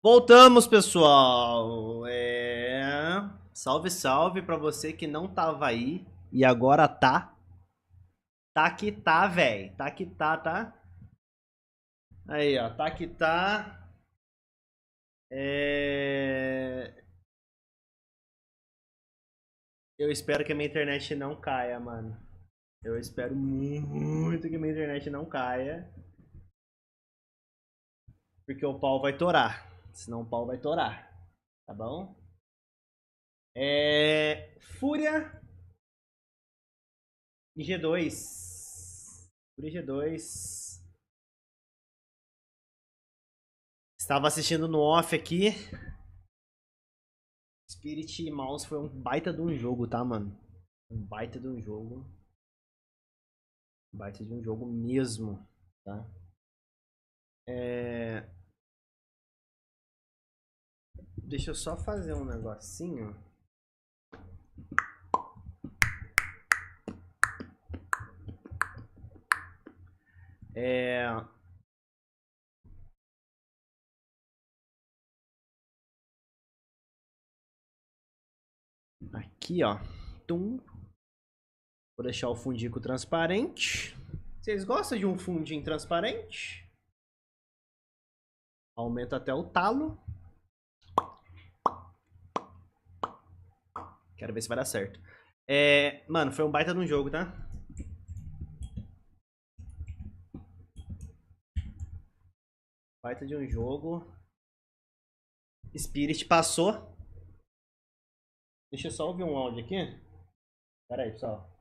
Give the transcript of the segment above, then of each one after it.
Voltamos, pessoal. Salve, salve pra você que não tava aí e agora tá. Tá que tá, velho. Tá que tá, tá? Aí, ó. Tá que tá. Eu espero que a minha internet não caia, mano. Eu espero muito que a minha internet não caia. Porque o pau vai torar. Senão o pau vai torar. Tá bom? Fúria G2. Fúria G2. Estava assistindo no off aqui. Spirit Mouse foi um baita de um jogo, tá, mano? Um baita de um jogo. Um baita de um jogo mesmo, tá? Deixa eu só fazer um negocinho. Aqui, ó. Tum. Vou deixar o fundico transparente. Vocês gostam de um fundinho transparente? Aumenta até o talo. Quero ver se vai dar certo. Mano, foi um baita de um jogo, tá? Baita de um jogo. Spirit passou. Deixa eu só ouvir um áudio aqui. Pera aí, pessoal.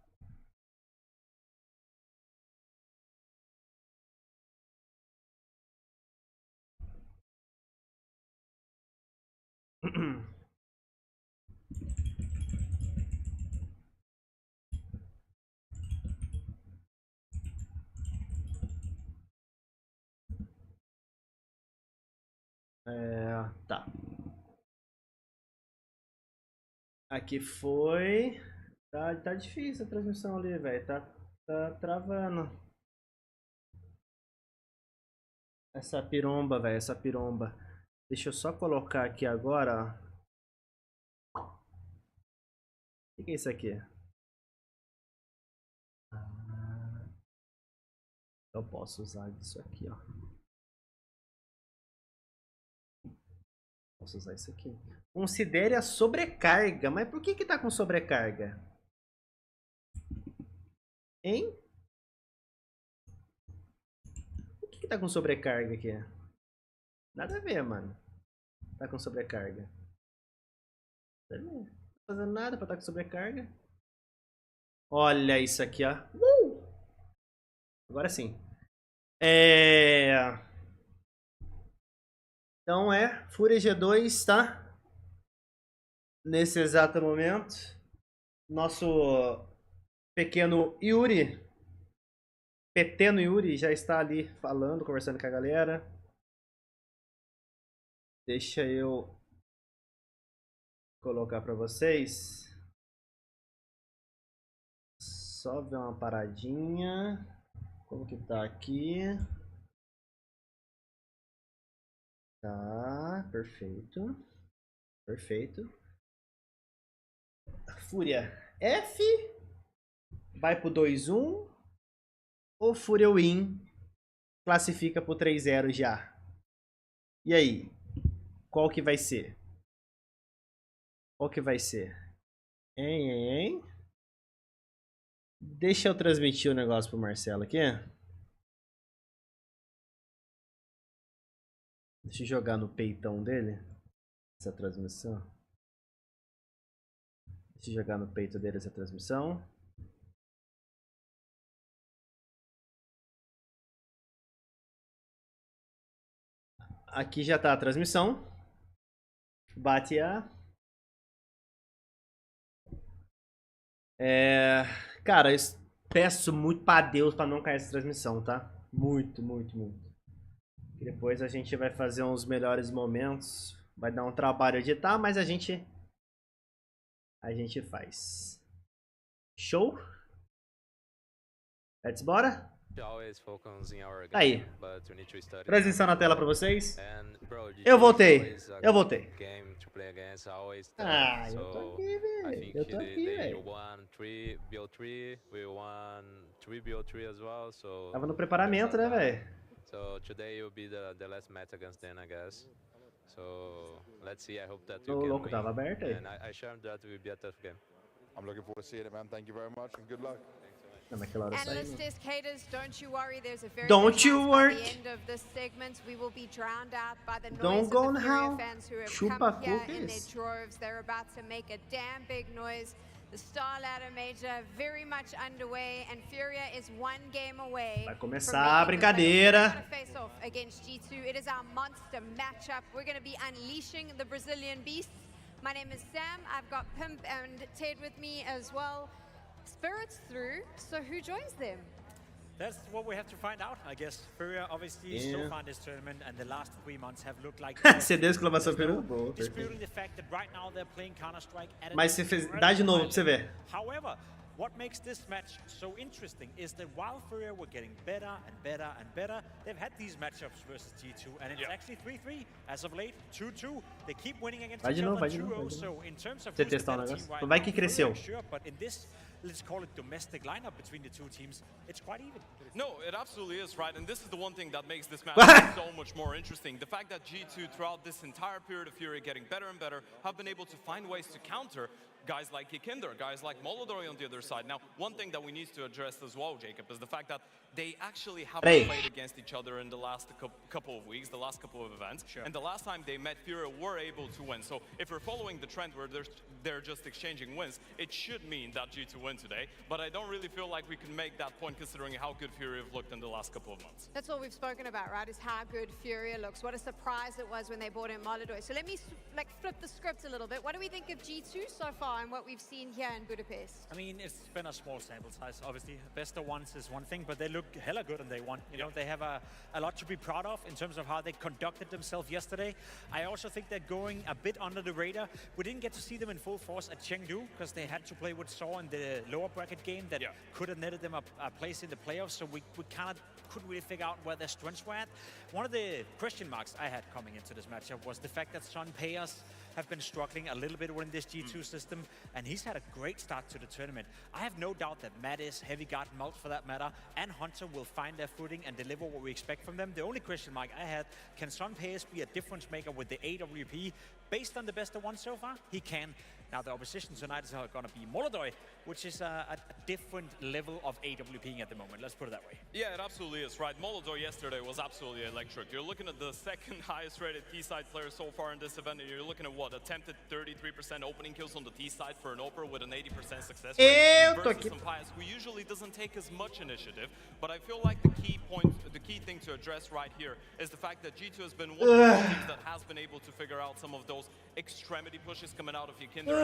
Tá. Aqui foi. Tá difícil a transmissão ali, velho. Tá travando. Essa piromba, velho. Essa piromba. Deixa eu só colocar aqui agora, ó. O que é isso aqui? Eu posso usar isso aqui, ó. Posso usar isso aqui. Considere a sobrecarga. Mas por que tá com sobrecarga? Hein? Por que tá com sobrecarga aqui? Nada a ver, mano. Tá com sobrecarga. Não tá fazendo nada pra estar com sobrecarga. Olha isso aqui, ó. Agora sim. Então Fúria G2, tá? Nesse exato momento. Nosso pequeno Yuri, pequeno Yuri, já está ali falando, conversando com a galera. Deixa eu colocar para vocês. Só ver uma paradinha. Como que tá aqui? Tá, perfeito. Perfeito. Fúria F vai pro 2-1 ou Fúria Win classifica pro 3-0 já? E aí? Qual que vai ser? Qual que vai ser? Hein? Deixa eu transmitir o negócio pro Marcelo aqui. Deixa eu jogar no peitão dele essa transmissão. Deixa eu jogar no peito dele essa transmissão. Aqui já tá a transmissão. Bate a... Cara, eu peço muito pra Deus pra não cair essa transmissão, tá? Muito. Depois a gente vai fazer uns melhores momentos. Vai dar um trabalho editar, mas a gente faz. Show? Let's bora? Tá aí. Transmissão na tela pra vocês. Eu voltei. Eu voltei. Ah, eu tô aqui, velho. Eu tô aqui, velho. Tava no preparamento, né, velho? O louco tava aberto aí. I'm looking forward to seeing it, man. Thank you very much and good luck. Analyst Descators, don't you worry. There's a very Don't good you chance worry. by the end of this segment we will be drowned out by the Don't noise go of the now. Furia fans who have Chupa come here in their cookies. droves. They're about to make a damn big noise. The STARLADDER Major very much underway, and Furia is one game away. Vai começar a brincadeira. Face off against G2. It is our monster matchup. We're going to be unleashing the Brazilian beasts. My name is Sam. I've got Pimp and Ted with me as well. Spirit's through, so who joins them? That's what we have to find out, I guess. Furia obviously so far in this tournament, and the last 3 months have looked like. CD exclamação peru. Boa, disputing the fact that right now they're playing Counter-Strike at Mas você fez, dá de novo pra você ver. However, what makes this match so interesting is that while Furia were getting better and better and better, they've had these matchups versus G2, and it's actually 3-3 as of late, 2-2. They keep winning against each other 2-0. So in terms of você testar um negócio, vai que cresceu. Sure, but in this, let's call it domestic lineup between the two teams, it's quite even. No, it absolutely is, right? And this is the one thing that makes this match so much more interesting. The fact that G2, throughout this entire period of Fury getting better and better, have been able to find ways to counter guys like Kikinder, guys like Molodori on the other side. Now, one thing that we need to address as well, Jacob, is the fact that they actually haven't played against each other in the last couple of weeks, the last couple of events. Sure. And the last time they met, Furia were able to win. So if we're following the trend where they're just exchanging wins, it should mean that G2 win today. But I don't really feel like we can make that point considering how good Furia have looked in the last couple of months. That's all we've spoken about, right, is how good Furia looks. What a surprise it was when they brought in Molodori. So let me flip the script a little bit. What do we think of G2 so far and what we've seen here in Budapest? I mean, it's been a small sample size, obviously. Best of ones is one thing, but they look hella good on day one. You know, they have a lot to be proud of in terms of how they conducted themselves yesterday. I also think they're going a bit under the radar. We didn't get to see them in full force at Chengdu because they had to play with Saw in the lower bracket game that could have netted them a place in the playoffs, so we kind of couldn't really figure out where their strengths were at. One of the question marks I had coming into this matchup was the fact that Son Payers have been struggling a little bit within this G2 system, and he's had a great start to the tournament. I have no doubt that Mattis, Heavyguard, Malt for that matter, and Hunter will find their footing and deliver what we expect from them. The only question mark I had, can Son Payers be a difference maker with the AWP? Based on the best of one so far, he can. Now the opposition tonight is going to be Molodori, which is a different level of AWPing at the moment. Let's put it that way. Yeah, it absolutely is, right? Molodori yesterday was absolutely electric. You're looking at the second highest rated T-side player so far in this event, and you're looking at what? Attempted 33% opening kills on the T-side for an Oper with an 80% success rate versus Sampayas, who usually doesn't take as much initiative. But I feel like the key thing to address right here is the fact that G2 has been one of the teams that has been able to figure out some of those extremity pushes coming out of Yakinder.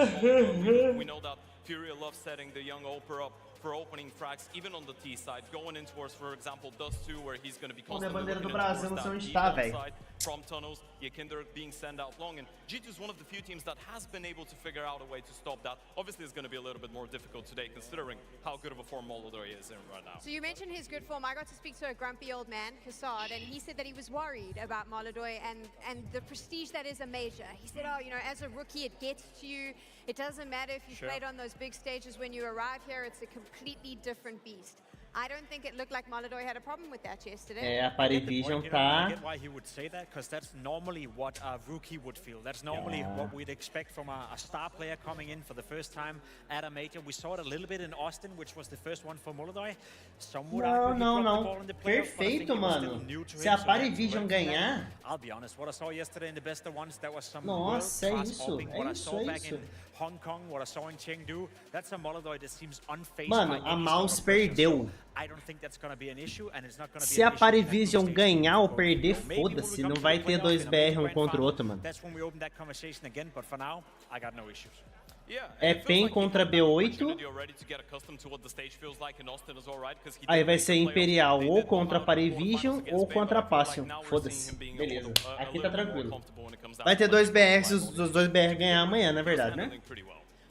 We know that Furia loves setting the young Oper up for opening frags, even on the T side, going in towards, for example, Dust 2, where he's going to be constantly looking in towards that side from tunnels, Yakinder being sent out long, and G2 is one of the few teams that has been able to figure out a way to stop that. Obviously, it's going to be a little bit more difficult today, considering how good of a form Molodori is in right now. So you mentioned his good form. I got to speak to a grumpy old man, Kassad, and he said that he was worried about Molodori and the prestige that is a major. He said, oh, you know, as a rookie, it gets to you. It doesn't matter if you played on those big stages. When you arrive here, it's a completely different beast. I don't think it looked like Molodori had a problem with that yesterday. A Parivision tá. I get why he would say that, because that's normally what a rookie would feel. That's normally what we'd expect from a star player coming in for the first time at a major. We saw it a little bit in Austin, which was the first one for Molodori. Não. Perfeito, mano. Se a Parivision ganhar. I'll be honest, what I saw yesterday in the best of ones, that was some Nossa, é isso. What I saw back in Hong Kong, what I saw in Chengdu, that's a Molodori that seems unfazed. Mano, a Mouse perdeu. I don't think that's going to be an issue, and it's not going to be. Se a Parivision ganhar ou perder, foda-se, não vai ter dois BR um contra o outro, mano. That's when we open that conversation again, but for now, I got no issues. É PEN contra B8. Aí vai ser Imperial ou contra Parivision ou contra Passion. Foda-se. Beleza. Aqui tá tranquilo. Vai ter dois BR se os dois BR ganhar amanhã, na verdade, né?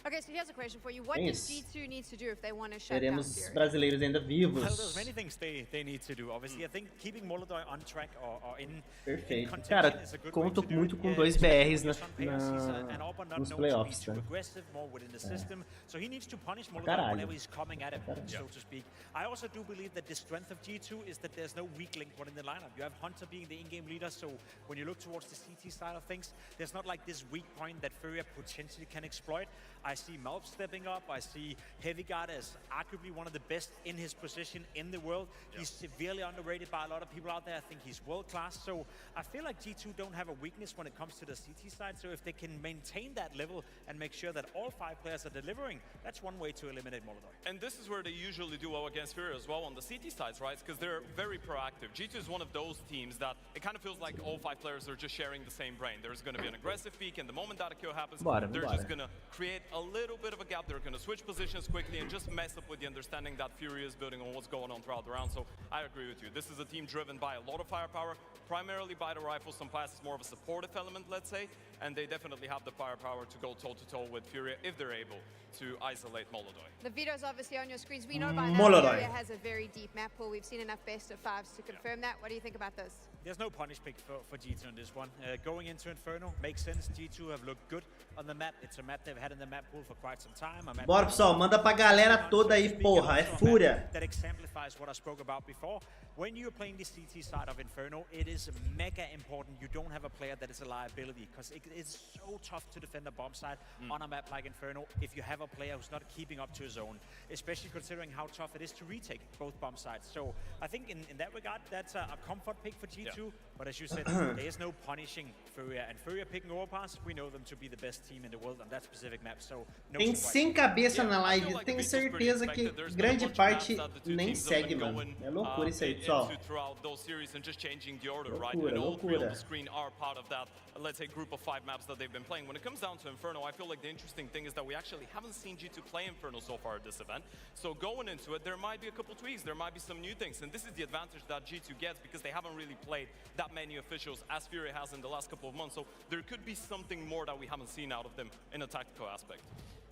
Okay, so here's a question for you. What does G2 need to do if they want to shut down Teremos Furia? brasileiros ainda vivos. Well, there's many things they need to do. Obviously, I think keeping Molodoi on track or in Perfeito. contention Cara, is a good conto way to do muito it. com Yeah, dois especially BRs when you're on pairs. He's an AWP not nos known playoffs, to be tá? too aggressive, more within the system. So he needs to punish Molodoi Caralho. whenever he's coming at him, so to speak. I also do believe that the strength of G2 is that there's no weak link within the lineup. You have Hunter being the in-game leader, so when you look towards the CT side of things, there's not like this weak point that Furia potentially can exploit. I see Malp stepping up. I see Heavyguard as arguably one of the best in his position in the world. He's severely underrated by a lot of people out there. I think he's world-class. So I feel like G2 don't have a weakness when it comes to the CT side. So if they can maintain that level and make sure that all 5 players are delivering, that's one way to eliminate Molodoi. And this is where they usually do well against Furia as well on the CT sides, right? Because they're very proactive. G2 is one of those teams that it kind of feels like all 5 players are just sharing the same brain. There's going to be an aggressive peak, and the moment that a kill happens, they're just going to create a little bit of a gap. They're going to switch positions quickly and just mess up with the understanding that Furia is building on what's going on throughout the round. So I agree with you. This is a team driven by a lot of firepower, primarily by the rifle. Some classes more of a supportive element, let's say, and they definitely have the firepower to go toe-to-toe with Furia if they're able to isolate Molodoi. The video's obviously on your screens. We know by now Molodoi. Furia has a very deep map pool. We've seen enough best of 5s to confirm that. What do you think about this? There's no punish pick for G2 on this one. Going into Inferno makes sense. G2 have looked good on the map. It's a map they've had in the map pool for quite some time. Bora, pessoal, manda pra galera toda aí, porra, é Fúria. That exemplifies what I spoke about before. When you're playing the CT side of Inferno, it is mega important you don't have a player that is a liability, because it is so tough to defend a bomb site on a map like Inferno if you have a player who's not keeping up to his own, especially considering how tough it is to retake both bomb sites. So I think in that regard, that's a comfort pick for G2, but as you said, there is no punishing Furia, and Furia picking Overpass, we know them to be the best team in the world on that specific map, so no Tem surprise. 100 cabeça na live, tenho certeza que grande parte nem segue, mano. É loucura isso aí, pessoal. Throughout those series and just changing the order, right? Loucura, And all 3 on loucura. the screen are part of that, let's say, group of 5 maps that they've been playing. When it comes down to Inferno, I feel like the interesting thing is that we actually haven't seen G2 play Inferno so far at this event. So going into it, there might be a couple tweaks, there might be some new things, and this is the advantage that G2 gets because they haven't really played that many officials as Furia has in the last couple of months. So there could be something more that we haven't seen out of them in a tactical aspect.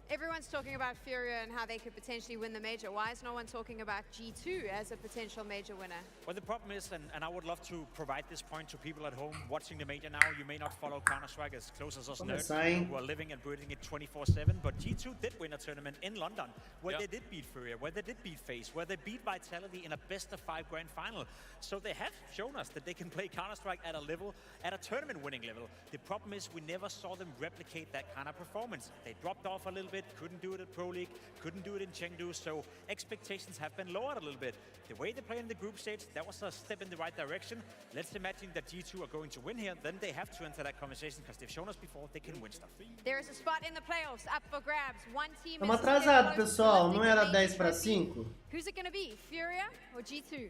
Everyone's talking about Furia and how they could potentially win the major. Why is no one talking about G2 as a potential major winner? Well, the problem is, and I would love to provide this point to people at home watching the major now, you may not follow Counter-Strike as close as us nerds who are living and breathing it 24/7, but G2 did win a tournament in London where they did beat Furia, where they did beat FaZe, where they beat Vitality in a best-of-5 grand final. So they have shown us that they can play Counter-Strike at a level, at a tournament-winning level. The problem is we never saw them replicate that kind of performance. They dropped off a little bit, couldn't do it at Pro League, couldn't do it in Chengdu, so expectations have been lowered a little bit. The way they play in the group stage, that was a step in the right direction. Let's imagine that G2 are going to win here, then they have to enter that conversation because they've shown us before they can win stuff. There is a spot in the playoffs up for grabs. One team Estamos is atrasados, close to pessoal. lifting Não the era major 10 para trophy. 5? Who's it going to be, Furia or G2?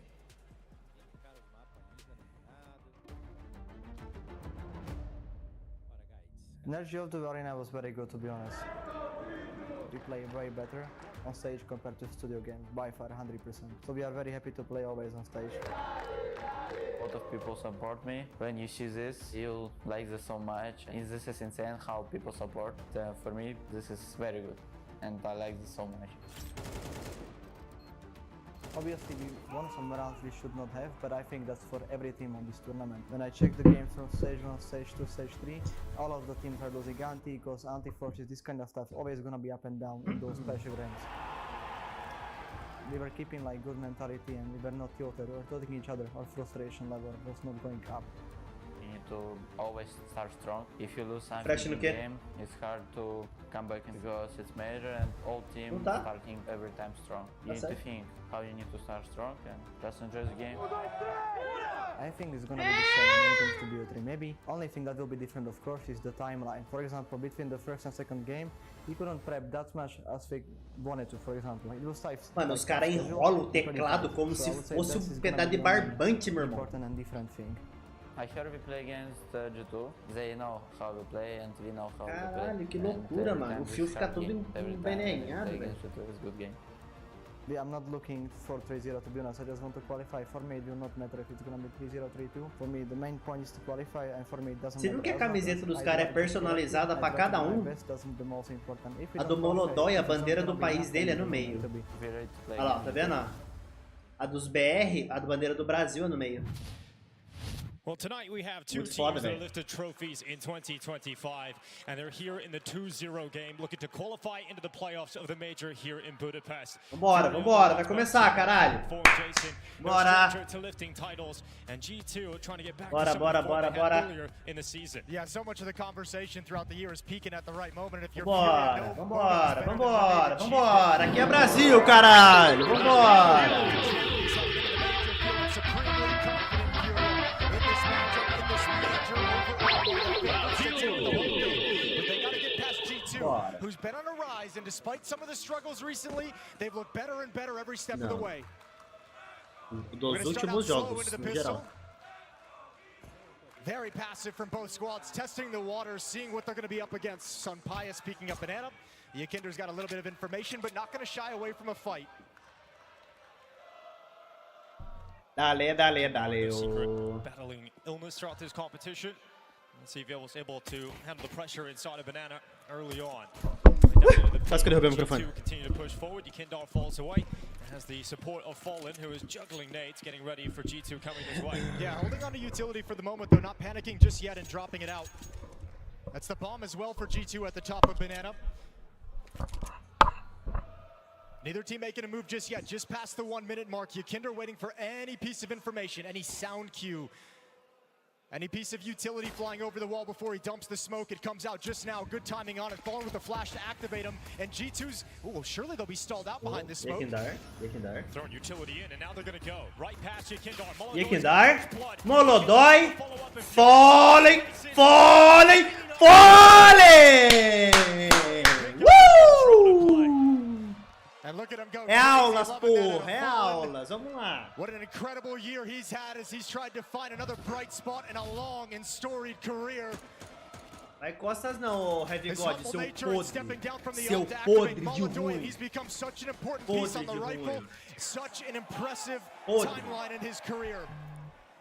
Energy of the arena was very good, to be honest. We play way better on stage compared to studio games, by far 100%. So we are very happy to play always on stage. A lot of people support me. When you see this, you like this so much. This is insane how people support. For me, this is very good, and I like this so much. Obviously, we won some rounds we should not have, but I think that's for every team on this tournament. When I check the games from stage 1, stage 2, stage 3, all of the teams are losing anti-ecos, anti-forces, this kind of stuff. Always gonna be up and down in those special games. We were keeping like good mentality and we were not tilted. We were telling each other our frustration level was not going up. You need to always start strong. If you lose something Fresh in no the quê? game, it's hard to come back because it's major and all teams tá? starting every time strong. You Tá need to certo. think how you need to start strong and just enjoy the game. I think it's gonna be the same when it comes to BO3. Maybe only thing that will be different, of course, is the timeline. For example, between the first and second game, we couldn't prep that much as we wanted to, for example. Like, it was tight. Mano, os caras enrolam o teclado como se fosse um pedaço de barbante, meu irmão. Important and different thing. I heard we play against G2. They know how we play and we know how we play. Caralho, que And loucura, every mano. time O we fio fica start todo game, every time we envenenado, play velho. against G2 is good game. I'm not looking for 3-0 to be honest, I just want to qualify. For me it will not matter if it's gonna be 3-0, 3-2. For me the main point is to qualify and for me it doesn't Você matter. viu que a camiseta dos caras é personalizada pra cada um? A do Molodói, a bandeira do país dele é no meio. Olha lá, tá vendo? A dos BR, a bandeira do Brasil é no meio. Well, tonight we have two teams that lifted trophies in 2025, and they're here in the 2-0 game, looking to qualify into the playoffs of the major here in Budapest. Vambora, vambora, vai começar, caralho. Bora. Bora, bora, bora, bora. Yeah, so much of the conversation throughout the year is peaking at the right moment. If you're vambora, vambora, vambora, vambora. Aqui é Brasil, caralho. Vambora. Who's been on a rise, and despite some of the struggles recently, they've looked better and better every step of the way. Dos últimos jogos, no geral. Very passive from both squads, testing the waters, seeing what they're going to be up against. Son Pius peeking up Banana. Yakinder's got a little bit of information, but not going to shy away from a fight. Dale, dale, dale. Battling illness throughout this competition. Let's see if he was able to handle the pressure inside of Banana early on. Quase que eu derrubei o microfone. Continue to push forward. Yakindar falls away. Has the support of Fallen, who is juggling nades, getting ready for G2 coming this way. Yeah, holding on to utility for the moment, though, not panicking just yet and dropping it out. That's the bomb as well for G2 at the top of Banana. Neither team making a move just yet, just past the 1 minute mark. Yakinder waiting for any piece of information, any sound cue. Any piece of utility flying over the wall before he dumps the smoke. It comes out just now. Good timing on it. Falling with the flash to activate him. And G2's, oh, surely they'll be stalled out behind this smoke. Yakindar. Throwing utility in, and now they're going to go. Right past Yakindar. Yakindar. Molodói. Falling. Falling. Falling. Woo! And look at him go. É aulas, porra, é aulas. Vamos lá. What an incredible year he's had as he's tried to find another bright spot in a long and storied career. Vai costas não, Heavy God, seu podre. Seu podre de ruim. He's become such an important piece on the rifle. Such an impressive timeline in his career.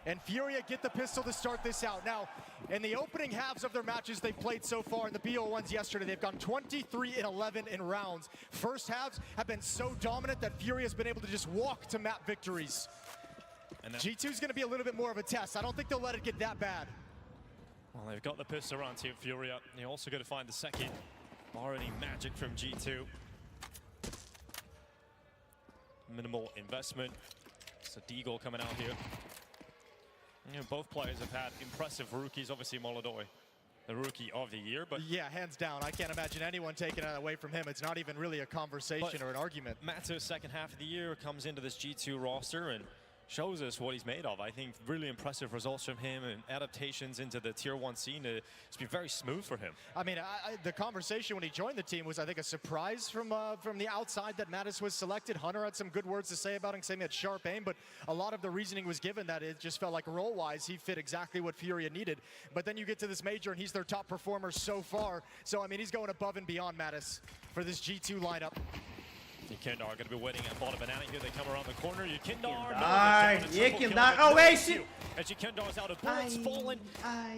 And FURIA get the pistol to start this out. Now, in the opening halves of their matches they've played so far, in the BO1s yesterday, they've gone 23-11 in rounds. First halves have been so dominant that FURIA's been able to just walk to map victories. And G2's going to be a little bit more of a test. I don't think they'll let it get that bad. Well, they've got the pistol around Team FURIA. They're also going to find the second. Already magic from G2. Minimal investment. It's a D-goal coming out here. You know, both players have had impressive rookies. Obviously, Molodói, the rookie of the year. But yeah, hands down. I can't imagine anyone taking it away from him. It's not even really a conversation or an argument. Mato's second half of the year comes into this G2 roster and shows us what he's made of. I think really impressive results from him and adaptations into the Tier 1 scene. It's been very smooth for him. I mean, the conversation when he joined the team was, I think, a surprise from the outside that Mattis was selected. Hunter had some good words to say about him, saying he had sharp aim, but a lot of the reasoning was given that it just felt like role-wise he fit exactly what FURIA needed. But then you get to this major and he's their top performer so far. So, I mean, he's going above and beyond Mattis for this G2 lineup. Yakindar going to be waiting at bottom Banana here. They come around the corner. Yakindar. Oh, Ace! As Yakindar's out of bullets, Fallen.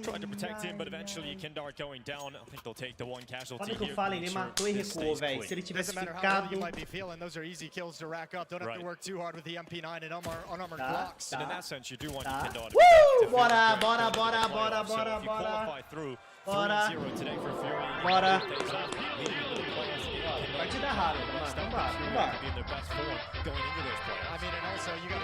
Trying to protect him, but eventually Yakindar going down. I think they'll take the one casualty here. Ele matou e recuou, velho. Se ele tivesse ficado... You might be feeling those are easy kills to rack up. Don't have to work too hard with the MP9 and unarmored blocks. And in that sense, you do want Yakindar to be bora, bora, bora, bora, bora, if you qualify through 3-0 today for FURIA. Bora. Partida rápida, mano. Vambora. I mean, and also you got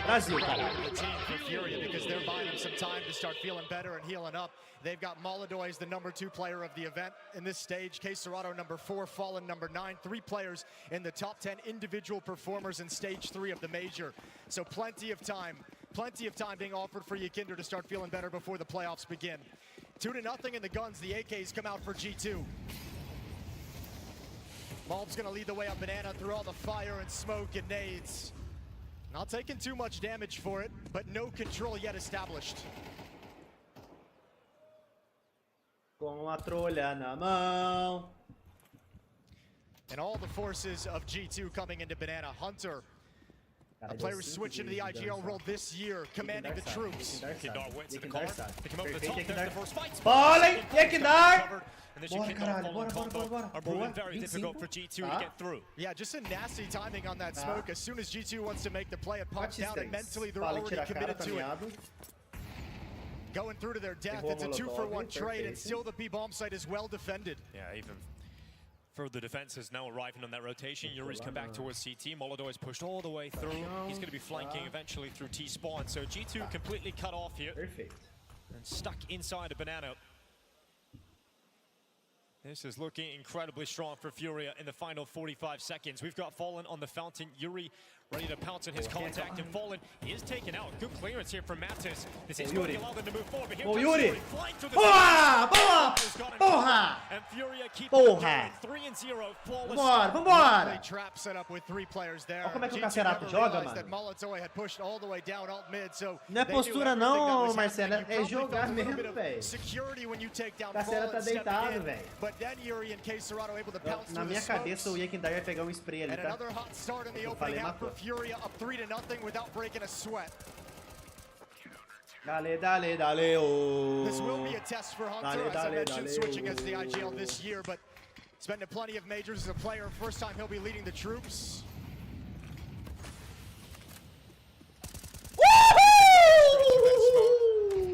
to give the team for FURIA because they're buying them some time to start feeling better and healing up. They've got Molodói as the #2 player of the event in this stage. Cerrado #4, Fallen #9. 3 players in the top 10 individual performers in stage 3 of the major. So plenty of time being offered for Yakinder to start feeling better before the playoffs begin. 2-0 in the guns. The AKs come out for G2. Malb's gonna lead the way up Banana through all the fire and smoke and nades. Not taking too much damage for it, but no control yet established. Com a trolha na mão. And all the forces of G2 coming into Banana. Hunter A player switch into the IGL role this year, commanding the troops. Kindar went to the corner. They come over the top. There's the first fight. Fallen! Kindar! And this Bora, Kindar caralho, Fallen bora, combo bora. are proving Boa, very 25. difficult for G2 to get through. Yeah, just a nasty timing on that smoke. As soon as G2 wants to make the play, it pops Bate down, and 6. mentally they're Fallen already tira a cara, committed tá to it. miado. Going through to their death, Errou it's a a 2-for-1 Molotov, trade, and perfeito. still the B bomb site is well defended. Yeah, even further defenses now arriving on that rotation. Yuri's come back towards CT. Molotov is pushed all the way through. He's going to be flanking eventually through T-spawn. So G2 completely cut off here Perfeito. and stuck inside a banana. This is looking incredibly strong for Furia in the final 45 seconds. We've got Fallen on the fountain. Yuri ready to pounce on his contact, and Fallen is taken out. Good clearance here from Matis. This is going to allow them to move forward. But here comes Yuri! flying through the Boa! Boa! Porra! And Furia keep Porra! 3-0. Flawless. Vambora! They trap set up with 3 players there. Olha como é que o G2 Cacerato never joga, realized that mano. Molotov had pushed all the way down alt mid, so Não é they knew postura everything that não, was Marcelo, happening. é You probably jogar felt a little mesmo, bit of velho. security when you take down Cacera tá Fallen stepping deitado, in, velho. but then Yuri and Serato able to pounce Na through minha the cabeça o smokes. Kindar ia pegar um spray ali, And tá? another hot start in the Eu opening falei, half for matou. Furia, up 3-0 without breaking a sweat. Dale, dale, dale, oh. This will be a test for Hunter, as I mentioned, switching as the IGL this year, but he's been to plenty of majors as a player. First time he'll be leading the troops.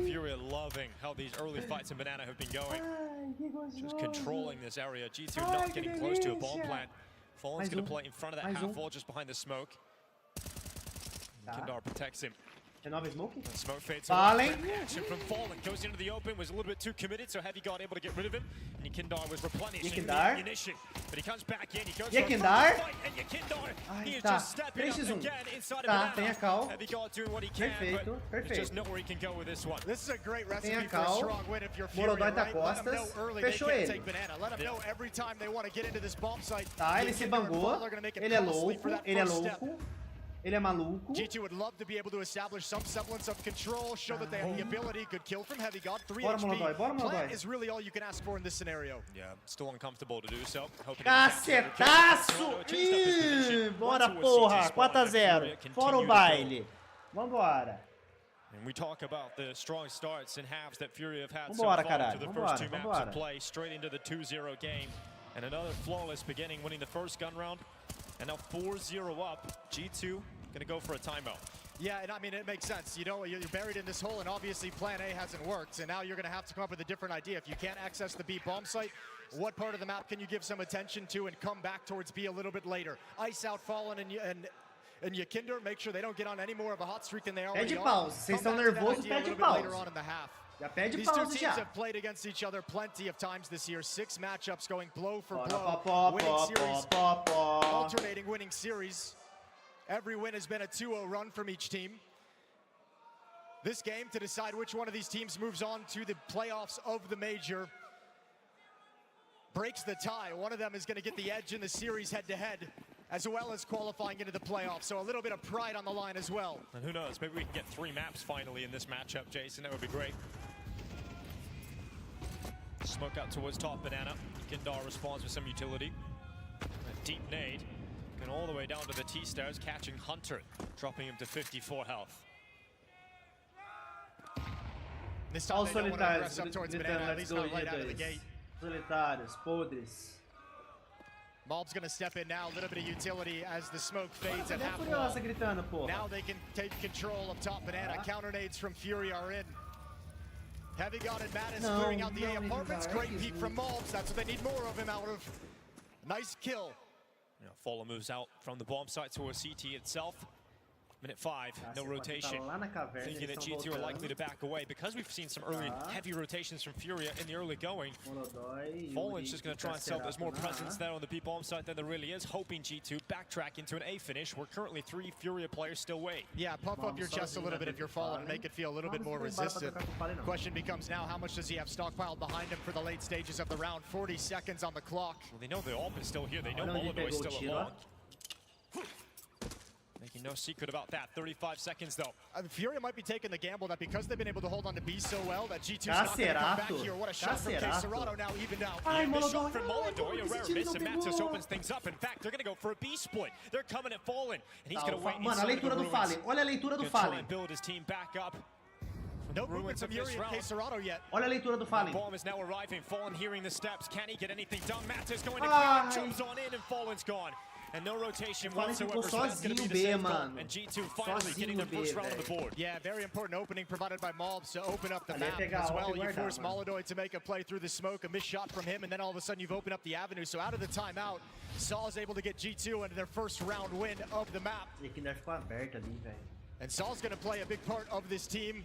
Furia loving how these early fights in Banana have been going. Just controlling this area. G2 not getting close to a bomb plant. Fallen's going to play in front of that half wall just behind the smoke. Kindar protects him. Renova smoke? And smoke fades Fallen. away. Reaction from Fallen goes into the open, was a little bit too committed, so Heavy got able to get rid of him. And Yakindar was replenishing the Yakindar. ammunition. But he comes back in, he goes Yakindar. for a fight, and Yakindar, he is tá. just stepping up 3x1. again inside Tá, of tem a Banana. cal. Heavy got doing what he can, Perfeito, but there's just perfeito. nowhere he can go with this one. This is a great recipe Tem a for a cal. strong win if you're Furia, Molotov tá right? Let them know costas. early they Fechou can't ele. take Banana. Let them know every time they want to get into this bomb site. Tá, ele se bangou. Ele é louco. Ele é Step. louco. Ele é maluco. G2 would love to be able to establish some semblance of control, show that they have the ability. Good kill from Heavy God, 3 Bora, HP. Molotov, bora, Plant Molotov. is really all you can ask for in this scenario. Yeah, still uncomfortable to do so. Hoping to capture Cacetaço! it. Changed up his position. Bora, Went towards porra! CT spawn, 4-0. and Furia Fora o continued to baile. Vambora. And we talk about the strong starts and halves that Furia have had Vambora, so far caralho. to the Vambora, first 2 maps vambora. of play, straight into the 2-0 game. And another flawless beginning, winning the first gun round. And now 4-0 up. G2 gonna go for a timeout. Yeah, and I mean, it makes sense. You know, you're buried in this hole, and obviously plan A hasn't worked, and now you're going to have to come up with a different idea. If you can't access the B bomb site, what part of the map can you give some attention to and come back towards B a little bit later? Ice out Fallen and Yakinder, make sure they don't get on any more of a hot streak than they already Pede are. pause. Vocês estão nervosos, pede Later pause. on in the half. Já pede These two pause teams já. have played against each other plenty of times this year. 6 matchups going blow for Bora, blow. pó, Winning pó, series, pó, pó, pó. alternating winning series. Every win has been a 2-0 run from each team. This game to decide which one of these teams moves on to the playoffs of the major breaks the tie. One of them is going to get the edge in the series head-to-head, as well as qualifying into the playoffs. So a little bit of pride on the line as well. And who knows, maybe we can get 3 maps finally in this matchup, Jason. That would be great. Smoke out towards top Banana. Kindar responds with some utility. A deep nade. Going all the way down to the T-stairs, catching Hunter, dropping him to 54 health. This time Olha they os don't want to solitários aggress up towards gritando Banana, at let's least go not right out of the G2. gate. Solitários, podres. Mob's going to step in now, a little bit of utility as the smoke fades at Cadê a half wall. Furiosa gritando, porra? Now they can take control of top Banana. Counter nades from Fury are in. Heavy God and Mattis No, clearing out the A no, apartments. he's Great alright. peek from Mobs. That's what they need more of him out of. Nice kill. Fallen moves out from the bomb site towards CT itself. Minute 5, no rotation. Lá na caverna, Thinking eles that estão G2 are voltando. likely to back away because we've seen some early heavy rotations from Furia in the early going. Molotov, Fallen's just going to try and sell. There's more Cacerato presence na- there on the B bomb site than there really is, hoping G2 backtrack into an A finish where currently 3 Furia players still wait. Yeah, puff up your chest a little bit if you're falling and make it feel a little bit more resistant. Question becomes now, how much does he have stockpiled behind him for the late stages of the round? 40 seconds on the clock. Well, they know the AWP is still here. They know Olha onde Molotov is pegou o still tiro, along. ó. Making No secret about that. 35 seconds though. Furia might be taking the gamble that because they've been able to hold on to B so well, that G2's not going to come back here. What a shot from CONTATO now, even now. The shot from Molodoi, a rare miss, and Matos opens things up. In fact, they're going to go for a B split. They're coming at Fallen, and he's going to wait Mano, a leitura do Fallen. Olha a leitura do try Fallen. and build his team back up. No movements of Yuri and CONTATO yet. Olha a leitura do Fallen. Bomb is now arriving. Fallen hearing the steps. Can he get anything done? Matos going to clear, jumps on in, and Fallen's gone. And no rotation whatsoever, so that's going to be the same goal. And G2 finally getting their first round on the board. Yeah, very important opening provided by Malbs to open up the map as well. You force Molodoi to make a play through the smoke, a missed shot from him, and then all of a sudden you've opened up the avenue. So out of the timeout, Saw is able to get G2 into their first round win of the map. And Saw's going to play a big part of this team.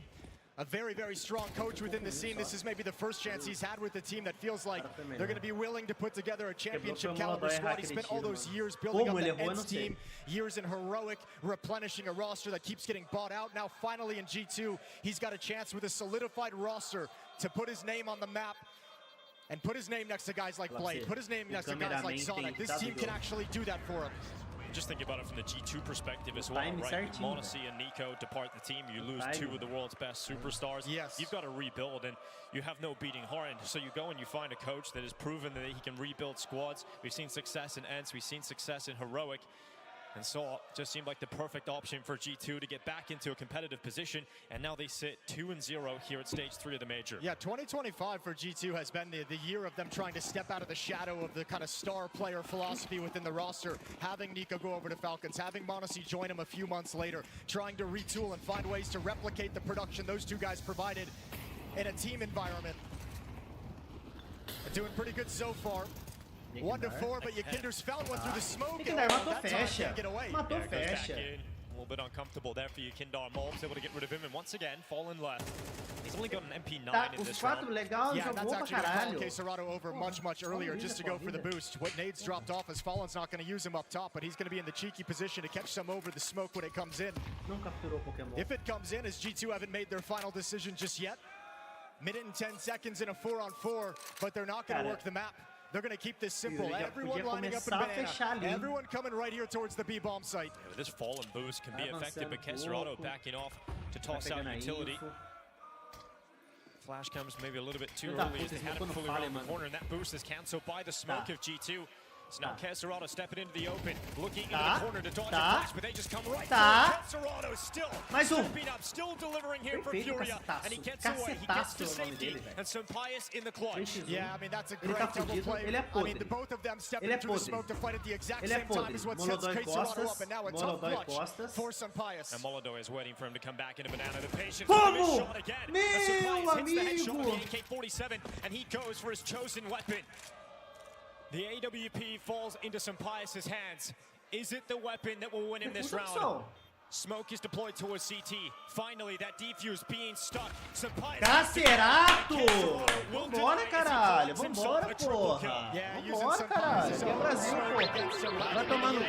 A very, very strong coach within the scene. This is maybe the first chance he's had with a team that feels like they're going to be willing to put together a championship caliber squad. He spent all those years building up that Eds team, years in heroic, replenishing a roster that keeps getting bought out. Now finally in G2, he's got a chance with a solidified roster to put his name on the map and put his name next to guys like Blade, put his name next to guys like Sonic. This team can actually do that for him. Just think about it from the G2 perspective as well, right? Odyssey and Nico depart the team. You lose two of the world's best superstars. Yes. You've got to rebuild, and you have no beating heart. And so you go and you find a coach that has proven that he can rebuild squads. We've seen success in Ents. We've seen success in Heroic. And so just seemed like the perfect option for G2 to get back into a competitive position. And now they sit 2-0 here at stage 3 of the major. Yeah, 2025 for G2 has been the year of them trying to step out of the shadow of the kind of star player philosophy within the roster. Having Nico go over to Falcons, having m0NESY join him a few months later, trying to retool and find ways to replicate the production those two guys provided in a team environment. Doing pretty good so far. 1-4, but Yakinder's found one through the smoke. Yakinder matou fecha. Matou fecha. A little bit uncomfortable there for Yakinder. Malbs able to get rid of him, and once again, Fallen left. He's only got an MP9 in this round. Yeah, that's actually going to CONTATO over much earlier just to go for the boost. What nades dropped off as Fallen's not going to use him up top, but he's going to be in the cheeky position to catch some over the smoke when it comes in. If it comes in, as G2 haven't made their final decision just yet. Minute and 10 seconds in a 4-on-4, but they're not going to work the map. They're going to keep this simple. Everyone lining up in banana. Everyone coming right here towards the B-bomb site. Yeah, this Fallen boost can be effective, but CONTATO backing off to toss out utility. Flash comes maybe a little bit too early as they had him fully around the corner, and that boost is cancelled by the smoke of G2. So now CONTATO stepping into the open, looking into the corner to dodge a flash, but they just come right through. CONTATO still stepping up, still delivering here for Furia, and he gets away, he gets to safety, and Sampaio in the clutch. Yeah, I mean, that's a great double play. I mean, both of them stepping through the smoke to fight at the exact same time is what sets CONTATO up, and now a tough clutch for Sampaio. And Molodoi is waiting for him to come back into banana. The patience for the missed shot again. Sampaio hits the headshot with the AK-47, and he goes for his chosen weapon. The AWP falls into Sampaio's hands. Is it the weapon that will win him this round? Smoke is deployed towards CT. Finally, that defuse being stuck. Cacerato! Vambora, caralho! Vambora, porra! Vambora, caralho! Aqui é o Brasil, porra! Vai tomar no cu!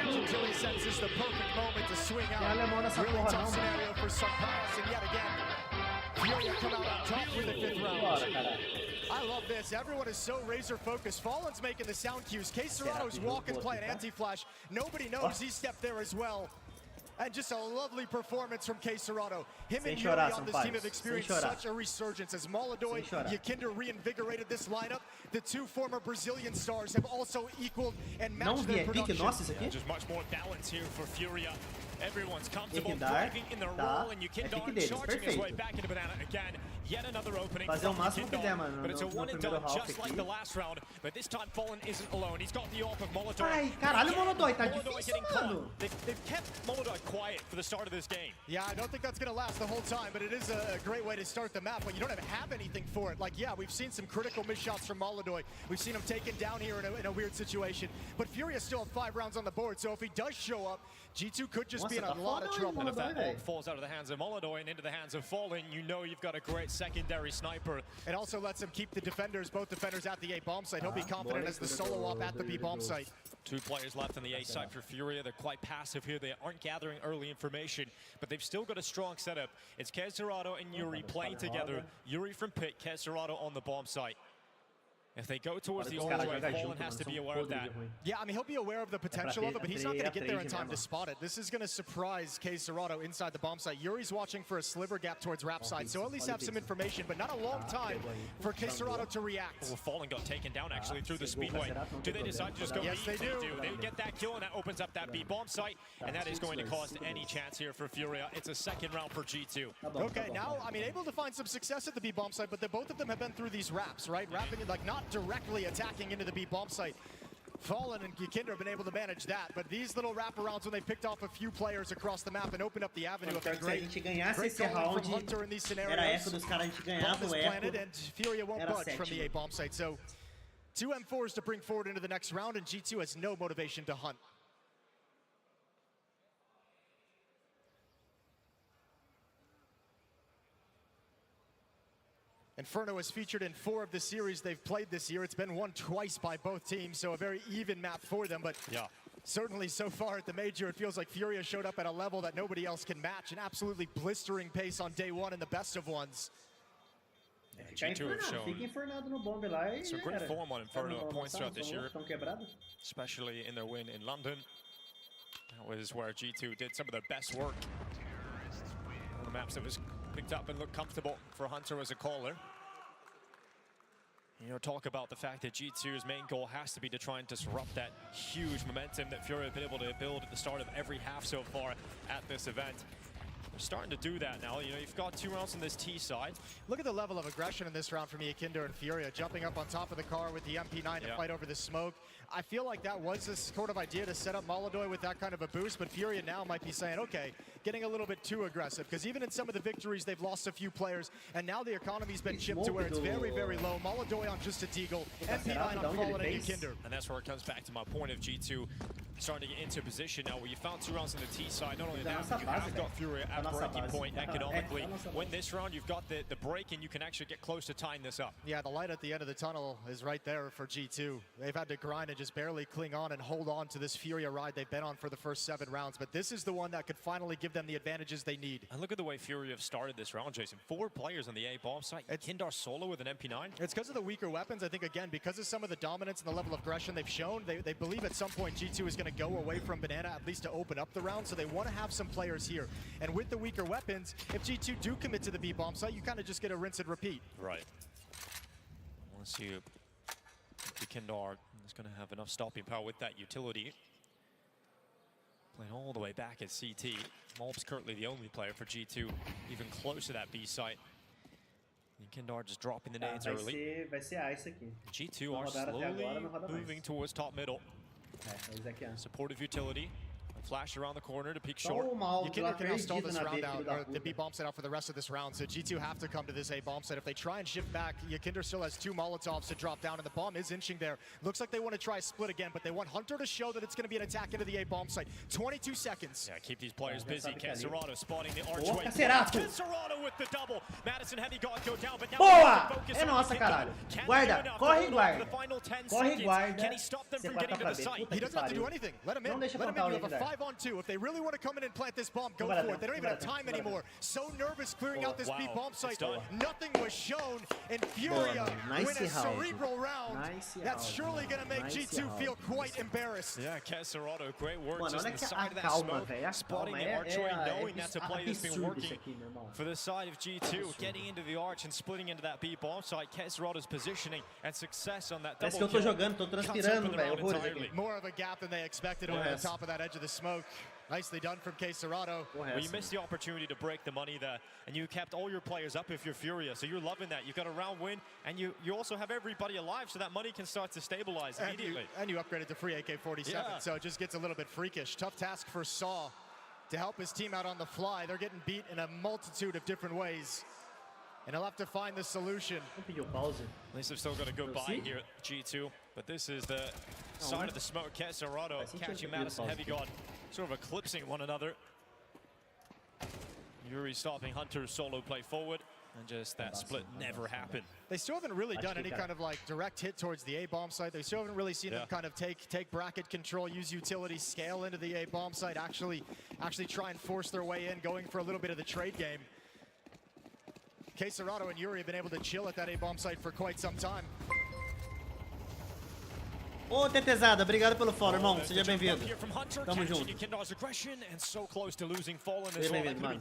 Tem alemão nessa porra, não, Bora, caralho! I love this. Everyone is so razor focused. Fallen's making the sound cues. CONTATO's walk and play an anti-flash. Nobody knows he stepped there as well. And just a lovely performance from CONTATO. Him and Yuri on this team have experienced such a resurgence as Molodoi, Yakinder reinvigorated this lineup. The two former Brazilian stars have also equaled and matched their production. Just much more balance here for Furia. Everyone's comfortable driving in their role, and Yakinder charging his way back into banana again. Yet another opening from Yakinder, but it's a one and done just like the last round. But this time Fallen isn't alone. He's got the AWP of Molodoi. Ai, caralho, Molodoi, tá difícil, mano. They've kept Molodoi quiet for the start of this game. Yeah, I don't think that's going to last the whole time, but it is a great way to start the map, but you don't have anything for it. Like, yeah, we've seen some critical missed shots from Molodoi. We've seen him taken down here in a weird situation, but Furia still have 5 rounds on the board, so if he does show up, G2 could just be in a lot of trouble. And if that AWP falls out of the hands of Molodoi and into the hands of Fallen, you know you've got a great secondary sniper. It also lets him keep the defenders, both defenders at the A bomb site. He'll be confident as the solo op at the B bomb site. 2 players left on the A side for Furia. They're quite passive here. They aren't gathering early information, but they've still got a strong setup. It's CONTATO and Yuri playing together. Yuri from pit, CONTATO on the bomb site. If they go towards the Os old caras way, jogam Fallen junto, has mano, to be são aware of podres that. de ruim. Yeah, I mean, he'll be aware of the potential of it, but he's not going to get there in time to spot it. This is going to surprise K Serato inside the bomb site. Yuri's watching for a sliver gap towards Rap side, so at least have some information, but not a long time for K Serato to react. Well, Fallen got taken down actually through the speedway. Do they decide to just go Yes, B? they do. They get that kill, and that opens up that B bomb site, and that is going to cost any chance here for Furia. It's a second round for G2. Okay, now, I mean, able to find some success at the B bomb site, but both of them have been through these wraps, right? Wrapping, like, not directly attacking into the B bomb site. Fallen and Gikinder have been able to manage that, but these little wraparounds when they picked off a few players across the map and opened up the avenue Então, of se a gente ganhasse esse calling round, from Hunter in these era scenarios. eco dos caras, a gente Bomb ganhava is o planted eco. and Furia won't Era budge from the sétimo. A bomb site. So 2 M4s to bring forward into the next round, and G2 has no motivation to hunt. Inferno is featured in 4 of the series they've played this year. It's been won twice by both teams, so a very even map for them. But Yeah. certainly so far at the Major, it feels like Furia showed up at a level that nobody else can match. An absolutely blistering pace on day 1 in the best of ones. Fica G2 have enfurnado, shown fica enfurnado no bombe lá e some já great era. form on Inferno Tão points throughout this year. Tão quebrado. Especially in their win in London. That was where G2 did some of their best work. On the maps that was picked up and looked comfortable for Hunter as a caller. You know, talk about the fact that G2's main goal has to be to try and disrupt that huge momentum that Furia have been able to build at the start of every half so far at this event. They're starting to do that now. You know, you've got 2 rounds on this T side. Look at the level of aggression in this round from Yakinder and Furia, jumping up on top of the car with the MP9 to fight over the smoke. I feel like that was this sort of idea to set up Molodoi with that kind of a boost, but Furia now might be saying, okay, getting a little bit too aggressive, because even in some of the victories, they've lost a few players, and now the economy's been chipped to where it's very, very low. Molodoi on just a Deagle, MP9 on Fallen and Yakinder. And that's where it comes back to my point of G2 starting to get into a position now where you found 2 rounds on the T side. Not only that, you have got Furia at breaking point economically. Win this round, you've got the break, and you can actually get close to tying this up. Yeah, the light at the end of the tunnel is right there for G2. They've had to grind and just barely cling on and hold on to this Furia ride they've been on for the first 7 rounds, but this is the one that could finally give them the advantages they need. And look at the way Furia have started this round, Jason. 4 players on the A bomb site. Kindar solo with an MP9. It's because of the weaker weapons. I think, again, because of some of the dominance and the level of aggression they've shown, they believe at some point G2 is going to go away from Banana, at least to open up the round, so they want to have some players here. And with the weaker weapons, if G2 do commit to the B bomb site, you kind of just get a rinse and repeat. Right. I want to see if Kindar is going to have enough stopping power with that utility. Playing all the way back at CT. Molb's currently the only player for G2 even close to that B site. And Kindar just dropping the nades early. Vai ser ice aqui. G2 Não are rodaram até slowly agora, não roda moving mais. towards top middle. Esse aqui, ó. Supportive utility. A flash around the corner to peek Só short. o mal Yakinder lá can now stall perdido this na B, round filho out, da or the B puta. bomb set out for the rest of this round, so G2 have to come to this A bomb set. If they try and shift back, Yakinder still has 2 Molotovs to drop down, and the bomb is inching there. Looks like they want to try a split again, but they want Hunter to show that it's going to be an attack into the A bomb site. 22 seconds. Yeah, keep these players já busy. sabe que ali. Caserado spotting the Boa, archway. Cacerato! Caserado with the double. Madison Heavy God go down, but now Boa! focus É on nossa, Yakinder. caralho. Can he Guarda, do enough to corre, hold on for guarda. the final 10 Corre, seconds? guarda. Can he stop them Você from vai getting to pra the B. site? Puta He que doesn't have to do pariu. anything. Let him in. Não deixa Let him plantar in. o You have a Lexar. 5-on-2. If they really want to come in and plant this bomb, go Vai for lá it. They don't dentro, even have vai lá time dentro, vai lá anymore. So nervous clearing out this B Wow, bomb it's site. done. Nothing was shown, and Furia Boa, nice win a round. cerebral round. Nice That's round, surely going to make nice G2 round. feel quite embarrassed. Yeah, Caserado, great work Mano, just olha on the que side a of that calma, smoke, velho. A spotting calma the archway, knowing é that's a play that's been absurdo isso working aqui, meu irmão. for the side of G2, getting into the arch and splitting into that B bomb site. Caserado's positioning and success on that Parece que double eu tô kill. jogando, tô Cuts transpirando, open the velho. round Horrores entirely. aqui. More of a gap than they expected over the top of that edge of the smoke. Nicely done from K Serato. Well, you missed the opportunity to break the money there, and you kept all your players up if you're Furia, so you're loving that. You've got a round win, and you also have everybody alive, so that money can start to stabilize immediately. And you upgraded to free AK-47, Yeah. so it just gets a little bit freakish. Tough task for Saw to help his team out on the fly. They're getting beat in a multitude of different ways, and he'll have to find the solution. Vamos pedir o pause. At least they've still got a good buy here at G2, but this is the side of the smoke. Caserado catching Madison Heavy God, sort of eclipsing one another. Yuri stopping Hunter's solo play forward, and just that split never happened. They still haven't really done any kind of like direct hit towards the A bomb site. They still haven't really seen them kind of take bracket control, use utility, scale into the A bomb site, actually try and force their way in, going for a little bit of the trade game. K Serato and Yuri have been able to chill at that A bomb site for quite some time. Ô, Tetezada, obrigado pelo follow, irmão. Seja bem-vindo. Tamo junto. Seja bem-vindo, mano.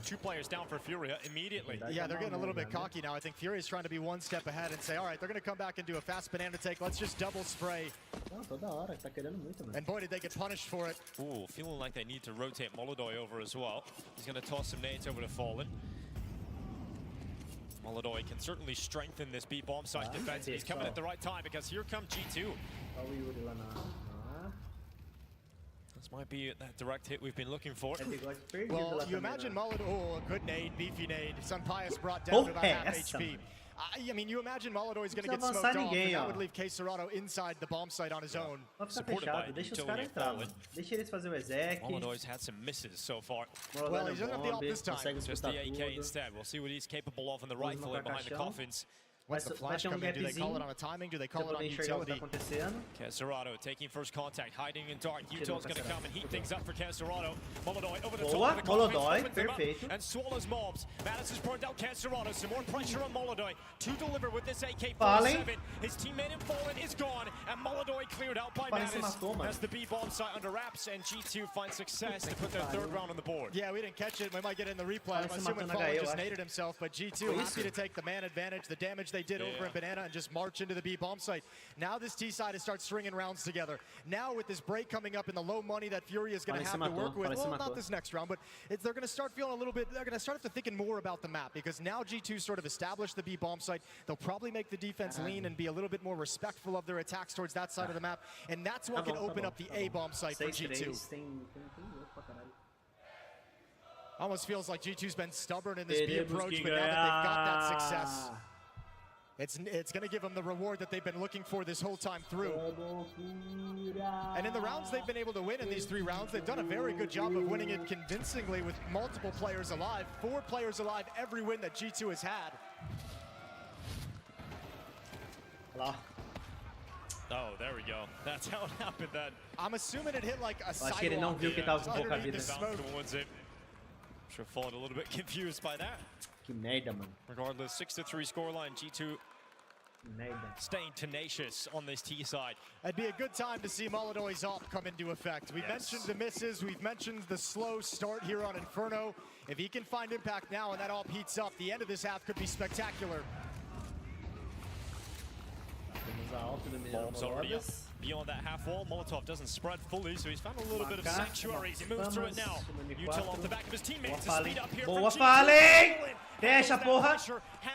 Yeah, they're getting a little bit cocky now. I think Furia's trying to be one step ahead and say, all right, they're going to come back and do a fast banana take. Let's just double spray. Não, toda hora. Tá querendo muito, mano. And boy, did they get punished for it. Ooh, feeling like they need to rotate Molodoi over as well. He's going to toss some nades over to Fallen. Molodoi can certainly strengthen this B bomb site defense. He's coming at the right time because here comes G2. This might be that direct hit we've been looking for. Well, you imagine Molodoi, oh, a good nade, beefy nade. Sunpius brought down to about half HP. I mean, you imagine Molodoi is going to get smoked off, and that would leave K Serato inside the bomb site on his own. Supported by deixa os caras entrar, mano. Deixa eles fazer o exec. Molodoi's had some misses so far. Well, he doesn't have the op this time. Just the AK instead. We'll see what he's capable of in the rifle behind the coffins. What's the flash come in? Do they call it on a timing? Do they call it on utility? Keserato taking first contact, hiding in dark. Utah's going to come and heat things up for Keserato. Molodoi over the top of the Molodoi, perfeito. And swallows mobs. Mattis has burned out Keserato. Some more pressure on Molodoi to deliver with this AK-47. His teammate in Fallen is gone, and Molodoi cleared out by Mattis. As the B-bomb site under wraps, and G2 finds success to put their third round on the board. Yeah, we didn't catch it. We might get it in the replay. I'm assuming Fallen just naded himself, but G2 happy to take the man advantage. The damage they did over in Banana and just march into the B bomb site. Now this T side has started stringing rounds together. Now with this break coming up in the low money that Furia is going to have to work with, well, not this next round, but they're going to start feeling a little bit, they're going to start thinking more about the map because now G2 sort of established the B bomb site. They'll probably make the defense lean and be a little bit more respectful of their attacks towards that side of the map, and that's what can open up the A bomb site for G2. Almost feels like G2's been stubborn in this B approach, but now that they've got that success, it's going to give them the reward that they've been looking for this whole time through. And in the rounds they've been able to win in these 3 rounds, they've done a very good job of winning it convincingly with multiple players alive. 4 players alive every win that G2 has had. Oh, there we go. That's how it happened then. I'm assuming it hit like a sidewalk. Acho que ele não viu que tava com pouca vida. Towards it. Should have fallen a little bit confused by that. Que merda, mano. Regardless, 6-3 scoreline. G2 staying tenacious on this T side. It'd be a good time to see Molodoi's op come into effect. We've mentioned the misses. We've mentioned the slow start here on Inferno. If he can find impact now and that op heats up, the end of this half could be spectacular. Bombs already up beyond that half wall. Molotov doesn't spread fully, so he's found a little bit of sanctuary as he moves through it now. Util off the back of his teammates to speed up here. Boa, Fallen! Fecha, porra!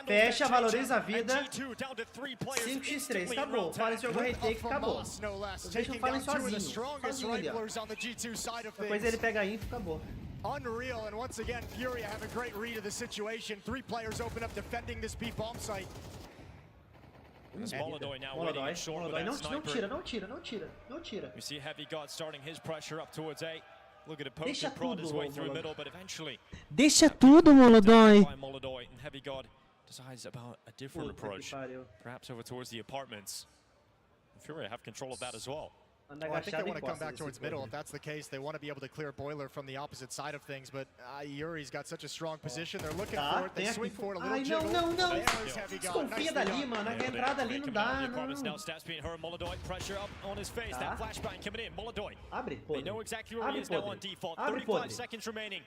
Fecha, valoriza a vida. 5x3, acabou. Fallen jogou retake, acabou. Deixa o Fallen sozinho ali, ó. Depois ele pega a info, acabou. Unreal, and once again, Furia have a great read of the situation. 3 players open up defending this B bomb site. Molodoi now waiting in short with that sniper. Não tira. You see Heavy God starting his pressure up towards A. Look at it, poke and prod his way through middle, but eventually... Deixa tudo, Molodoi! Molodoi, and Heavy God decides about a different approach. Perhaps over towards the apartments. Furia have control of that as well. Well, I think they want to come back towards middle. If that's the case, they want to be able to clear Boiler from the opposite side of things, but Yuri's got such a strong position. They're looking for it. They swing for it a little jiggle. Não. Desconfia dali, mano. A entrada ali não dá, não. Now Stats being her, Molodoi, pressure up on his face. That flashbang coming in. Molodoi. Abre, they know exactly where he is now on default. 35 seconds remaining.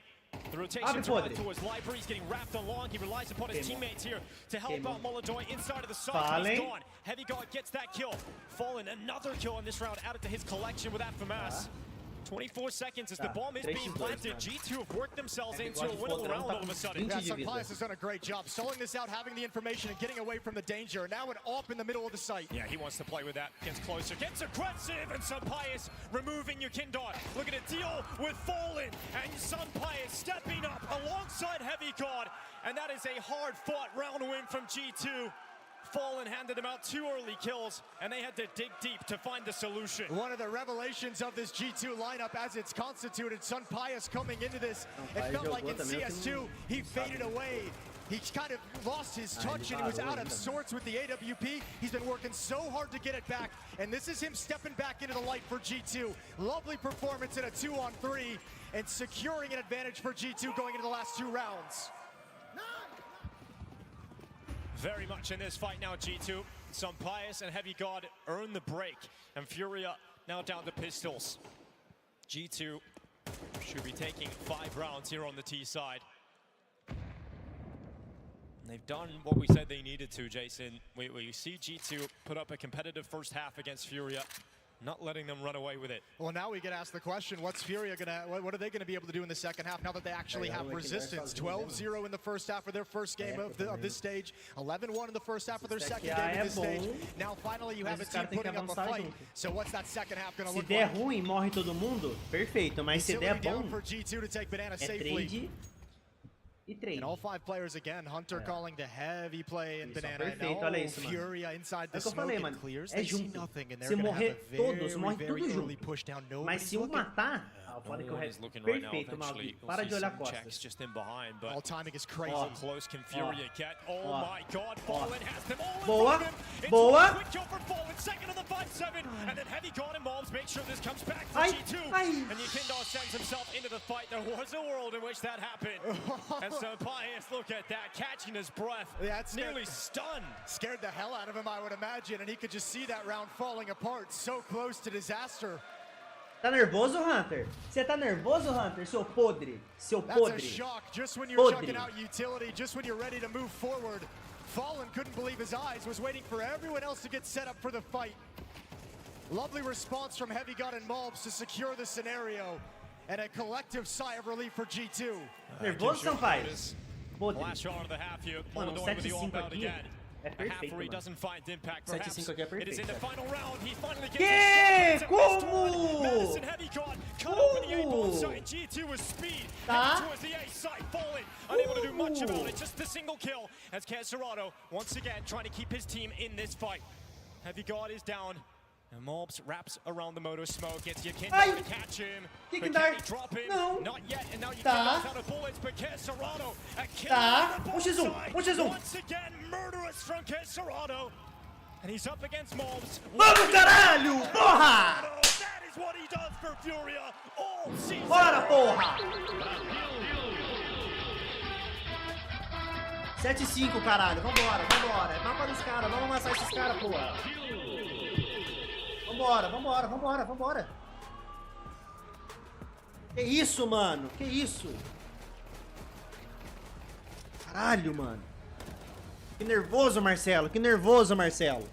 The rotation towards library. He's getting wrapped on long. He relies upon his teammates here to help out Molodoi inside of the side. He's gone. Heavy God gets that kill. Fallen, another kill in this round added to his collection with that FAMAS. 24 seconds as the bomb is being planted. G2 have worked themselves into a winnable round all of a sudden. Yeah, Sunpius has done a great job stalling this out, having the information and getting away from the danger. Now an op in the middle of the site. Yeah, he wants to play with that. Gets closer, gets aggressive, and Sunpius removing Yukindar. Look at it, deal with Fallen, and Sunpius stepping up alongside Heavy God. And that is a hard-fought round win from G2. Fallen handed them out 2 early kills, and they had to dig deep to find the solution. One of the revelations of this G2 lineup as it's constituted, Sunpius coming into this, it felt like in CS2, he faded away. He kind of lost his touch and he was out of sorts with the AWP. He's been working so hard to get it back, and this is him stepping back into the light for G2. Lovely performance in a 2-on-3, and securing an advantage for G2 going into the last 2 rounds. Very much in this fight now, G2. Pius and Heavy God earn the break, and Furia now down to pistols. G2 should be taking 5 rounds here on the T side. And they've done what we said they needed to, Jason. We see G2 put up a competitive first half against Furia, not letting them run away with it. Well, now we get asked the question, what's Furia what are they gonna be able to do in the second half now that they actually have resistance? 12-0 in the first half for their first game of this stage, 11-1 in the first half for their second game of this stage. Now finally you have a team putting up a fight. So what's that second half gonna look like? Se der like? ruim, morre todo mundo, perfeito. Mas se der bom, for G2 to take Banana é safely. trade e trade. And all 5 players again, Hunter calling the heavy play in Banana. Perfeito, now olha isso, mano. Furia inside the É o que eu smoke falei, and mano. clears. É They see junto. nothing and they're Se gonna have morrer a todos, morre very tudo early junto. push down. Mas se um matar, foda que o resto. Perfeito, Maldi. Para de olhar costas. Just in behind, but all timing is crazy. how close can Furia get? Oh my God, Fallen has them all in Boa, front of him. It's boa. a quick kill for Fallen, second of the 5-7, and then Heavy God and Mobs make sure this comes back for Ai, G2. ai. And Yekindar sends himself into the fight. There was a world in which that happened. And so Pius, look at that, catching his breath, nearly stunned. Scared the hell out of him, I would imagine, and he could just see that round falling apart. So close to disaster. Tá nervoso, Hunter? Você tá nervoso, Hunter? Seu podre. Seu That's podre. a shock. Just when you're Podre. chucking out utility, just when you're ready to move forward, Fallen couldn't believe his eyes, was waiting for everyone else to get set up for the fight. Lovely response from Heavy God and Mobs to secure the scenario, and a collective sigh of relief for G2. Nervoso, Sampaio? Podre. Last shot of the half here. Mano, Maldoy with the 7-5 all-bound aqui again. é A half perfeito, where he mano. doesn't find impact, perhaps. 7-5 aqui é It is in the perfeito. final round. He finally gets Que? his shot. Como? Madison Heavy God cut open the A ball Como? side. G2 with speed. Tá. Heading towards the A side. Fallen. Unable to do much about it. Just the single kill as Caserato once again trying to keep his team in this fight. Heavy God is down. And Mobs wraps around the motor smoke. Gets Yekindar to catch him. But can Yekindar. he drop him? Não. Not yet. And now Tá. Yekindar's out of bullets. But Caserato a kill Tá. on the 1x1, side. 1x1. Once again, murderous from Caserato. And he's up against Mobs. Vamos, caralho! Porra! That is what he does for Furia all season. Bora, porra! 7-5, caralho. Vambora, vambora. É mapa dos caras. Vamos amassar esses caras, porra. Vambora, vambora, vambora, vambora. Que isso, mano? Que isso? Caralho, mano. Que nervoso, Marcelo. Que nervoso, Marcelo.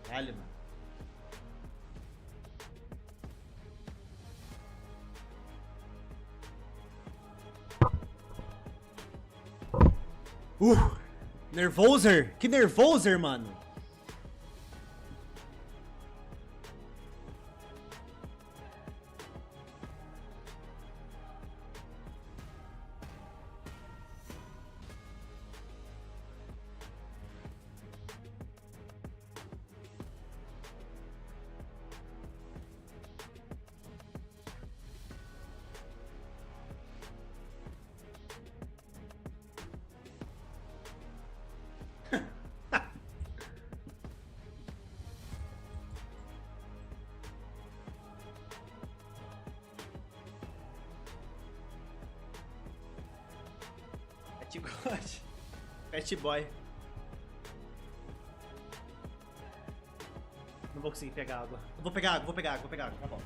Caralho, mano. Nervoser? Que nervoser, mano. Pet Pet Boy. Não vou conseguir pegar água. Vou pegar água, vou pegar água, vou pegar água. Tá bom.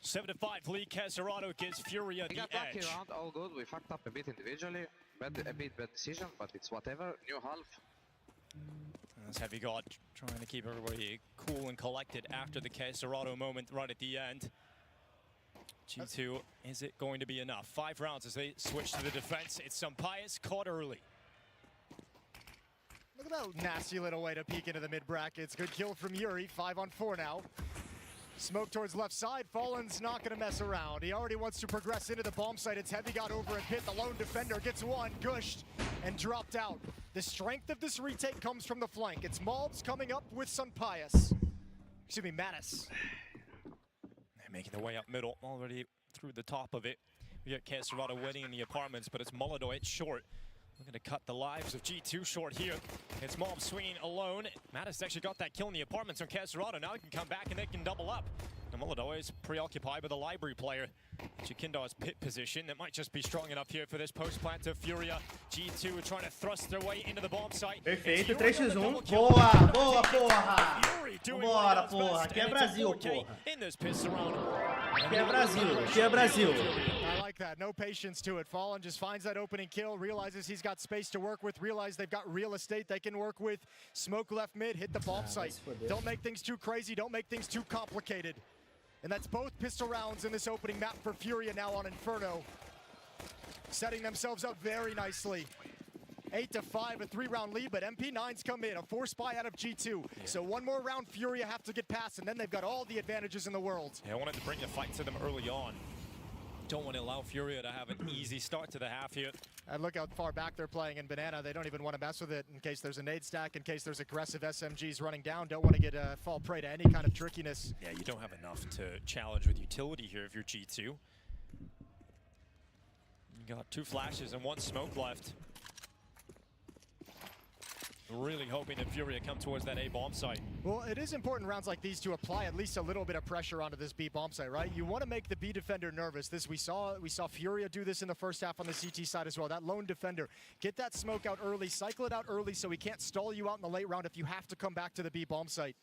7-5 lead. Caserato gives Furia We the got lucky edge. round, all good. We fucked up a bit individually. A bit bad decision, but it's whatever. New half. As Heavy God trying to keep everybody cool and collected after the Caserato moment right at the end. G2, is it going to be enough? 5 rounds as they switch to the defense. It's Sampaio caught early. Look at that nasty little way to peek into the mid brackets. Good kill from Yuri, 5 on 4 now. Smoke towards left side. Fallen's not going to mess around. He already wants to progress into the bomb site. It's Heavy got over and hit. The lone defender gets one, gushed, and dropped out. The strength of this retake comes from the flank. It's Malbs coming up with Sampaio. Excuse me, Mattis. They're making their way up middle, already through the top of it. We got Caserato waiting in the apartments, but it's Molodoi. It's short. Looking to cut the lives of G2 short here. It's Malbs swinging alone. Mattis actually got that kill in the apartments on Caserato. Now he can come back and they can double up. And Molodoi is preoccupied with a library player. Chikindo's pit position. That might just be strong enough here for this post-plant of Furia. G2 trying to thrust their way into the bomb site. Perfeito, 3x1. Boa, boa, porra! Bora, porra. Aqui é Brasil, porra. In this piss around. Aqui é Brasil, aqui é Brasil. I like that. No patience to it. Fallen just finds that opening kill, realizes he's got space to work with, realize they've got real estate they can work with. Smoke left mid, hit the bomb site. Don't make things too crazy, don't make things too complicated. And that's both pistol rounds in this opening map for Furia now on Inferno. Setting themselves up very nicely. 8-5, a 3-round lead, but MP9's come in, a 4-spy out of G2. Yeah. So one more round Furia have to get past, and then they've got all the advantages in the world. Yeah, I wanted to bring the fight to them early on. Don't want to allow Furia to have an easy start to the half here. And look how far back they're playing in Banana. They don't even want to mess with it in case there's a nade stack, in case there's aggressive SMGs running down. Don't want to get fall prey to any kind of trickiness. Yeah, you don't have enough to challenge with utility here if you're G2. You got 2 flashes and 1 smoke left. Really hoping that Furia come towards that A bomb site. Well, it is important rounds like these to apply at least a little bit of pressure onto this B bomb site, right? You want to make the B defender nervous. This we saw Furia do this in the first half on the CT side as well. That lone defender, get that smoke out early, cycle it out early so he can't stall you out in the late round if you have to come back to the B bomb site.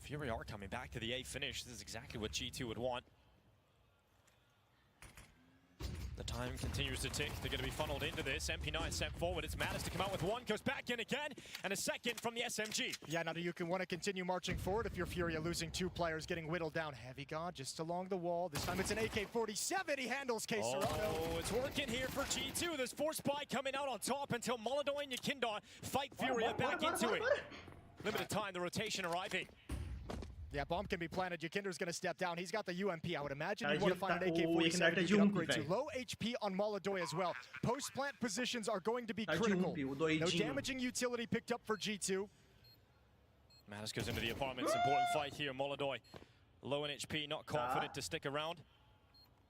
Furia are coming back to the A finish. This is exactly what G2 would want. The time continues to tick. They're going to be funneled into this. MP9 sent forward. It's Mattis to come out with 1. Goes back in again. And a second from the SMG. Yeah, now you can want to continue marching forward if you're Furia losing 2 players, getting whittled down. Heavy God just along the wall. This time it's an AK-47. He handles Caserato. Oh, it's working here for G2. There's 4-spy coming out on top until Molodoi and Yakinda fight Furia back into it. Limited time, the rotation arriving. Yeah, bomb can be planted. Yakinder's going to step down. He's got the UMP. I would imagine you want to find an AK-47 you can upgrade to. Low HP on Molodoi as well. Post-plant positions are going to be critical. No damaging utility picked up for G2. Mattis goes into the apartments. Important fight here. Molodoi low in HP, not confident to stick around.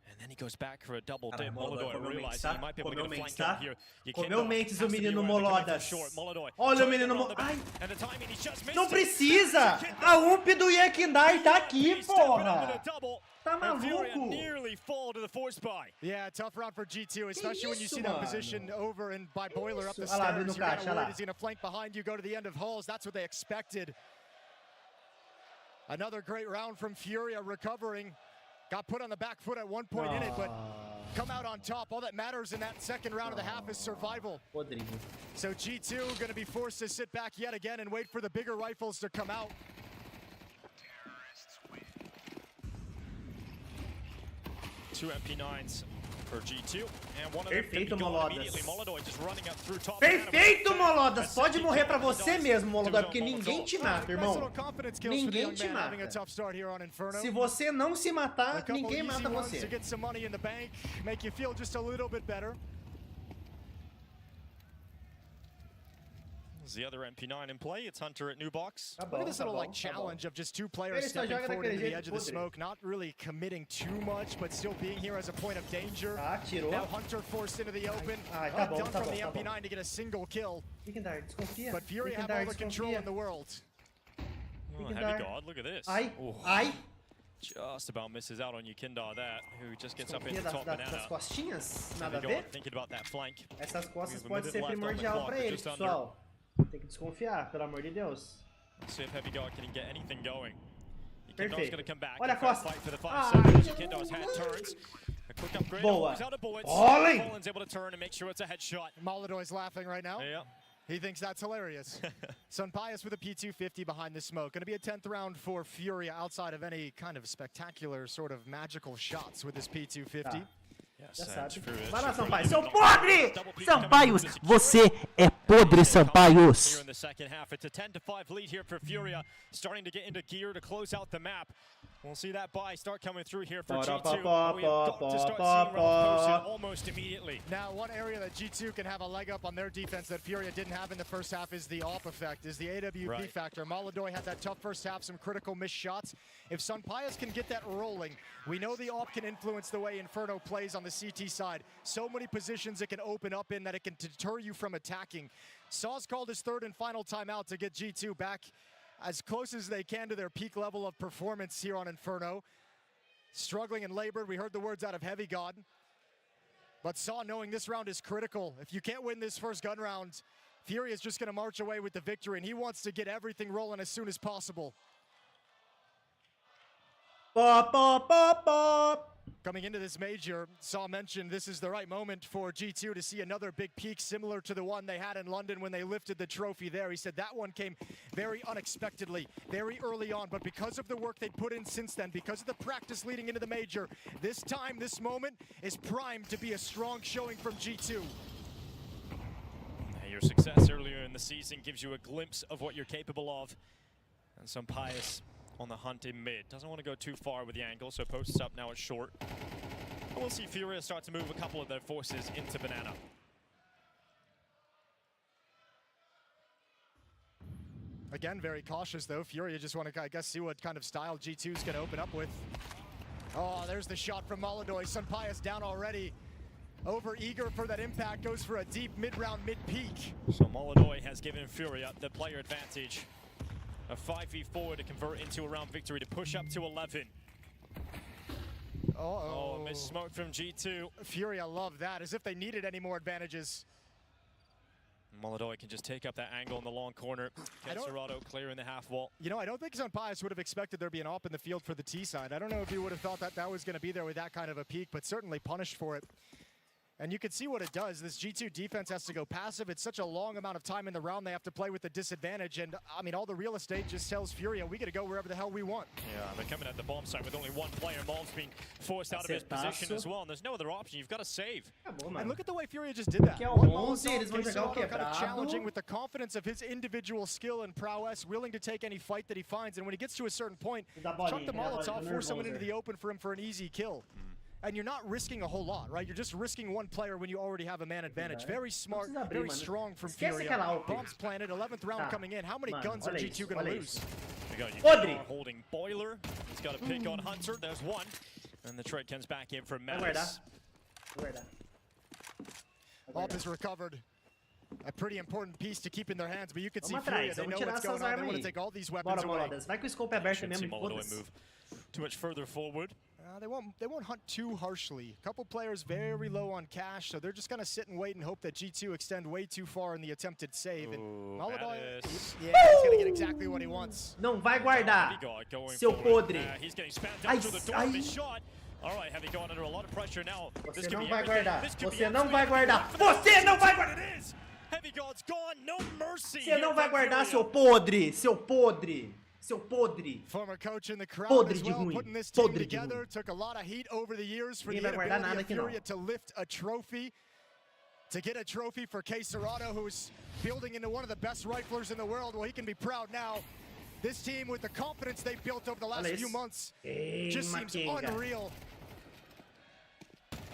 And then he goes back for a double dip. Molodoi realizing he might be able to get a flank down here. Comeu mentes o menino Molodas. Olha o menino Molodas. Ai! Não precisa! A UMP do Yakindai tá aqui, porra! Tá maluco? Nearly fall to the 4-spy. Yeah, tough round for G2, especially when you see that position over and by Boiler up the stairs. You're gonna worry he's gonna flank behind you, go to the end of halls. That's what they expected. Another great round from Furia, recovering. Got put on the back foot at one point in it, but come out on top. All that matters in that second round of the half is survival. So G2 going to be forced to sit back yet again and wait for the bigger rifles to come out. Two MP9s for G2, and one of them Perfeito, Molodas. Molodoi just running up through top. Perfeito, Molodas! Pode morrer pra você mesmo, Molodoi, porque ninguém te mata, irmão. Ninguém te mata. Se você não se matar, ninguém mata você. To get some money in the bank, make you feel just a little bit better. The other MP9 in play, it's Hunter at new box. Look at this little challenge of just 2 players stepping forward into the edge of the smoke, not really committing too much, but still being here as a point of danger. Now Hunter forced into the open, done from the MP9 to get a single kill. But Furia have all the control in the world. Oh, Heavy God, look at this. Ai. Just about misses out on Yukindar there, who just gets up Desconfia into top das banana. costinhas? Nada a Heavy ver? God thinking about that flank. Essas costas We have a pode minute ser left on the primordial clock, pra but eles, just under. pessoal. Tem que desconfiar, pelo amor de Deus. Let's see if Heavy God can get anything going. Yukindar's Perfeito. going to come back. Olha a and try to costa. fight for the Ah, 5 seconds. Yukindar's head turns. A quick upgrade. Boa. He's out of bullets. Falling. Fallen's able to turn and make sure it's a headshot. Molodoy's laughing right now. Yeah. He thinks that's hilarious. Sunpius with a P250 behind the smoke. Going to be a 10th round for Furia outside of any kind of spectacular sort of magical shots with this P250. Tá. Yes, Já and sabe. Furia Vai lá, should Sampaio. really Seu not- podre! Double peak Sampaios, coming in. você é podre, Sampaios. Here in the second half, it's a 10-5 lead here for Furia, starting to get into gear to close out the map. We'll see that buy start coming through here for G2. But we have got to start seeing round potion almost immediately. Now, one area that G2 can have a leg up on their defense that Furia didn't have in the first half is the AWP effect, is the AWP Right. factor. Molodoy had that tough first half, some critical missed shots. If Sunpius can get that rolling, we know the AWP can influence the way Inferno plays on the CT side. So many positions it can open up in that it can deter you from attacking. Saw's called his third and final timeout to get G2 back as close as they can to their peak level of performance here on Inferno. Struggling and labored, we heard the words out of Heavy God. But Saw knowing this round is critical. If you can't win this first gun round, Fury is just gonna march away with the victory, and he wants to get everything rolling as soon as possible. Pop, pop, pop, pop. Coming into this major, Saw mentioned this is the right moment for G2 to see another big peak similar to the one they had in London when they lifted the trophy there. He said that one came very unexpectedly, very early on, but because of the work they put in since then, because of the practice leading into the major, this time, this moment is primed to be a strong showing from G2. Your success earlier in the season gives you a glimpse of what you're capable of. And some Pius on the hunt in mid. Doesn't want to go too far with the angle, so posts up now at short. And we'll see Furia start to move a couple of their forces into banana. Again, very cautious though. Furia just want to, I guess, see what kind of style G2 is going to open up with. Oh, there's the shot from Molodoy. Sunpius down already. Over eager for that impact, goes for a deep mid-round, mid-peak. So Molodoy has given Furia the player advantage. A 5v4 to convert into a round victory to push up to 11. Oh, missed smoke from G2. Furia love that, as if they needed any more advantages. Molodoy can just take up that angle in the long corner. Serato clearing the half wall. You know, I don't think Sunpius would have expected there be an AWP in the field for the T side. I don't know if he would have thought that that was going to be there with that kind of a peak, but certainly punished for it. And you can see what it does. This G2 defense has to go passive. It's such a long amount of time in the round they have to play with the disadvantage. And I mean, all the real estate just tells Furia, we got to go wherever the hell we want. Yeah, they're coming at the bomb site with only one player. Maul's being forced out of his position as well. And there's no other option. You've got to save. And look at the way Furia just did that. Que é o One 11, Molotov, eles vão jogar o Serato kind of quebrado. challenging with the confidence of his individual skill and prowess, willing to take any fight that he finds. And when he gets to a certain point, chuck the Molotov, force someone into the open for him for an easy kill. And you're not risking a whole lot, right? You're just risking one player when you already have a man advantage. Very smart, very strong from Furia. Bombs planted, 11th round coming in. How many guns are G2 going to lose? Podre! Holding Boiler. He's got a pick on Hunter. There's one. And the trade comes back in for Mattis. AWP is recovered. A pretty important piece to keep in their hands, but you can see Furia, they know what's going on. They want to take all these weapons away. Vai com o scope aberto mesmo, Molodoy move too much further forward. They won't hunt too harshly. A couple players very low on cash, so they're just going to sit and wait and hope that G2 extend way too far in the attempted save. And Molodoy, yeah, he's going to get exactly what he wants. Não vai guardar, seu podre. He's getting spammed down through the door of his shot. All right, Heavy going under a lot of pressure now. Você não vai guardar. Você não vai guardar. Você não vai guardar. Heavy God's gone, no mercy. Você não vai guardar, seu podre, seu podre. Seu podre. Former coach in the crowd Podre as de well, ruim. putting this team Podre de together. ruim. Took a lot of heat over the years for the Ninguém vai guardar inability nada of aqui, não. Furia to lift a trophy. To get a trophy for Serato, who's building into one of the best riflers in the world. Well, he can be proud now. This team, with the confidence they've built over the last few months, just seems unreal.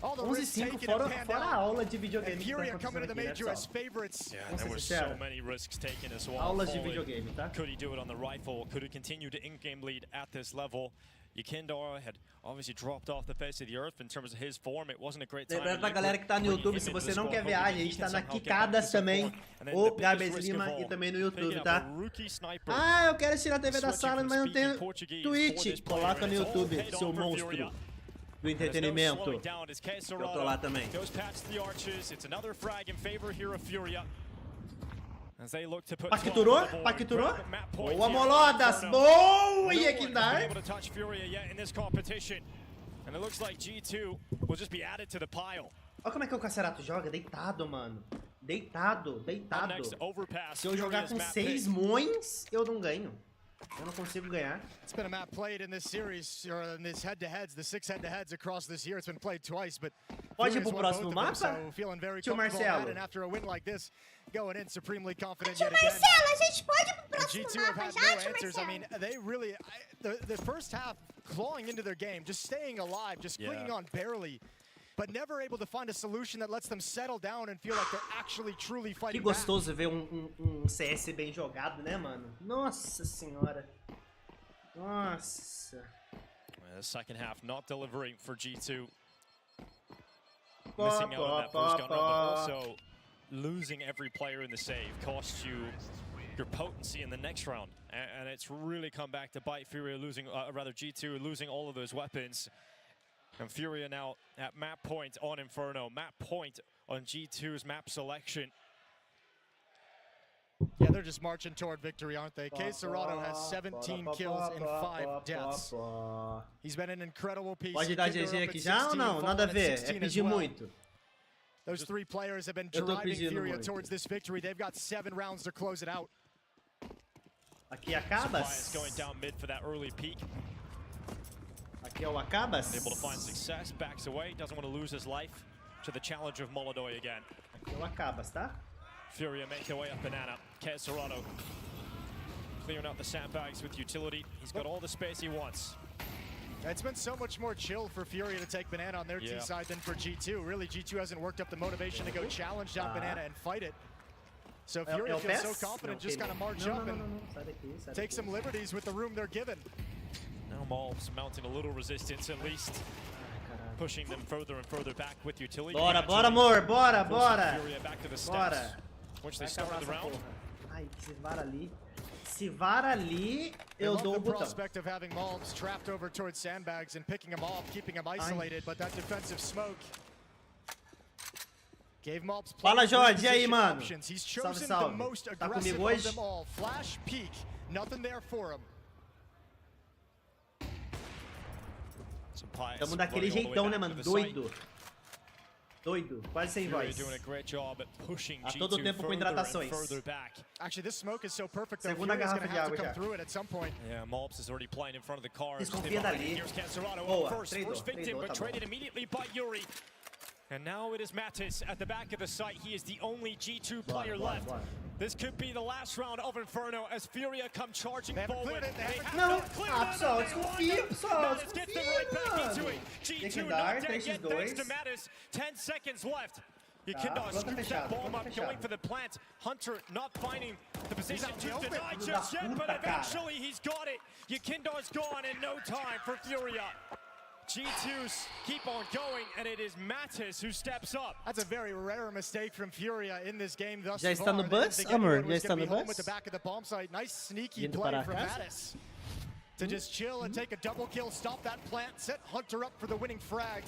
All the risks taken and panned fora a out. aula de videogame And que tá Furia coming to the acontecendo aqui, major né, as favorites. Yeah, Vamos there ser were sincero. so many risks taken as well. Aulas de Fallen. videogame, tá? Could he do it on the rifle? Could he continue to in-game lead at this level? Yekindar had obviously dropped off the face of the earth in terms of his form. It wasn't a great time. Lembrando pra galera que tá no YouTube, se você não quer ver a gente tá na Quicadas também, o GabesLima e também no YouTube, tá? Ah, eu quero assistir na TV da sala, mas não tenho Twitch. Coloca no YouTube, seu monstro do entretenimento. Eu tô lá também. Pacturou? Pacturou? Boa, Molodas! Boa, Yekindar! Olha como é que o Cacerato joga, deitado, mano. Deitado, deitado. Se eu jogar com 6 moins, eu não ganho. Eu não consigo ganhar. It's been a map played in this series, or in this head-to-heads, the 6 head-to-heads across this year. It's been played twice, but pode ir pro próximo mapa? So feeling very Tio comfortable Marcelo. and after a win like this, going in supremely confident Tio yet again. Marcelo, a gente pode ir pro próximo G2 have mapa had já, no tio answers. I Marcelo? mean, they really, the first half clawing into their game, just staying alive, just clinging on barely, but never able to find a solution that lets them settle down and feel like they're actually truly Que fighting back. gostoso ver CS bem jogado, né, mano? Nossa senhora. Nossa. The second half not delivering for G2. Missing out on that first gun run, but also losing every player in the save costs you your potency in the next round. And it's really come back to bite Furia losing, rather G2 losing all of those weapons. And Furia now at map point on Inferno, map point on G2's map selection. Yeah, they're just marching toward victory, aren't they? Serato has 17 kills and 5 deaths. He's been an incredible piece. Pode dar GG aqui já ou não? Nada a ver, é pedir muito. Those 3 players have been driving Furia towards this victory. They've got 7 rounds to close it out. Aqui acabas. Going down mid for that early peak. Aqui é o acabas. Able to find success, backs away, doesn't want to lose his life to the challenge of Molodoi again. Aqui é o acabas, tá? Furia make their way up banana. Serato clearing out the sandbags with utility. He's got all the space he wants. It's been so much more chill for Furia to take banana on their T side than for G2. Really, G2 hasn't worked up the motivation to go challenge down banana and fight it. So Furia feels so confident, just kind of march up and take some liberties with the room they're given. Now Malbs mounting a little resistance at least. Pushing them further and further back with utility. Bora, bora, amor, bora, bora. Furia back to the Bora. steps. Once they started the round. Ai, se vara ali. Se vara ali, eu dou o the botão. prospect of having Malbs trapped over towards sandbags and picking him off, keeping him isolated, but that defensive smoke gave Malbs Fala, Jorge, e aí, mano? options. He's Salve, chosen salve. the most Tá aggressive comigo of hoje? them all. Flash peek, nothing there for him. Tamo daquele jeitão, né, mano? Doido. Doido. Quase sem voz. A todo tempo com hidratações. Actually, this smoke is so perfect. Segunda garrafa de água já. Through it at some point. Yeah, Malbs is already playing in front of the car. Desconfia dali. Boa, First victim, but tá traded bom. immediately by Yuri. And now it is Mattis at the back of the site. He is the only G2 player left. This could be the last round of Inferno as Furia come charging forward. Não, pessoal, desconfia, pessoal, desconfia, mano. G2 not dead yet, thanks 3x2. to Mattis. 10 seconds left. Tá, Yekindar planta scoops that fechada, bomb planta up, going fechada. for the plant. Hunter not finding the position to open. deny Filho just da yet, but puta, cara. eventually he's got it. Yekindar's gone in no time for Furia. G2s keep on going, and it is Mattis who steps up. That's a very rare mistake from Furia in this game thus Já está no far. bus, They didn't think amor? anyone Já was está gonna no be home bus? At the back of the bomb site. Nice sneaky Indo play para from casa? Mattis to just chill and take a double kill, stop that plant, set Hunter up for the winning frag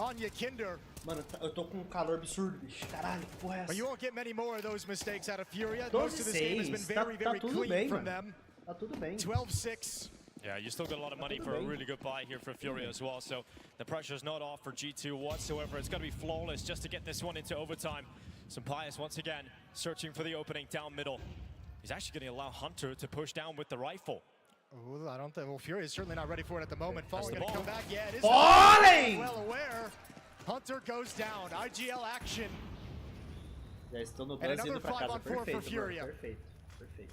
on Yekindar. Mano, eu tô com um calor absurdo, bicho. Caralho, que porra é essa? But you won't get many more of those mistakes out of Furia. 12-6, Most of this game has been very, tá very tudo clean bem, from mano. them. Tá tudo bem. 12-6. Yeah, you still got a lot of money for a really good buy here for Furia as well, so the pressure's not off for G2 whatsoever. It's got to be flawless just to get this one into overtime. Sampaius once again searching for the opening down middle. He's actually going to allow Hunter to push down with the rifle. Ooh, I don't think, well, Furia is certainly not ready for it at the moment. Fallen the gonna ball. come back, yeah, it is. Fallen! Well aware. Hunter goes down, IGL action. Já estou no And bus another indo pra 5 casa. on 4 for Perfeito, Furia. mano. Perfeito, perfeito.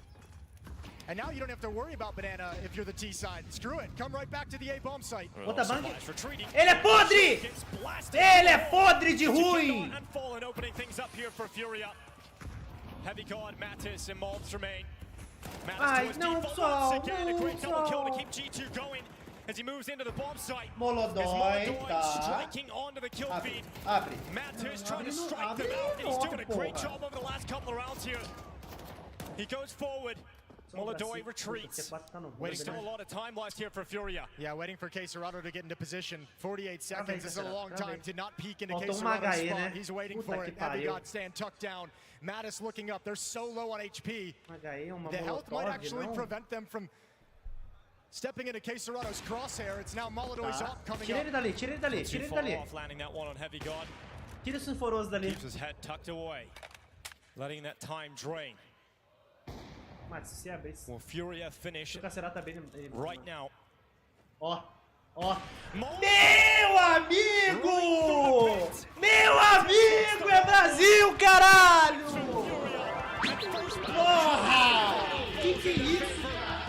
And now you don't have to worry about banana if you're the T side. Screw it, come right back to the A bomb site. Outra banca. Sampaius retreating. Ele é podre! Gets blasted. Ele é podre de ruim! And Fallen opening things up here for Furia. Heavy guard, Mattis and Malbs remain. Mattis Ai, to his não, default pessoal, once again. A não, great double kill to pessoal. keep G2 going. as he moves into the bomb site. Molodói, tá. Striking onto the kill Abre, feed. abre. Matters trying to Abre, strike them abre out, and he's não, doing a great porra. job over the last couple of rounds here. He goes forward. Molodói retreats. Waiting still a lot of time left here for Furia. Yeah, waiting for Cacerado to get into position. 48 seconds is a long time to not peek into Faltou Cacerado's HE, spot. né? He's waiting Puta for que it. Heavy pariu. God stand tucked down. Mattis looking up. They're so low on HP. HE, uma The health might molotov, actually não? prevent them from stepping into Cacerado's crosshair. It's now Molodói's Tá. up coming Tira up. ele dali, tira ele dali, Too tira ele far dali. off, landing that one on Heavy God. Tira esse sinforoso dali. Keeps his head tucked away, letting that time drain. Mate, se você abrir esse... Will Furia finish O Cacerato tá bem... right now? Ó, ó. Molodói Meu amigo! Meu amigo! É Brasil, caralho! Porra! Que é isso?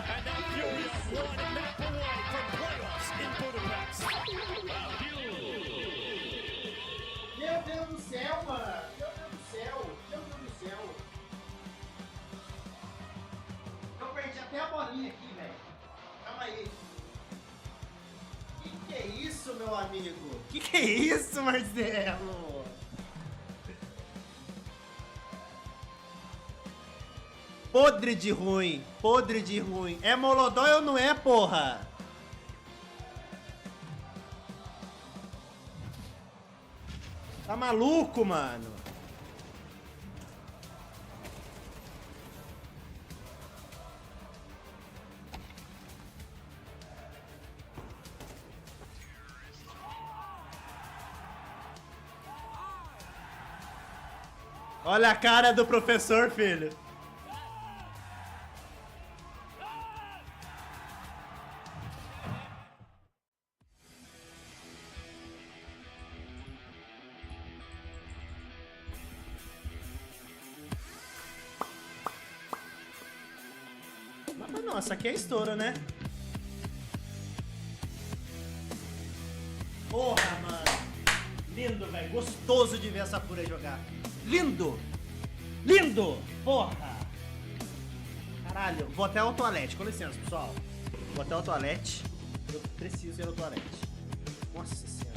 And now Furia one map away from playoffs in Budapest. Meu Deus do céu, mano! Meu Deus do céu! Meu Deus do céu! Eu perdi até a bolinha aqui, velho. Calma aí. Que é isso, meu amigo? Que é isso, Marcelo? Podre de ruim, podre de ruim. É Molodói ou não é, porra? Tá maluco, mano? Olha a cara do professor, filho. Mas nossa, aqui é estouro, né? Porra, mano. Lindo, velho. Gostoso de ver essa FURIA jogar. Lindo! Lindo! Porra! Caralho, vou até ao toalete. Com licença, pessoal. Vou até ao toalete. Eu preciso ir ao toalete. Nossa senhora.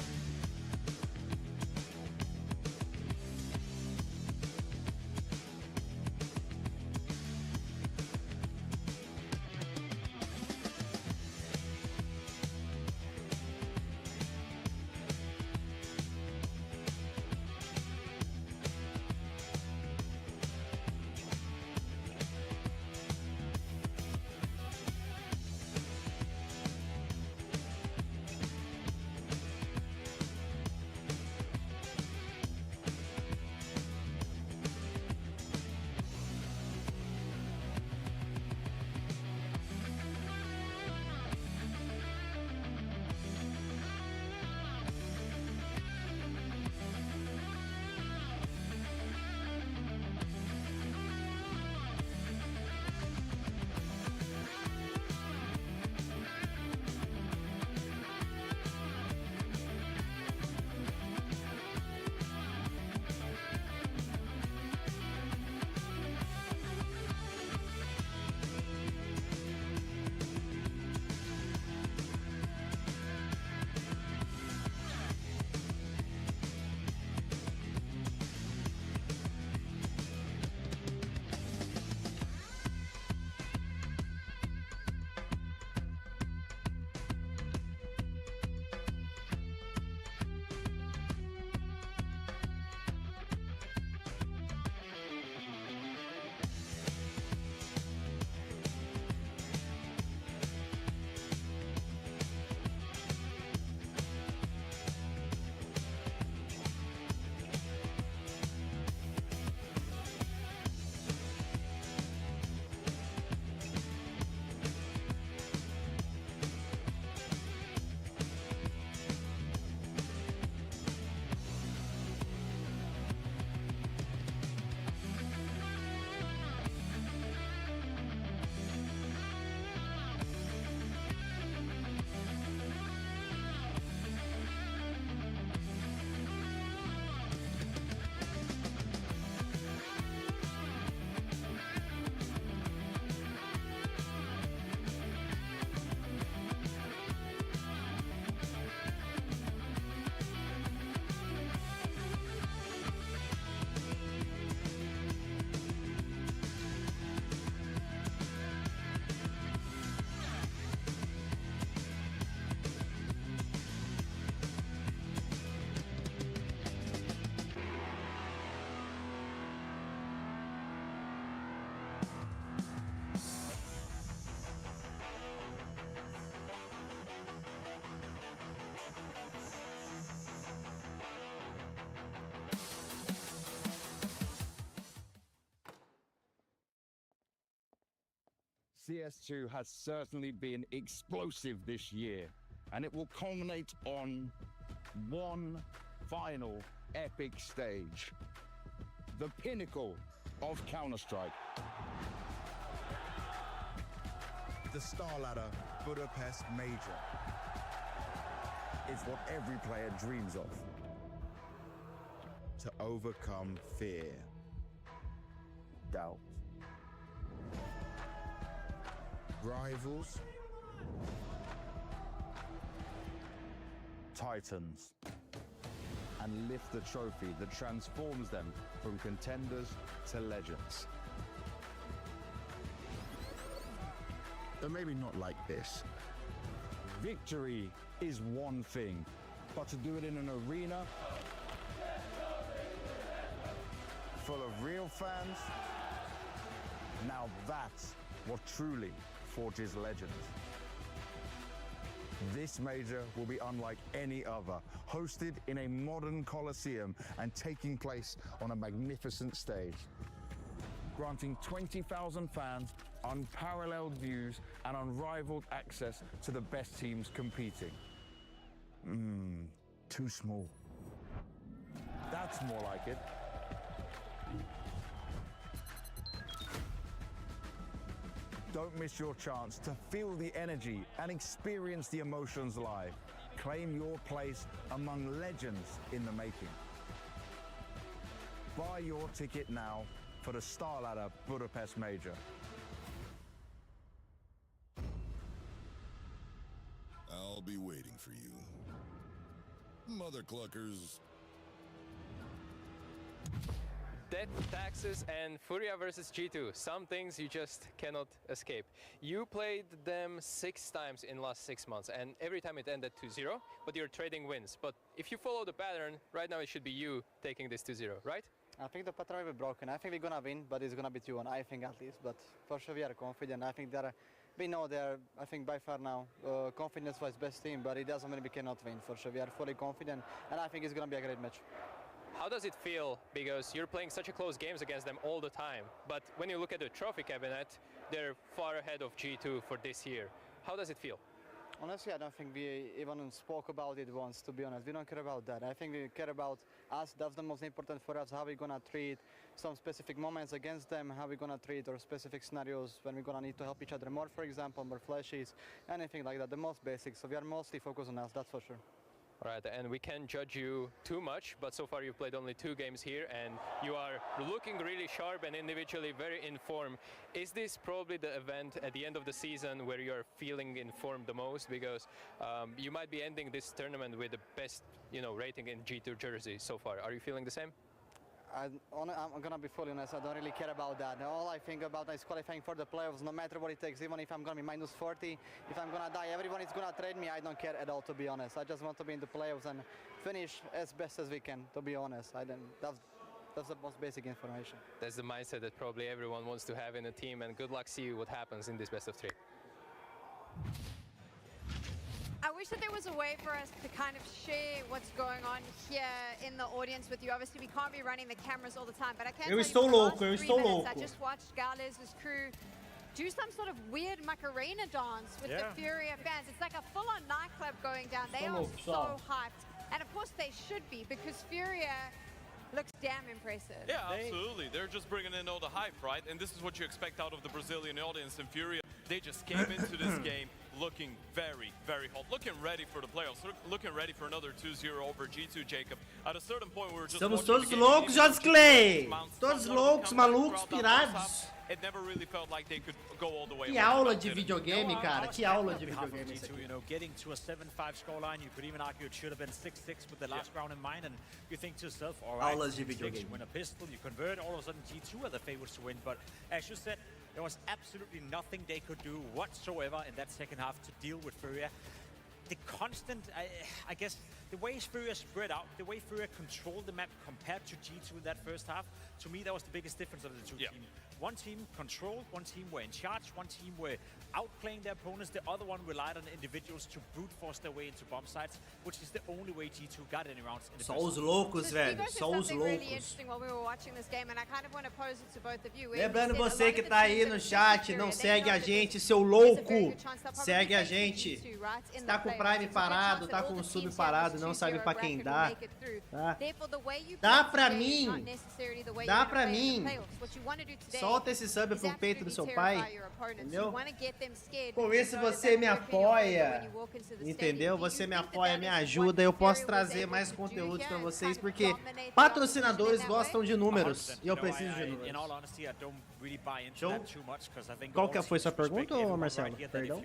CS2 has certainly been explosive this year, and it will culminate on one final epic stage. The pinnacle of Counter-Strike. The STARLADDER Budapest Major. It's what every player dreams of. To overcome fear, doubt, rivals, Titans, and lift the trophy that transforms them from contenders to legends. but maybe not like this. Victory is one thing, but to do it in an arena full of real fans, now that's what truly forges legends. This major will be unlike any other, hosted in a modern coliseum and taking place on a magnificent stage, granting 20,000 fans unparalleled views and unrivaled access to the best teams competing. Too small. That's more like it. Don't miss your chance to feel the energy and experience the emotions live. Claim your place among legends in the making. Buy your ticket now for the STARLADDER Budapest Major. I'll be waiting for you. Mother cluckers. Debt, taxes, and FURIA versus G2. Some things you just cannot escape. You played them 6 times in the last 6 months, and every time it ended 2-0, but you're trading wins. But if you follow the pattern, right now it should be you taking this 2-0, right? I think the pattern will be broken. I think we're gonna win, but it's gonna be 2-1, I think at least. But for sure we are confident. I think we know they're, I think by far now, confidence-wise best team, but it doesn't mean we cannot win. For sure we are fully confident, and I think it's gonna be a great match. How does it feel? Because you're playing such a close games against them all the time. But when you look at the trophy cabinet, they're far ahead of G2 for this year. How does it feel? Honestly, I don't think we even spoke about it once, to be honest. We don't care about that. I think we care about us. That's the most important for us, how we're going to treat some specific moments against them, how we're going to treat our specific scenarios when we're going to need to help each other more, for example, more flashes, anything like that, the most basic. So we are mostly focused on us, that's for sure. All right, and we can't judge you too much, but so far you've played only 2 games here, and you are looking really sharp and individually very in form. Is this probably the event at the end of the season where you're feeling informed the most? Because you might be ending this tournament with the best, rating in G2 jersey so far. Are you feeling the same? I'm going to be fully honest, I don't really care about that. All I think about is qualifying for the playoffs, no matter what it takes, even if I'm going to be minus 40, if I'm going to die, everyone is going to trade me, I don't care at all, to be honest. I just want to be in the playoffs and finish as best as we can, to be honest. That's the most basic information. That's the mindset that probably everyone wants to have in a team, and good luck, see what happens in this best of 3. I wish that there was a way for us to kind of share what's going on here in the audience with you. Obviously, we can't be running the cameras all the time, but I can tell you for the last 3 minutes, I just watched Galez's crew do some sort of weird Macarena dance with the FURIA fans. It's like a full-on nightclub going down. They are so hyped. And of course they should be, because FURIA looks damn impressive. Yeah, absolutely. They're just bringing in all the hype, right? And this is what you expect out of the Brazilian audience. And FURIA, they just came into this game looking very, very hot, looking ready for the playoffs, looking ready for another 2-0 over G2, Jacob. At a certain point, we were just Estamos todos loucos, Jorge Clay! Todos loucos, malucos, pirados. It never really felt like they could go all the way. Que aula de videogame, cara. Que aula de videogame. G2, getting to a 7-5 scoreline, you could even argue it should have been 6-6 with the last round in mind, and you think to yourself, all right, Aulas de videogame. you win a pistol, you convert, all of a sudden G2 are the favorites to win, but as you said, there was absolutely nothing they could do whatsoever in that second half to deal with FURIA. The constant, I guess, the way FURIA spread out, the way FURIA controlled the map compared to G2 in that first half, to me that was the biggest difference of the 2 teams. One team controlled, one team were in charge, one team were outplaying their opponents. The other one relied on individuals to brute force their way into bomb sites, which is the only way G2 got any rounds in the Só first os half. loucos, velho. Só os Something really loucos. interesting while we were watching this game, and I kind of want to pose it to both of you. Lembrando você que tá aí no chat, não segue a gente, seu louco. Segue a gente. Tá com o Prime parado, tá com o Sub parado, não sabe pra quem dá. Tá? Dá pra mim. Dá pra mim. Solta esse sub pro peito do seu pai. Entendeu? Com isso você me apoia. Entendeu? Você me apoia, me ajuda. Eu posso trazer mais conteúdos pra vocês, porque patrocinadores gostam de números. E eu preciso de números. Show? Qual que foi sua pergunta, Marcelo? Perdão?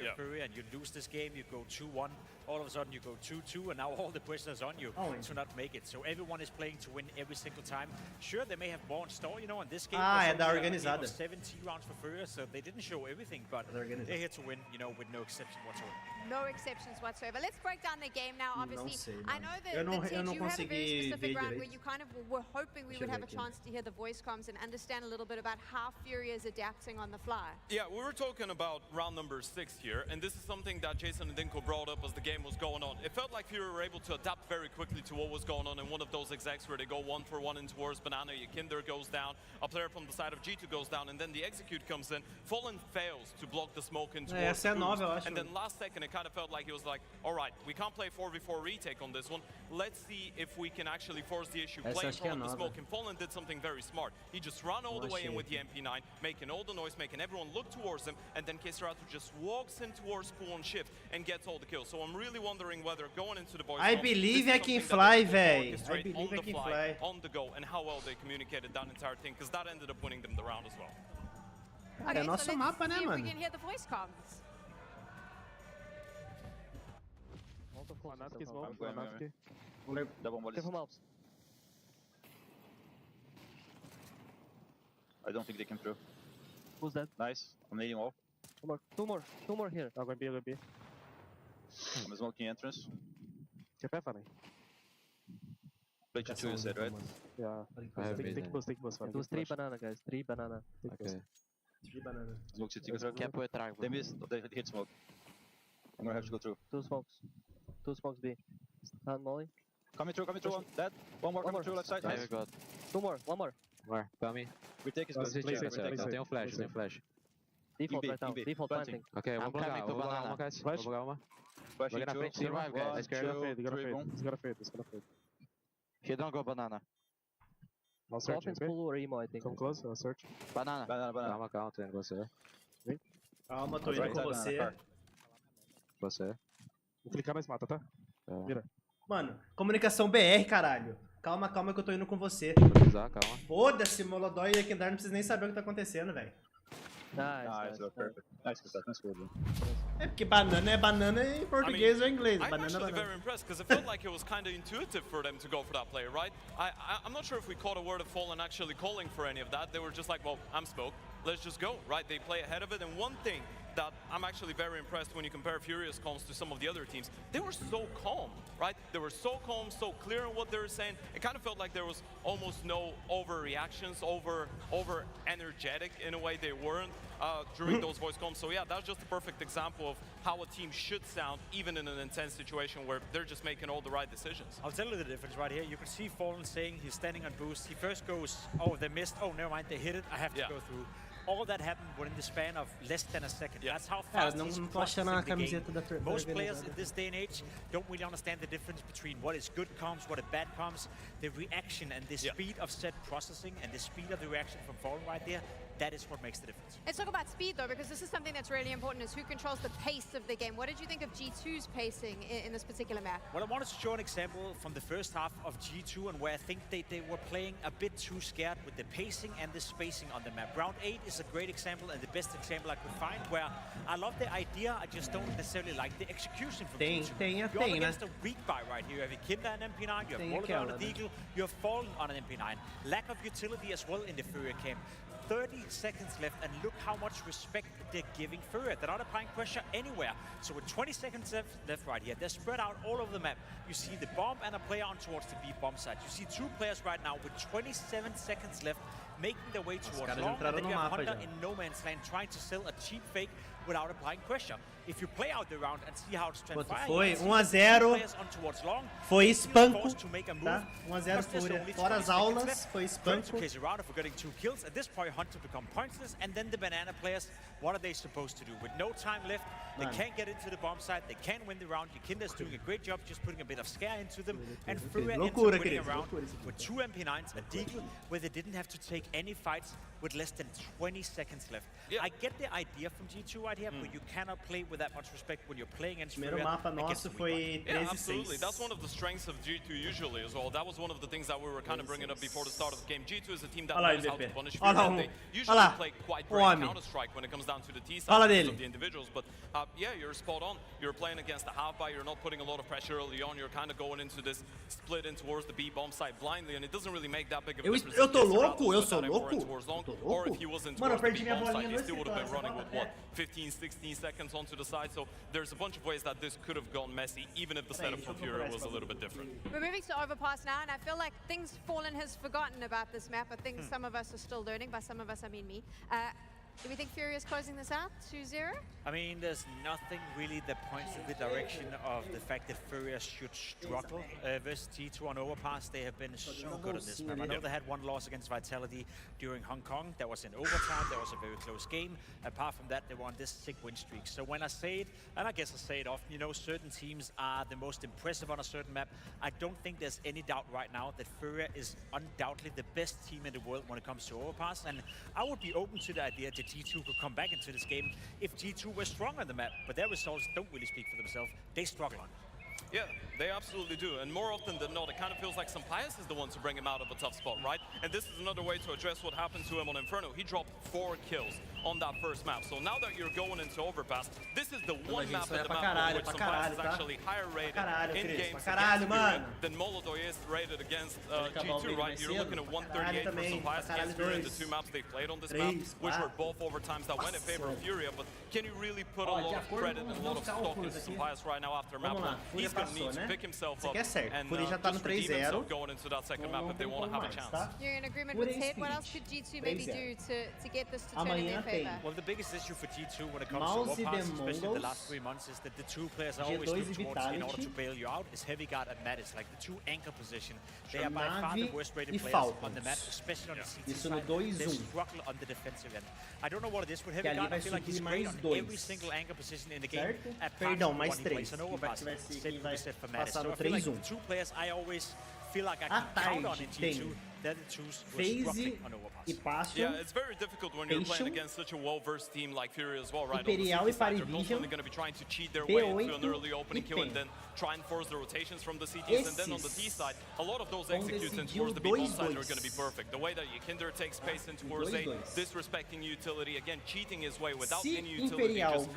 All of a sudden you go 2-2 and now all the pressure is on you to not make it. So everyone is playing to win every single time. Sure, they may have more in store, you know, in this game. É da organizada. 70 rounds for FURIA, so they didn't show everything, but they're here to win, you know, with no exception whatsoever. No exceptions whatsoever. Let's break down the game now, obviously. I know that eu não you had a very consegui specific ver round where direito. you kind of were hoping we would have a chance to hear the voice comms and understand a little bit about how FURIA is adapting on the fly. Yeah, we were talking about round number 6 here, and this is something that Jason and Dinko brought up as the game was going on. It felt like FURIA were able to adapt very quickly to what was going on in one of those execs where they go 1-for-1 in towards Banana, Yakinder goes down, a player from the side of G2 goes down, and then the execute comes in. Fallen fails to block the smoke in towards Essa é nova, eu acho. and then last second it kind of felt like it was like, all right, we can't play 4v4 retake on this one. Let's see if we can actually force the issue. Playing from the smoke, and Fallen did something very smart. He just ran all the way in with the MP9, making all the noise, making everyone look towards him, and then Keserato just walks in towards Pool and Shift and gets all the kills. So I'm really wondering whether going into the voice I believe I can fly, véi. I on believe I the can fly, fly. on the go, and how well they communicated that entire thing, because that ended up winning them the round as well. Cara, é nosso mapa, né, See if we mano? can hear the voice comms. I don't think they came through. Who's that? Nice. I'm needing all. Two more here. I'm going to be. I'm smoking entrance. Funny. Play to 2 you said, right? Yeah. Take boost. It was 3 banana, guys. 3 banana. Take boost. 3 banana. Smoke city. They missed. They hit smoke. I'm gonna have to go through. 2 smokes B. And Molly. Coming through. One. Dead. One more coming through left side. Nice. 2 more. One more. Where? Tell me. We take his Play safe. Tem flash. Default right now. Default planting. Okay, vamos blogar uma, guys. Flash. Vou blogar uma. Flash na frente, survive, guys. He's gonna fade. He don't go banana. I'll search him. Pull or emo, I think. Come close, I'll search. Banana. Calma, tô indo com você. Calma, tô indo com você. Vou clicar mais mata, tá? Vira. Mano, comunicação BR, caralho. Calma que eu tô indo com você. Calma. Foda-se, Molodói e Yakindar não precisa nem saber o que tá acontecendo, velho. Nice. Perfect. Nice good. É porque banana é banana em português ou em inglês. I'm Banana é actually banana. very impressed because it felt like it was kind of intuitive for them to go for that play, right? I'm not sure if we caught a word of Fallen actually calling for any of that. They were just like, well, I'm spoke. Let's just go, right? They play ahead of it. And one thing that I'm actually very impressed when you compare FURIA's comms to some of the other teams, they were so calm, right? They were so calm, so clear in what they were saying. It kind of felt like there was almost no overreactions, over energetic in a way they weren't during those voice comms. So yeah, that's just a perfect example of how a team should sound, even in an intense situation where they're just making all the right decisions. I'll tell you the difference right here. You can see Fallen saying he's standing on boost. He first goes, oh, they missed. Oh, never mind, they hit it. I have to go through. All that happened within the span of less than a second. That's how fast he's processing the game. Most players in this day and age don't really understand the difference between what is good comms, what is bad comms. The reaction and the speed of set processing and the speed of the reaction from Fallen right there, that is what makes the difference. Let's talk about speed, though, because this is something that's really important, is who controls the pace of the game. What did you think of G2's pacing in this particular map? Well, I wanted to show an example from the first half of G2 and where I think they were playing a bit too scared with the pacing and the spacing on the map. Round 8 is a great example and the best example I could find, where I love the idea, I just don't necessarily like the execution from G2. You're up against a weak buy right here. You have Yakinder and MP9, you have Molotov on a Deagle, you have Fallen on an MP9. Lack of utility as well in the FURIA camp. 30 seconds left, and look how much respect they're giving FURIA. They're not applying pressure anywhere. So with 20 seconds left right here, they're spread out all over the map. You see the bomb and a player on towards the B bomb site. You see 2 players right now with 27 seconds left, making their way towards long, and then you have Hunter in no man's land trying to sell a cheap fake without applying pressure. If you play out the round and see how it's Quanto transpiring, foi? 1 a 0. Foi espanco, tá? 1 a 0 Fúria. Fora as aulas, foi espanco. For getting 2 kills. At this point, Hunter become pointless, and then the banana players, what are they supposed to do? With no time left, they can't get into the bomb site, they can't win the round. Kinder's doing a great job just putting a bit of scare into them, and Furia ends up winning a round with 2 MP9s, a Deagle, where they didn't have to take any fights with less than 20 seconds left. I get the idea from G2 right here, but you cannot play with that much respect when you're playing against Furia. Primeiro mapa nosso foi 13-6. Yeah, absolutely. That's one of the strengths of G2 usually as well. That was one of the things that we were kind of bringing up before the start of the game. G2 is a team that knows how to punish Furia. They usually play quite great Counter-Strike when it comes down to the T side of the individuals. But yeah, you're spot on. You're playing against the half-buy. You're not putting a lot of pressure early on. You're kind of going into this split in towards the B bomb site blindly, and it doesn't really make that big of a difference. Eu tô louco? Eu sou louco? Or if he wasn't towards the B bomb site, he still would have been running with what, 15, 16 seconds onto the side. So there's a bunch of ways that this could have gone messy, even if the setup for Furia was a little bit different. We're moving to Overpass now, and I feel like things Fallen has forgotten about this map. I think some of us are still learning. By some of us, I mean me. Do we think Furia is closing this out 2-0? I mean, there's nothing really that points in the direction of the fact that Furia should struggle versus T2 on Overpass. They have been so good on this map. I know they had 1 loss against Vitality during Hong Kong. That was in overtime. That was a very close game. Apart from that, they were on this sick win streak. So when I say it, and I guess I say it often, you know, certain teams are the most impressive on a certain map. I don't think there's any doubt right now that Furia is undoubtedly the best team in the world when it comes to Overpass. And I would be open to the idea that G2 could come back into this game if G2 were strong on the map, but their results don't really speak for themselves. They struggle on it. Yeah, they absolutely do. And more often than not, it kind of feels like Sampaias is the one to bring him out of a tough spot, right? And this is another way to address what happened to him on Inferno. He dropped 4 kills on that first map. So now that you're going into Overpass, this is the one map in the map which Sampaias is actually higher rated in games against Furia than Molodoi is rated against G2, right? You're looking at 138 for Sampaias against Furia in the 2 maps they played on this map, which were both overtimes that went in favor of Furia. But can you really put a lot of credit and a lot of stock into Sampaias right now after map 1? He's going to need to pick himself up and just redeem himself going into that second map if they want to have a chance. You're in agreement with Ted. What else could G2 maybe do to get this to turn in their favor? Well, the biggest issue for G2 when it comes to Overpass, especially in the last 3 months, is that the 2 players are always looked towards in order to bail you out is Heavy Guard and Mattis, like the 2 anchor position. They are by far the worst rated players on the map, especially on the CT side. They struggle on the defensive end. I don't know what it is with Heavy Guard. I feel like he's great on every single anchor position in the game. Perdão, mais 3. Same for Mattis. So I feel like the 2 players I always feel like I can count on in G2. They're the 2s who are struggling on Overpass. Yeah, it's very difficult when you're playing against such a well-versed team like Furia as well, right? On the CT side, they're constantly going to be trying to cheat their way into an early opening kill and then try and force the rotations from the CTs. And then on the T side, a lot of those executes in towards the B bomb side are going to be perfect. The way that Kinder takes space in towards A, disrespecting utility, again, cheating his way without any utility, just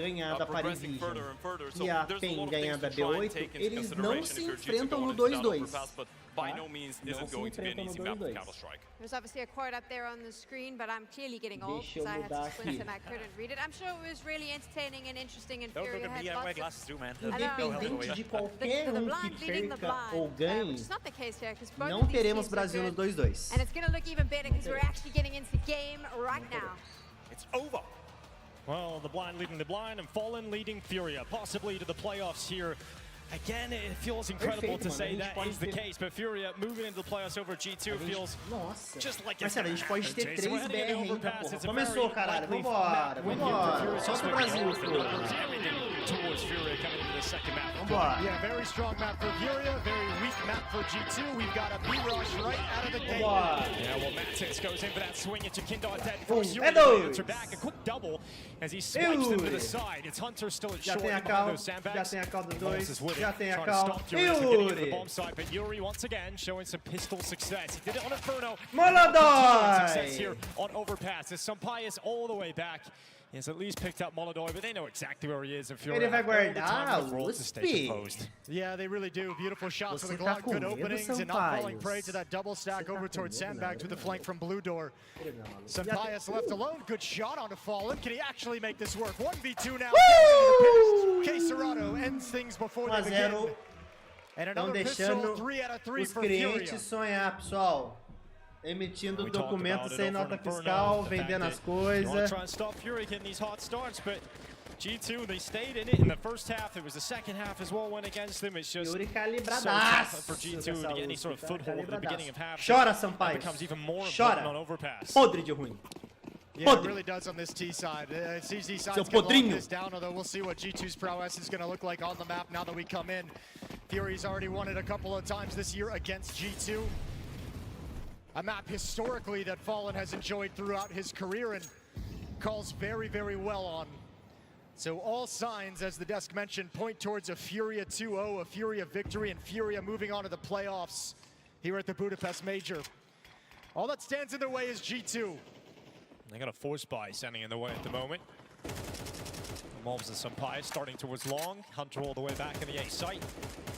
progressing further and further. So there's a lot of things to try and take into consideration if you're G2 going into that Overpass, but by no means is it going to be an easy map to Counter-Strike. There's obviously a quote up there on the screen, but I'm clearly getting old because I had to squint and I couldn't read it. I'm sure it was really entertaining and interesting, and Furia had lots of... glasses too, man. Independente de qualquer que perca ou ganhe, which is not the case here, because both não of these teremos teams Brasil are no good, 2-2. and it's going to look even better because we're actually getting into game right now. It's over. Well, the blind leading the blind and Fallen leading Furia, possibly to the playoffs here. Again, it feels incredible to say that is the case, but Furia moving into the playoffs over G2 feels just like it's a gente pode ter 3 BR ainda, porra. Começou, caralho. Vambora, vambora. Solta o Brasil, towards Furia coming into the second map. Vambora. Yeah, very strong map for Furia, very weak map for G2. We've got a B-rush right out of the gate. Yeah, well, Mattis goes in for that swing into Kindar dead. É Back, a quick double as he swipes them to the side. It's Hunter still at short behind those sandbags. Já tem a cal dos dois. Já tem a cal. Yuri! Bomb side, but Yuri once again showing some pistol success. He did it on Inferno. Molodoi! Success here on Overpass. As Sampaias all the way back. He has at least picked up Molodoi, but they know exactly where he is. And Fury ele vai guardar o USP. Yeah, they really do. Beautiful shots for the Glock, good openings, and not falling prey to that double stack over towards Sandbags with the flank from Blue Door. Sampaias left alone. Good shot onto Fallen. Can he actually make this work? 1v2 now. K-Serrato ends things before they begin. And another pistol, 3 out of 3 for Furia. Os clientes sonhar, pessoal. Emitindo documento sem nota fiscal, vendendo as coisas. G2, they stayed in it in the first half. It was the second half as well went against them. It's just Yuri so tough calibradaço for G2 to get any sort of foothold at the beginning of half. Chora, That Sampaio. becomes even more Chora. important on overpass. Podre de ruim. Yeah, it really does on this T side. CZ side's going to lock this down, although we'll see what G2's prowess is going to look like on the map now that we come in. Fury's already won it a couple of times this year against G2. A map historically that Fallen has enjoyed throughout his career and calls very, very well on. So all signs, as the desk mentioned, point towards a Furia 2-0, a Furia victory, and Furia moving on to the playoffs here at the Budapest Major. All that stands in their way is G2. They got a force buy standing in the way at the moment. Moms and Sampaio starting towards long. Hunter all the way back in the A site.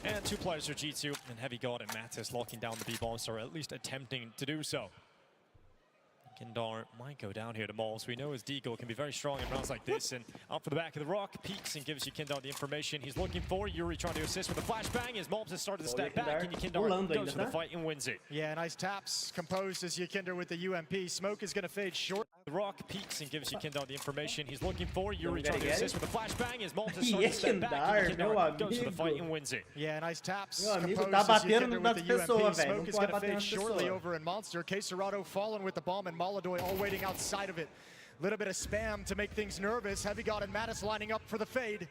And two players for G2, and Heavy God and Mattis locking down the B bombs, or at least attempting to do so. Kindar might go down here to Mols. We know his Deagle can be very strong in rounds like this. And out for the back of the rock, peeks and gives Kindar the information he's looking for. Yuri trying to assist with a flashbang as Mols has started to step back, and Kindar goes for the fight and wins it. Yeah, nice taps composed as Yakinder with the UMP. Smoke is going to fade short. The rock peeks and gives Kindar the information he's looking for. Yuri trying to assist with a flashbang as Mols has started to step back, and Kindar goes for the fight and wins it. Yeah, nice taps. Meu amigo composed tá as batendo Yakinder nas with the UMP. pessoas, velho. Smoke Não is pode going to bater fade nas shortly pessoas. over in Monster. K-Serrato fallen with the bomb, and Maladoy all waiting outside of it. Little bit of spam to make things nervous. Heavy God and Mattis lining up for the fade.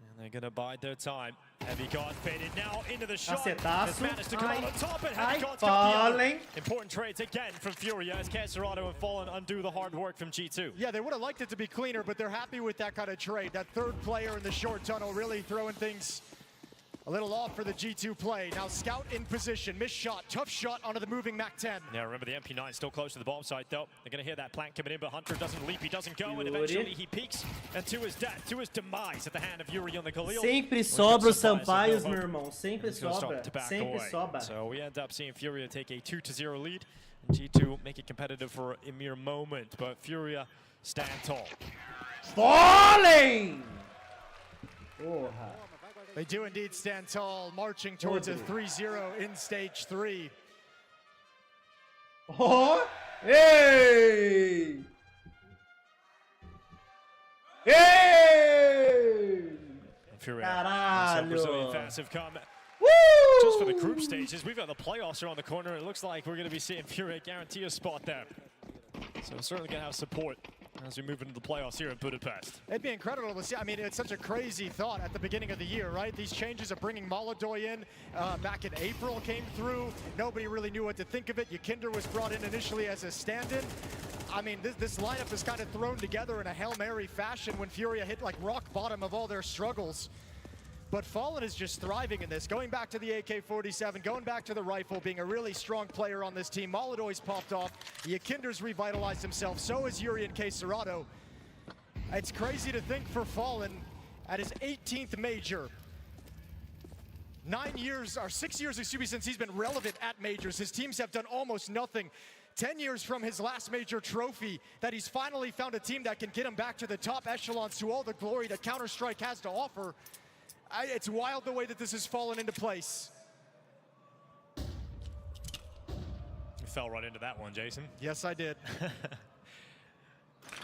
And they're going to bide their time. Heavy God faded now into the shot. Cacetaço. Has managed to come out on top, and Ai, Heavy God's got the other. Fallen. Important trades again from Furia as K-Serrato and Fallen undo the hard work from G2. Yeah, they would have liked it to be cleaner, but they're happy with that kind of trade. That third player in the short tunnel really throwing things a little off for the G2 play. Now Scout in position, missed shot, tough shot onto the moving MAC-10. Now remember the MP9 still close to the bomb site though. They're going to hear that plant coming in, but Hunter doesn't leap, he doesn't go, and eventually he peaks, and to his death, to his demise at the hand of Yuri on the Khalil. Sempre sobra os Sampaios, meu irmão. Sempre sobra. Sempre sobra. So we end up seeing Furia take a 2-0 lead, and G2 make it competitive for a mere moment, but Furia stand tall. Fallen! Porra. They do indeed stand tall, marching towards a 3-0 in stage 3. Oh! Hey! Hey! Furia. Caralho! Brazilian fans have come. Woo! Just for the group stages, we've got the playoffs around the corner. It looks like we're going to be seeing Furia guarantee a spot there. So we're certainly going to have support as we move into the playoffs here in Budapest. It'd be incredible to see. I mean, it's such a crazy thought at the beginning of the year, right? These changes of bringing Maladoy in back in April came through. Nobody really knew what to think of it. Yakinder was brought in initially as a stand-in. I mean, this lineup is kind of thrown together in a Hail Mary fashion when Furia hit like rock bottom of all their struggles. But Fallen is just thriving in this, going back to the AK-47, going back to the rifle, being a really strong player on this team. Maladoy's popped off, Yakinder's revitalized himself, so is Yuri and K-Serrato. It's crazy to think for Fallen at his 18th major. 6 years, excuse me, since he's been relevant at majors. His teams have done almost nothing. 10 years from his last major trophy, that he's finally found a team that can get him back to the top echelons, to all the glory that Counter-Strike has to offer. It's wild the way that this has fallen into place. You fell right into that one, Jason. Yes, I did.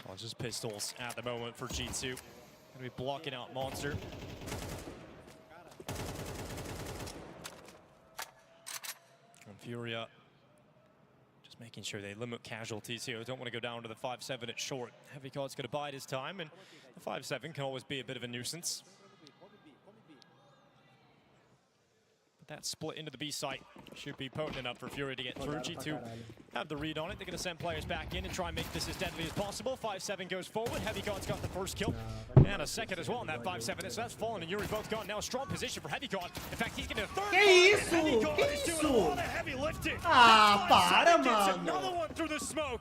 Well, just pistols at the moment for G2. Going to be blocking out Monster. And Furia just making sure they limit casualties here. Don't want to go down to the 5-7 at short. Heavy God's going to bide his time, and the 5-7 can always be a bit of a nuisance. That split into the B site should be potent enough for Furia to get through. G2 have the read on it. They're going to send players back in and try and make this as deadly as possible. 5-7 goes forward. Heavy God's got the first kill and a second as well in that 5-7. So that's Fallen and Yuri both gone. Now a strong position for Heavy God. In fact, he's getting a third. Que isso? Heavy God Que is doing isso? a lot of heavy lifting. Ah, para, Gets mano. another one through the smoke.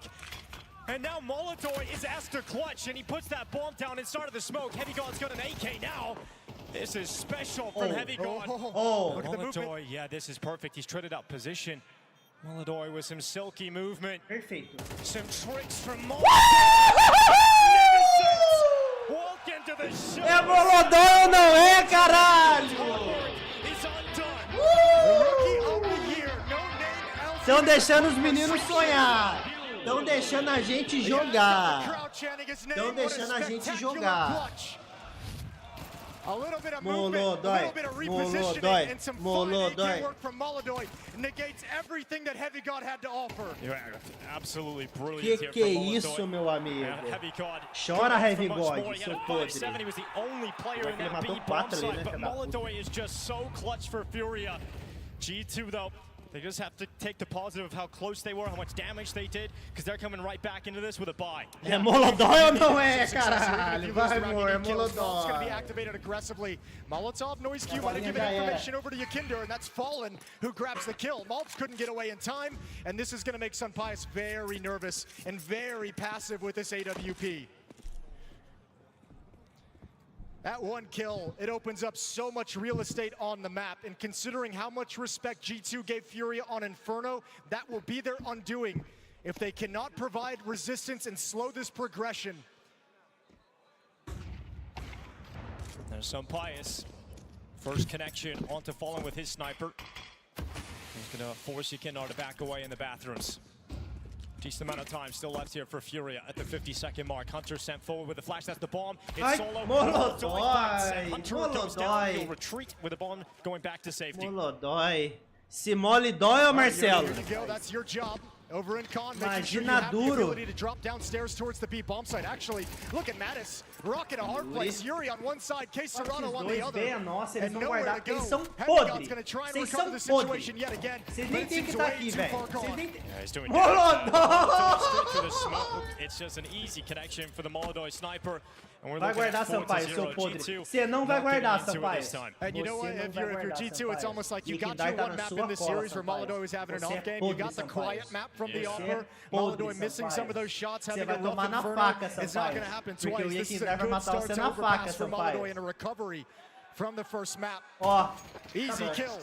And now Maladoy is asked to clutch, and he puts that bomb down inside of the smoke. Heavy God's got an AK now. This is special from Heavy God. Look at the movement. Yeah, this is perfect. He's traded out position. Maladoy with some silky movement. Perfeito. Some tricks from Maladoy. Walk into the show. É Molodói ou não é, caralho? Estão deixando os meninos sonhar. Estão deixando a gente jogar. Estão deixando a gente jogar. A little bit of Molodói, movement, a little bit of repositioning, Molodói, and some Molodói. fine AK work from Molodói negates everything that Heavy God had to offer. Yeah, absolutely brilliant here Que from Molodói. isso, meu amigo? Heavy God. Chora, Heavy God, He had seu a podre. 5-7. He was the only player in Ele that B matou bomb 4 ali, site, né, but filha da puta. Molodói is just so clutch for Furia. G2 though, they just have to take the positive of how close they were, how much damage they did, because they're coming right back into this with a buy. É Molodói ou não é, caralho? Vai, amor, é It's going to be Molodói. activated aggressively. Molotov, Noise Cube might have given information over to Yakinder, and that's Fallen who grabs the kill. Malps couldn't get away in time, and this is going to make Sunpius very nervous and very passive with this AWP. That one kill, it opens up so much real estate on the map, and considering how much respect G2 gave Furia on Inferno, that will be their undoing if they cannot provide resistance and slow this progression. There's Sunpius. First connection onto Fallen with his sniper. He's gonna force Yakinder to back away in the bathrooms. Decent amount of time still left here for Furia at the 50-second mark. Hunter sent forward with a flash. That's the bomb. It's Ai, solo. Molodói, Hunter goes down. He'll Molodói. retreat with the bomb going back to safety. Molodói. Se mole dói, ô Marcelo. Here you go, that's your job. Over in Con, making sure you Imagina have the duro. ability to drop downstairs towards the B bomb site. Actually, look at Mattis, rocking a hard place. Yuri on one side, Case Serrano on the other. Nossa, eles And vão nowhere guardar, to porque eles go. são Heavy God's podres. gonna try and Vocês recover são the podres. situation yet again. Vocês but nem it tem que seems estar way aqui, too velho. far Vocês gone. nem... Yeah, he's doing Molodói! straight through the smoke. It's just an easy connection for the Molodói sniper. And we're Vai looking guardar, at 4-0. Sampaio, seu podre. G2 Você não vai not getting guardar, into it Sampaio. this time. And you know what? Você não If vai you're guardar, G2, it's Sampaio. almost like you E got quem your tá one na map sua in this cola, series where Sampaio. Molodói was having an Você é off game. podre, You got the Sampaio. quiet map from the Você é offer. podre, Molodói missing Sampaio. some of those shots, Você having vai a rough tomar na Inferno. faca, It's not Sampaio. going to happen Porque o twice. This is Yakinder a vai good matar start você to na faca, overpass for Sampaio. Molodói and a recovery from the first map. Ó, Easy bom. kill.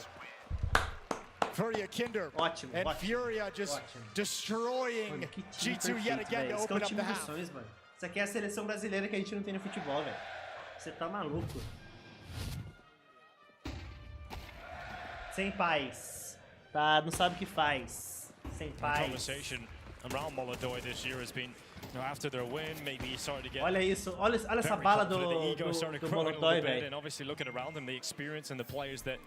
Furia Kinder. Ótimo, And ótimo. Furia just Ótimo. destroying Mano, que time G2 yet perfeito, again velho. to Esse que é open o up time the dos half. sonhos, mano. Isso aqui é a seleção brasileira que a gente não tem no futebol, velho. Você tá maluco. Sem paz. Tá, não sabe o que faz. Sem The paz. conversation around Molodói this year has been, you know, after their win, maybe he started to get Olha isso, olha essa very bala do, confident. The ego started do growing a little Molodói, bit, velho. and obviously looking around them, the experience and the players that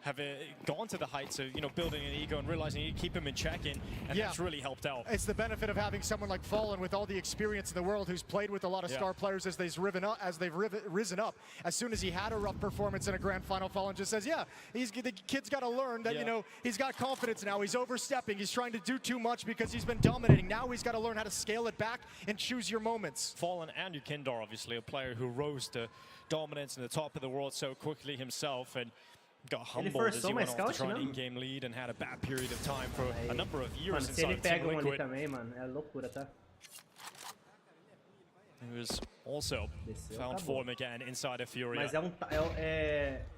have gone to the heights of, you know, building an ego and realizing you need to keep him in check in, and Yeah. that's really helped out. It's the benefit of having someone like Fallen with all the experience in the world, who's played with a lot of Yeah. star players as they've risen up. As soon as he had a rough performance in a grand final, Fallen just says, "Yeah, the kid's got to learn that you know he's got confidence now. He's overstepping. He's trying to do too much because he's been dominating. Now he's got to learn how to scale it back and choose your moments." Fallen and Yakinder, obviously, a player who rose to dominance in the top of the world so quickly himself, and got humbled as he went off to try an in-game lead and had a bad period of time for a number of years Mano, se ele inside pega Team um ali Liquid. também, mano, é loucura, tá? He was also found acabou. form again inside of Furia. Mas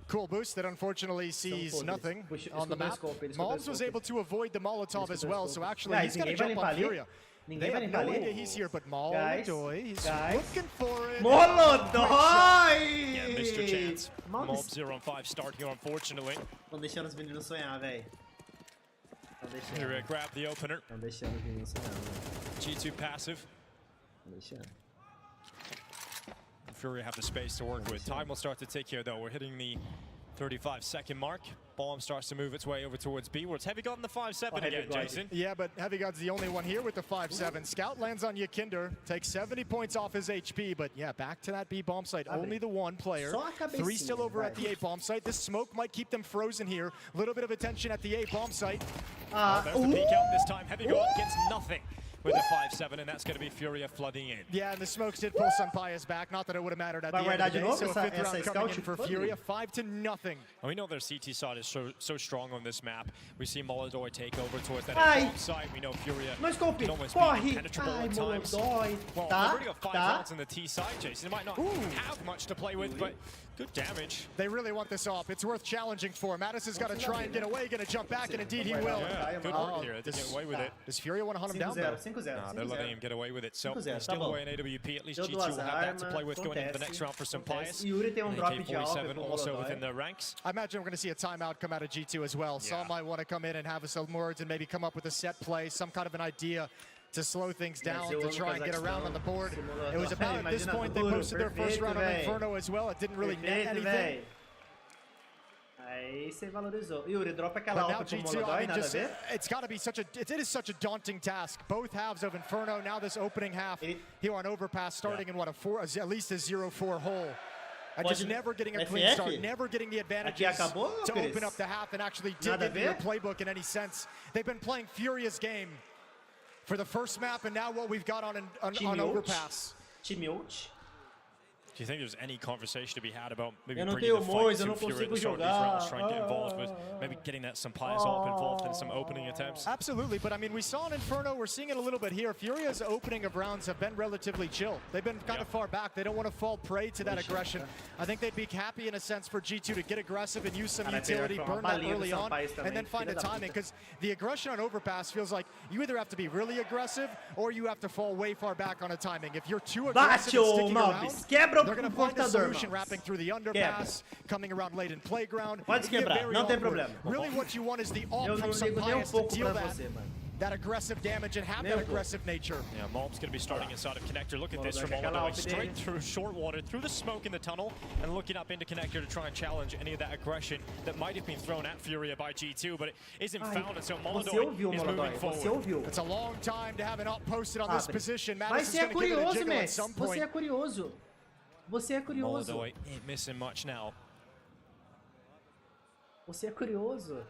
Cool boost that unfortunately sees podres. nothing Puxa, on the escutou o map. scope, ele escutou o Malms was scope. able to avoid the Molotov as escutou o well, scope. so actually Guys, he's got to ninguém vai jump limpar on ali? Furia. Ninguém They vai have limpar no ali? idea he's here, but Guys, Molodói, he's guys. looking for it. Molodói! Yeah, missed your chance. Mal Mob 0-5 start here, unfortunately. Estão deixando os meninos sonhar, velho. Estão deixando. Furia grab the opener. Estão deixando os meninos sonhar, velho. G2 passive. Estão deixando. Furia have the space to work with. Time will start to tick here, though. We're hitting the 35-second mark. Bomb starts to move its way over towards B, where it's Heavy God in the 5-7 again, Jason. Yeah, but Heavy God's the only one here with the 5-7. Scout lands on Yakinder, takes 70 points off his HP, but yeah, back to that B bomb site. Only the one player. Só a cabecinha, 3 still over at the vai. A bomb site. This smoke might keep them frozen here. A little bit of attention at the A bomb site. There's the peek out this time. Heavy God gets nothing with a 5-7, and that's going to be Furia flooding in. Yeah, and the smokes did pull Sunpius back. Not that it would have mattered at the Vai end of guardar the de day. novo So a essa- fifth round essa coming in scout? for Pode. Furia, 5-0. And we know their CT side is so strong on this map. We see Molodói take over towards that Ai. bomb site. We know Furia No scope, can almost be corre! impenetrable Ai, at times. Molodói. Well, Tá, they've already got 5 tá. rounds in the T side, Jason. They might not have much to play with, but good damage. They really want this off. It's worth challenging for. Mattis has got to try and get away, going to jump back, and indeed he will. Yeah, good work here. They get away with it. Does Furia want to hunt him down, though? 5-0, Nah, they're letting him get away with it. So 5-0, tá still bom. away in AWP. At least Deu G2 duas will have that to play armas, with going into the next acontece, round for some pies. Yuri tem um drop de AWP AK-47 pro also Molodói. within the ranks. I imagine we're going to see a timeout come out of G2 as well. Some might want to come in and have some words and maybe come up with a set play, some kind of an idea to slow things down, to try and get around on the board. It was about at this point they posted their first round on Inferno as well. It didn't really net anything. Aí você valorizou. Yuri, dropa aquela But now alta pro G2, Molodói, I mean, nada a just, ver? it's got to be such a, it is such a daunting task. Both halves of Inferno, now this opening half here on Overpass, starting in what, at least a 0-4 hole. And just never getting a clean start, never getting the advantages to open up the half and actually dig into your playbook in any sense. They've been playing Furia's game for the first map, and now what we've got on Overpass. Do you think there's any conversation to be had about maybe bringing the fight to Furia at the start of these rounds, trying to get involved with maybe getting that Sampai's up involved in some opening attempts? Absolutely, but I mean, we saw in Inferno, we're seeing it a little bit here. Furia's opening of rounds have been relatively chill. They've been kind of far back. They don't want to fall prey to that aggression. I think they'd be happy in a sense for G2 to get aggressive and use some utility, burn that early on, and then find a timing, because the aggression on Overpass feels like you either have to be really aggressive or you have to fall way far back on a timing. If you're too aggressive and sticking around, they're going to find a solution wrapping through the underpass, coming around late in playground. Pode quebrar, não tem problema. Really what you want is the ult from Sampai's to deal that aggressive damage and have that aggressive nature. Yeah, Malb's going to be starting inside of Connector. Look at this from Molodói, straight through short water, through the smoke in the tunnel, and looking up into Connector to try and challenge any of that aggression that might have been thrown at Furia by G2, but it isn't found, and so Molodói is moving forward. It's a long time to have an ult posted on this position. Mas você é curioso, Messi. Você é curioso. Você é curioso. Molodói ain't missing much now. Você é curioso.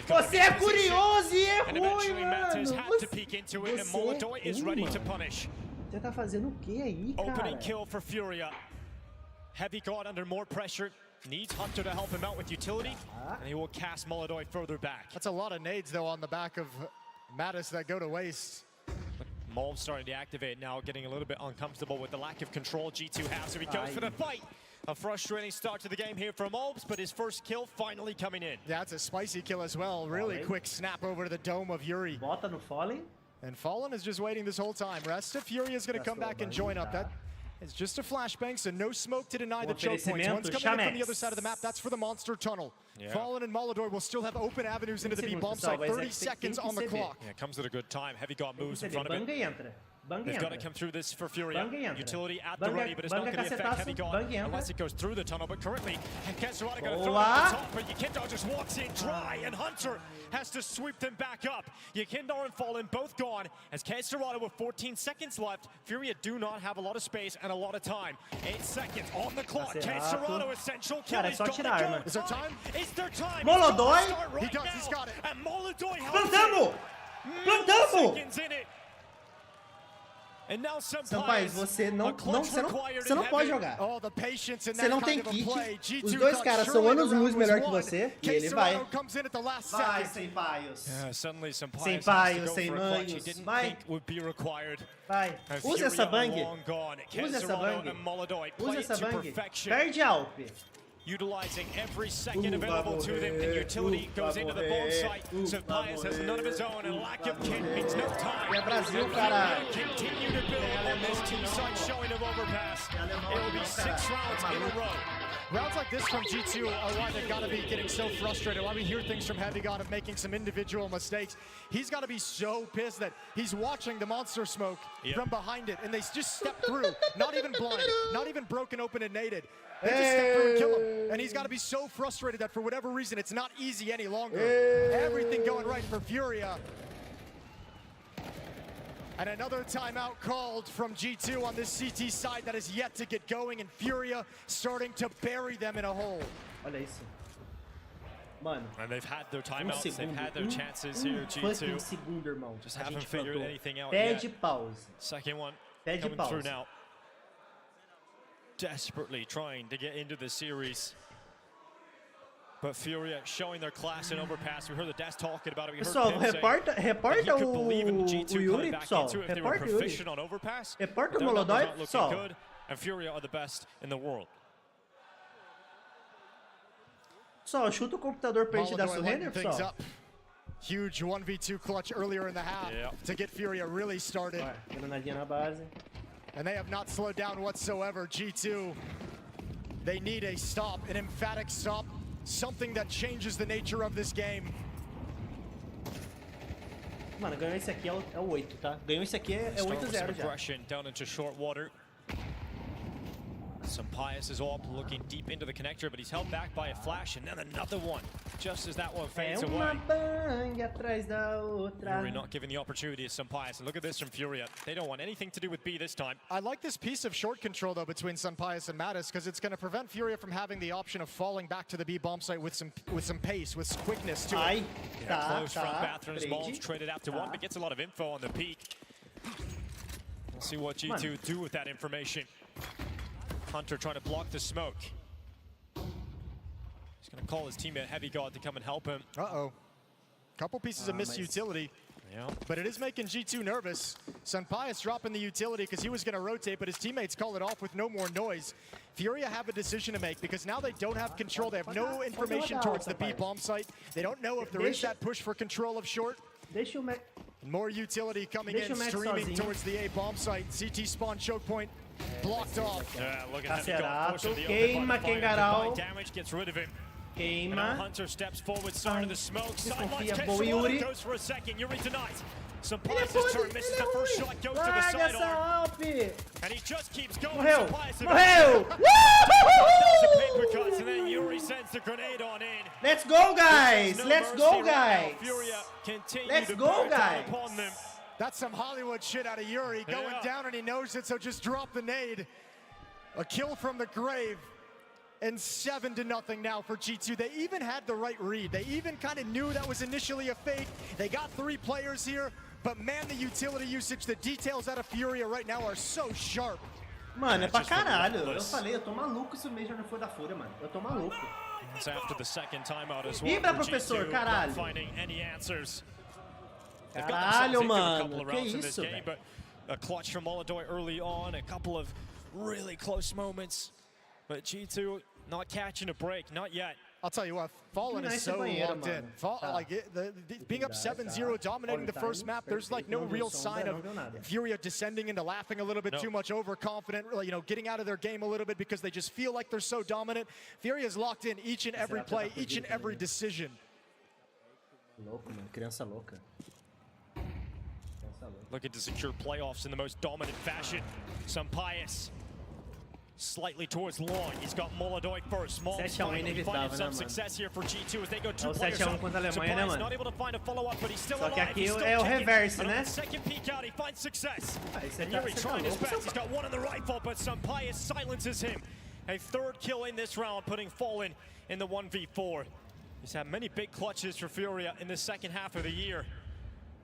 Você é curioso e é ruim, mano. Você tá fazendo o que aí, cara? Opening kill for Furia. Heavy God under more pressure. Needs Hunter to help him out with utility, and he will cast Molodói further back. That's a lot of nades, though, on the back of Mattis that go to waste. Molb starting to activate now, getting a little bit uncomfortable with the lack of control G2 has, so he goes for the fight. A frustrating start to the game here for Molbs, but his first kill finally coming in. Yeah, it's a spicy kill as well. Really quick snap over to the dome of Yuri. Bota no Fallen. And Fallen is just waiting this whole time. Rest of Fury is going to come back and join up. That is just a flashbang, so no smoke to deny the choke points. One's coming in from the other side of the map. That's for the monster tunnel. Yeah. Fallen and Molodói will still have open avenues into the B-bomb site. 30 seconds on the clock. Yeah, comes at a good time. Heavy God moves in front of it. They've got to come through this for Furia. Utility at the ready, but it's not going to affect Heavy God unless it goes through the tunnel. But currently, Kesserada going to throw it at the top, but Yekindar just walks in dry, and Hunter has to sweep them back up. Yekindar and Fallen both gone, as Kesserada with 14 seconds left. Furia do not have a lot of space and a lot of time. 8 seconds on the clock. Kesserada, essential kill. He's got to go. Is there time? Is there time? Molodói? He does, he's got it. And Molodói Plantamos! Plantamos! And now Sampaio, você não pode jogar. Você não tem kit. Os dois caras são anos-luz melhor que você e ele vai. Vai, sem paios. Sem paios, sem manhos. Vai. Vai. Usa essa bang. Usa essa bang. Usa essa bang. Perde a Alp. Utilizing every second available to them, and utility goes into the bomb site. So Pius has none of his own, and lack of kit means no time. É Brasil, caralho. Continue to build on this two-side showing of Overpass. It will be 6 rounds in a row. Rounds like this from G2 are why they've got to be getting so frustrated. Why we hear things from Heavy God of making some individual mistakes. He's got to be so pissed that he's watching the monster smoke from behind it, and they just step through, not even blind, not even broken open and naded. They just step through and kill him. And he's got to be so frustrated that for whatever reason, it's not easy any longer. Everything going right for Furia. And another timeout called from G2 on this CT side that is yet to get going, and Furia starting to bury them in a hole. Olha isso. Mano. And they've had their timeouts, they've had their chances here, G2. Segundo, irmão. Just haven't figured anything out yet. Pede pause. Second one Pede coming pause. through now. Desperately trying to get into the series. But Furia showing their class in Overpass. We heard the desk talking about it. We Pessoal, heard reporta o Yuri, pessoal. Reporta o Yuri. On Overpass. Reporta o Molodói, pessoal. Good, and Furia are the best in the world. Pessoal, chuta o computador pra gente dar surrender, pessoal. Huge 1v2 clutch earlier in the half to get Furia really started. Granadinha na base. And they have not slowed down whatsoever. G2, they need a stop, an emphatic stop, something that changes the nature of this game. Mano, ganhou esse aqui é o 8, tá? Ganhou esse aqui é 8-0 já. Aggression down into short water. Sampaius is up, looking deep into the connector, but he's held back by a flash, and then another one, just as that one fades away. Uma bang atrás da outra. Furia not given the opportunity to Sampaius, and look at this from Furia. They don't want anything to do with B this time. I like this piece of short control, though, between Sampaius and Mattis, because it's going to prevent Furia from having the option of falling back to the B bomb site with some pace, with quickness to it. Close front bathrooms, Malms traded out to one, but gets a lot of info on the peak. We'll see what G2 do with that information. Hunter trying to block the smoke. He's going to call his teammate Heavy God to come and help him. Uh-oh. Couple pieces of missed utility. Yeah. But it is making G2 nervous. Sampaius dropping the utility because he was going to rotate, but his teammates call it off with no more noise. Furia have a decision to make because now they don't have control. They have no information towards the B bomb site. They don't know if there is that push for control of short. More utility coming in, streaming towards the A bomb site. CT spawn choke point blocked off. Yeah, look at Cacerato, queima Kengarau. Damage gets rid of him. Queima. Hunter steps forward, starting the smoke. Desconfia, boa Yuri. Goes for a second. Yuri denies. Sampaius' turn misses the first shot, goes to the sidearm. And he just keeps going. Morreu! Morreu! Paper cuts, and then Yuri sends the grenade on in. Let's go, guys! Let's go, guys! Furia continue Let's to go, bear down guys! upon them. That's some Hollywood shit out of Yuri. Going down and he knows it, so just drop the nade. A kill from the grave. And 7-0 now for G2. They even had the right read. They even kind of knew that was initially a fake. They got 3 players here, but man, the utility usage, the details out of Furia right now are so sharp. Mano, é pra caralho. Eu falei, eu tô maluco se o Major não for da Fúria, mano. Eu tô maluco. It's after the second timeout as well. Vibra, professor, G2 caralho. not finding any answers. Caralho, mano. Que Isso, isso, velho? but a clutch from Molodoi early on, a couple of really close moments. But G2 not catching a break, not yet. I'll tell you what, Fallen is so locked in. Being up 7-0, dominating the first map, there's like no real sign of Furia descending into laughing a little bit too much, overconfident, you know, getting out of their game a little bit because they just feel like they're so dominant. Furia's locked in each and every play, each and every decision. Louco, mano. Criança louca. Looking to secure playoffs in the most dominant fashion. Sampaius slightly towards long. He's got Molodoi first. Malms finally finding some success here for G2 as they go 2 players up. Sampaius not able to find a follow-up, but he's still alive. Só que aqui é o reverse, né? Second peek out, he finds success. And Yuri trying his best. He's got one on the rifle, but Sampaius silences him. A 3rd kill in this round, putting Fallen in the 1v4. He's had many big clutches for Furia in the second half of the year.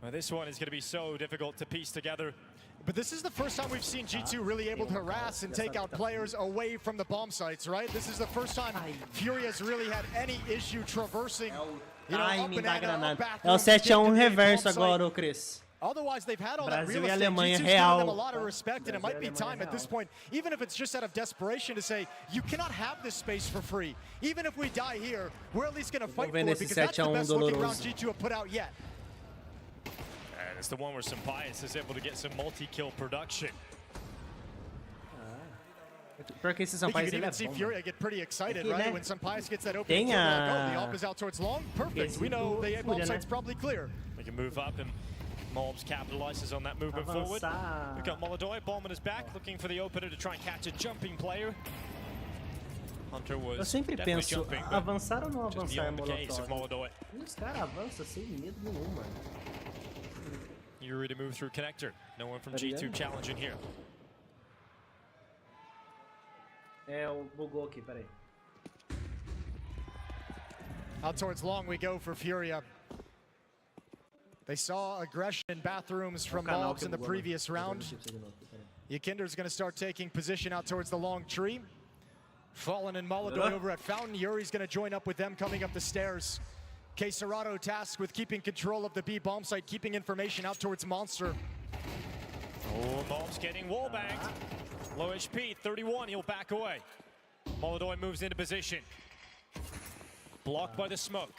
Well, this one is going to be so difficult to piece together. But this is the first time we've seen G2 really able to harass and take out players away from the bomb sites, right? This is the first time Furia has really had any issue traversing, you know, up and out, É o 7-1 reverso agora, ô Chris. Otherwise, they've had all that real Brasil e estate. Alemanha G2's real. given them a lot of respect, and it might be time at this point, even if it's just out of desperation, to say, you cannot have this space for free. Even if we die here, we're at least going to fight for it, because that's the best looking round G2 have put out yet. And it's the one where Sampaius is able to get some multi-kill production. Porque esse You Sampaius can ele é even see bom. Furia get pretty excited, Aqui, right? né? When Sampaius gets that open kill, Tem they're like, oh, the a... op is out towards long. Perfect. Esse We know the bomb Fúria, site's né? probably clear. We can move up, and Malms capitalizes on that movement forward. Avançar. We've got Molodoi, bomb on his back, looking for the opener to try and catch a jumping player. Hunter was Eu sempre definitely penso, jumping, but avançar ou não just avançar é beyond the case of Molotov. Molodoi. E os caras avançam sem medo nenhum, mano. Yuri to move through connector. No one from Tá G2 ligado? challenging here. É, o bugou aqui, peraí. Out towards long we go for Furia. They saw aggression in bathrooms from Malms in the previous round. Yakinder's going to start taking position out towards the long tree. Fallen and Molodoi over at Fountain. Yuri's going to join up with them coming up the stairs. Cesarado tasked with keeping control of the B bomb site, keeping information out towards Monster. Oh, Malms getting wall banged. Low HP, 31, he'll back away. Molodoi moves into position. Blocked by the smoke.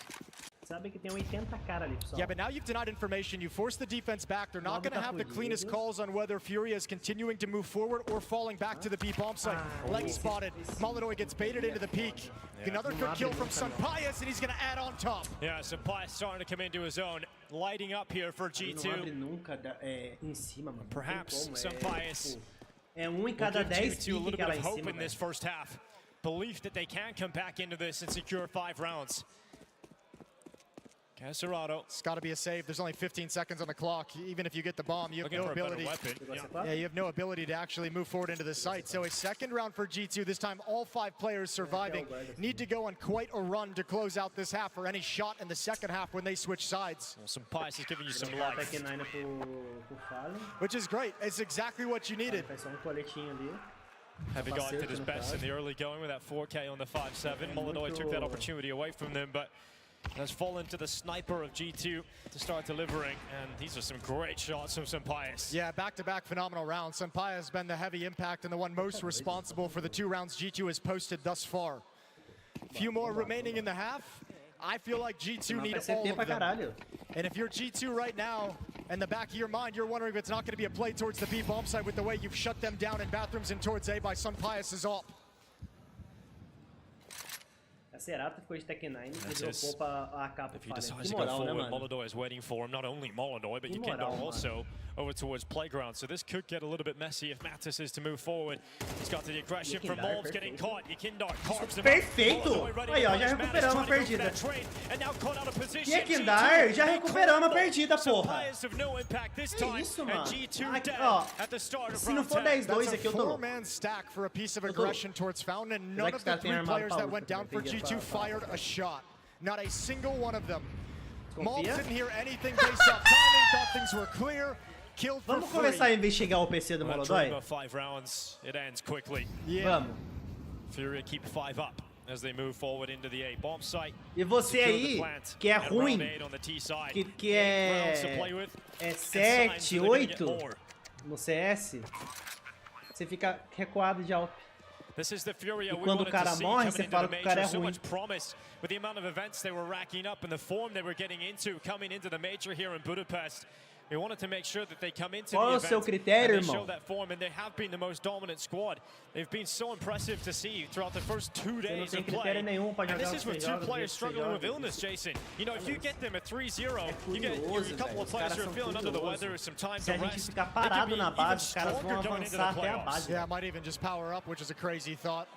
Sabe que tem 80 cara ali, pessoal. Yeah, but now you've denied information. You forced the defense back. They're not going to have the cleanest calls on whether FURIA is continuing to move forward or falling back to the B bomb site. Leg spotted. Molodoi gets baited into the peak. Another good kill from Sampaias, and he's going to add on top. Yeah, Sampaias starting to come into his own, lighting up here for G2. Perhaps Sampaias É em cada 10 G2 a little pique bit lá of em hope cima. in this first half. Belief that they can come back into this and secure 5 rounds. Casserado. It's got to be a save. There's only 15 seconds on the clock. Even if you get the bomb, you have no ability. Yeah, you have no ability to actually move forward into the site. So a second round for G2. This time, all 5 players surviving need to go on quite a run to close out this half or any shot in the second half when they switch sides. Well, Sampaias is giving you some life. Which is great. It's exactly what you needed. Having gone to his best in the early going with that 4K on the 5-7, Molodoi took that opportunity away from them, but has fallen to the sniper of G2 to start delivering, and these are some great shots from Sampaias. Yeah, back-to-back phenomenal rounds. Sampaias has been the heavy impact and the one most responsible for the 2 rounds G2 has posted thus far. Few more remaining in the half. I feel like G2 need all of them. And if you're G2 right now, in the back of your mind, you're wondering if it's not going to be a play towards the B bomb site with the way you've shut them down in bathrooms and towards A by Sampaias' op. A Cerata ficou de Tech 9 e dropou pra AK pro If he decides to go forward, Molodoi is waiting for him. Not only Molodoi, but Yukindar also over towards Playground. So this could get a little bit messy if Mattis is to move forward. He's got the aggression from Molbs getting caught. Yukindar carves him Perfeito! Aí, ó, já recuperamos a perdida. Yukindar, já recuperamos a perdida, porra. Que isso, mano? Aqui, ó, se não for 10-2 aqui, eu tô louco. Four-man stack for a piece of aggression towards Fountain, and none of the 3 players that went down for G2 fired a shot. Not a single one of them. Molbs didn't hear anything based off timing, thought things were clear. Killed for Vamos começar a investigar o PC do Molodoi? 5 rounds, it ends quickly. Yeah. Vamos. FURIA keep 5 up as they move forward into the A bomb site. E você aí, que é ruim, que é 7, 8 no CS, você fica recuado de AWP. This is the FURIA E quando o cara morre, você fala que o cara é ruim. Promise with the amount of events they were racking up and the form they were getting into coming into the major here in Budapest. We wanted to make sure that they come into Qual the é o seu event critério, and they irmão? show that form, and they have been the most dominant squad. They've been so impressive to see throughout the first 2 days of play. And this is with 2 players struggling with illness, Jason. You know, if you get them at 3-0, you get a couple of players who are feeling under the weather, some time to rest. Se a gente ficar parado na base, os caras vão avançar até a base. Yeah, might even just power up, which is a crazy thought.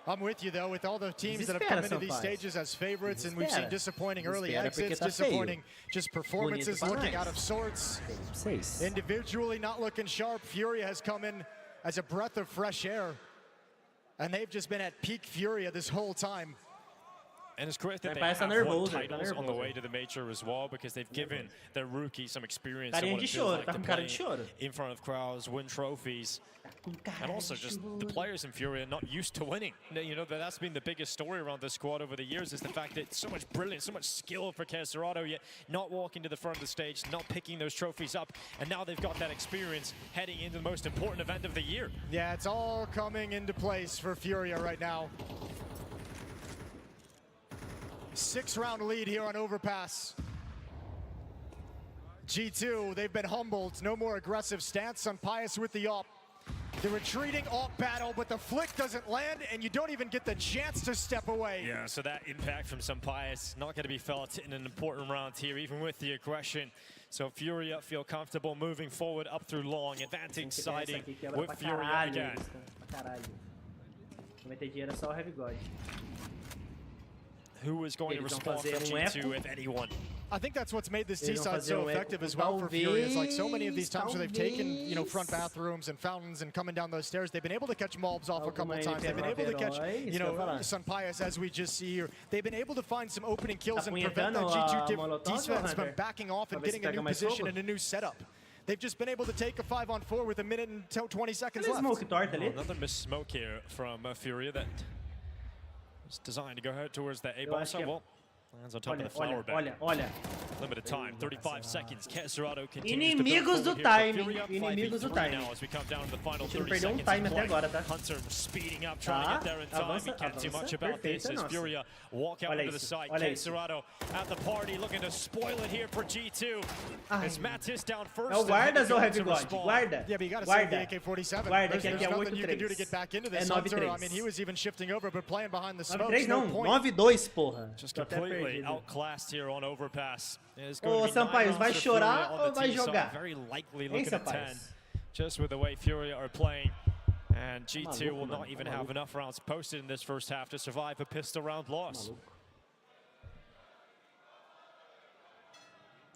I'm with you, though, with all the teams that have come into these stages as favorites, and we've seen disappointing early exits, disappointing just performances, looking out of sorts. Individually not looking sharp. FURIA has come in as a breath of fresh air, and they've just been at peak FURIA this whole time. And it's great that they have won titles on the way to the major as well, because they've given their rookies some experience on what it feels like to play in front of crowds, win trophies. And also just the players in FURIA not used to winning. You know, that's been the biggest story around this squad over the years, is the fact that so much brilliance, so much skill for Casserado, yet not walking to the front of the stage, not picking those trophies up. And now they've got that experience heading into the most important event of the year. Yeah, it's all coming into place for FURIA right now. 6-round lead here on Overpass. G2, they've been humbled. No more aggressive stance. Sampaias with the op. The retreating op battle, but the flick doesn't land, and you don't even get the chance to step away. Yeah, so that impact from Sampaias not going to be felt in an important round here, even with the aggression. So FURIA feel comfortable moving forward up through long, advantage siding with FURIA again. Vai ter dinheiro só o Heavy God. Who is going to respond from G2, if anyone? I think that's what's made this T-side so effective as well for FURIA. It's like so many of these times where they've taken, you know, front bathrooms and fountains and coming down those stairs, they've been able to catch Molbs off a couple of times. They've been able to catch, you know, Sampaias, as we just see here. They've been able to find some opening kills and prevent that G2 defense from backing off and getting a new position and a new setup. They've just been able to take a 5-on-4 with 1 minute and 20 seconds left. Another missed smoke here from FURIA that was designed to go ahead towards the A bomb site. Well, Lands on top of the Olha, flower bed. olha, olha. Limited time, 35 seconds. Caserato continues Inimigos to do build forward timing. here for Furia. Inimigos do 5v3 timing. now as we come down to the final A gente não 30 perdeu seconds time of até play. agora, tá? Hunter speeding up, trying to get there in time. Avança, He can't do avança. much about this Perfeita, as nossa. Furia walk out Olha into the isso, side. olha isso. Caserato at the party looking to spoil it here for G2. As Mattis down first. É o guardas ou o heavy god? respond. Guarda. Yeah, but you gotta Guarda. save the AK-47. Guarda, There's que aqui é nothing you can do to 8-3. get back into É this. Hunter, 9-3. I mean, he was even shifting over, but playing behind the smoke. 9-3 no não, point. 9-2, porra. Just Tô até completely perdido. outclassed here on overpass. It's Ô, going to be 9 Sampaios, rounds vai for chorar Furia on ou the vai team side. jogar? Very likely Hein, looking at 10, Sampaios? just with the way Furia are playing. And G2 maluco, will mano, not even tá have maluco. enough rounds posted in this first half to survive a pistol round loss.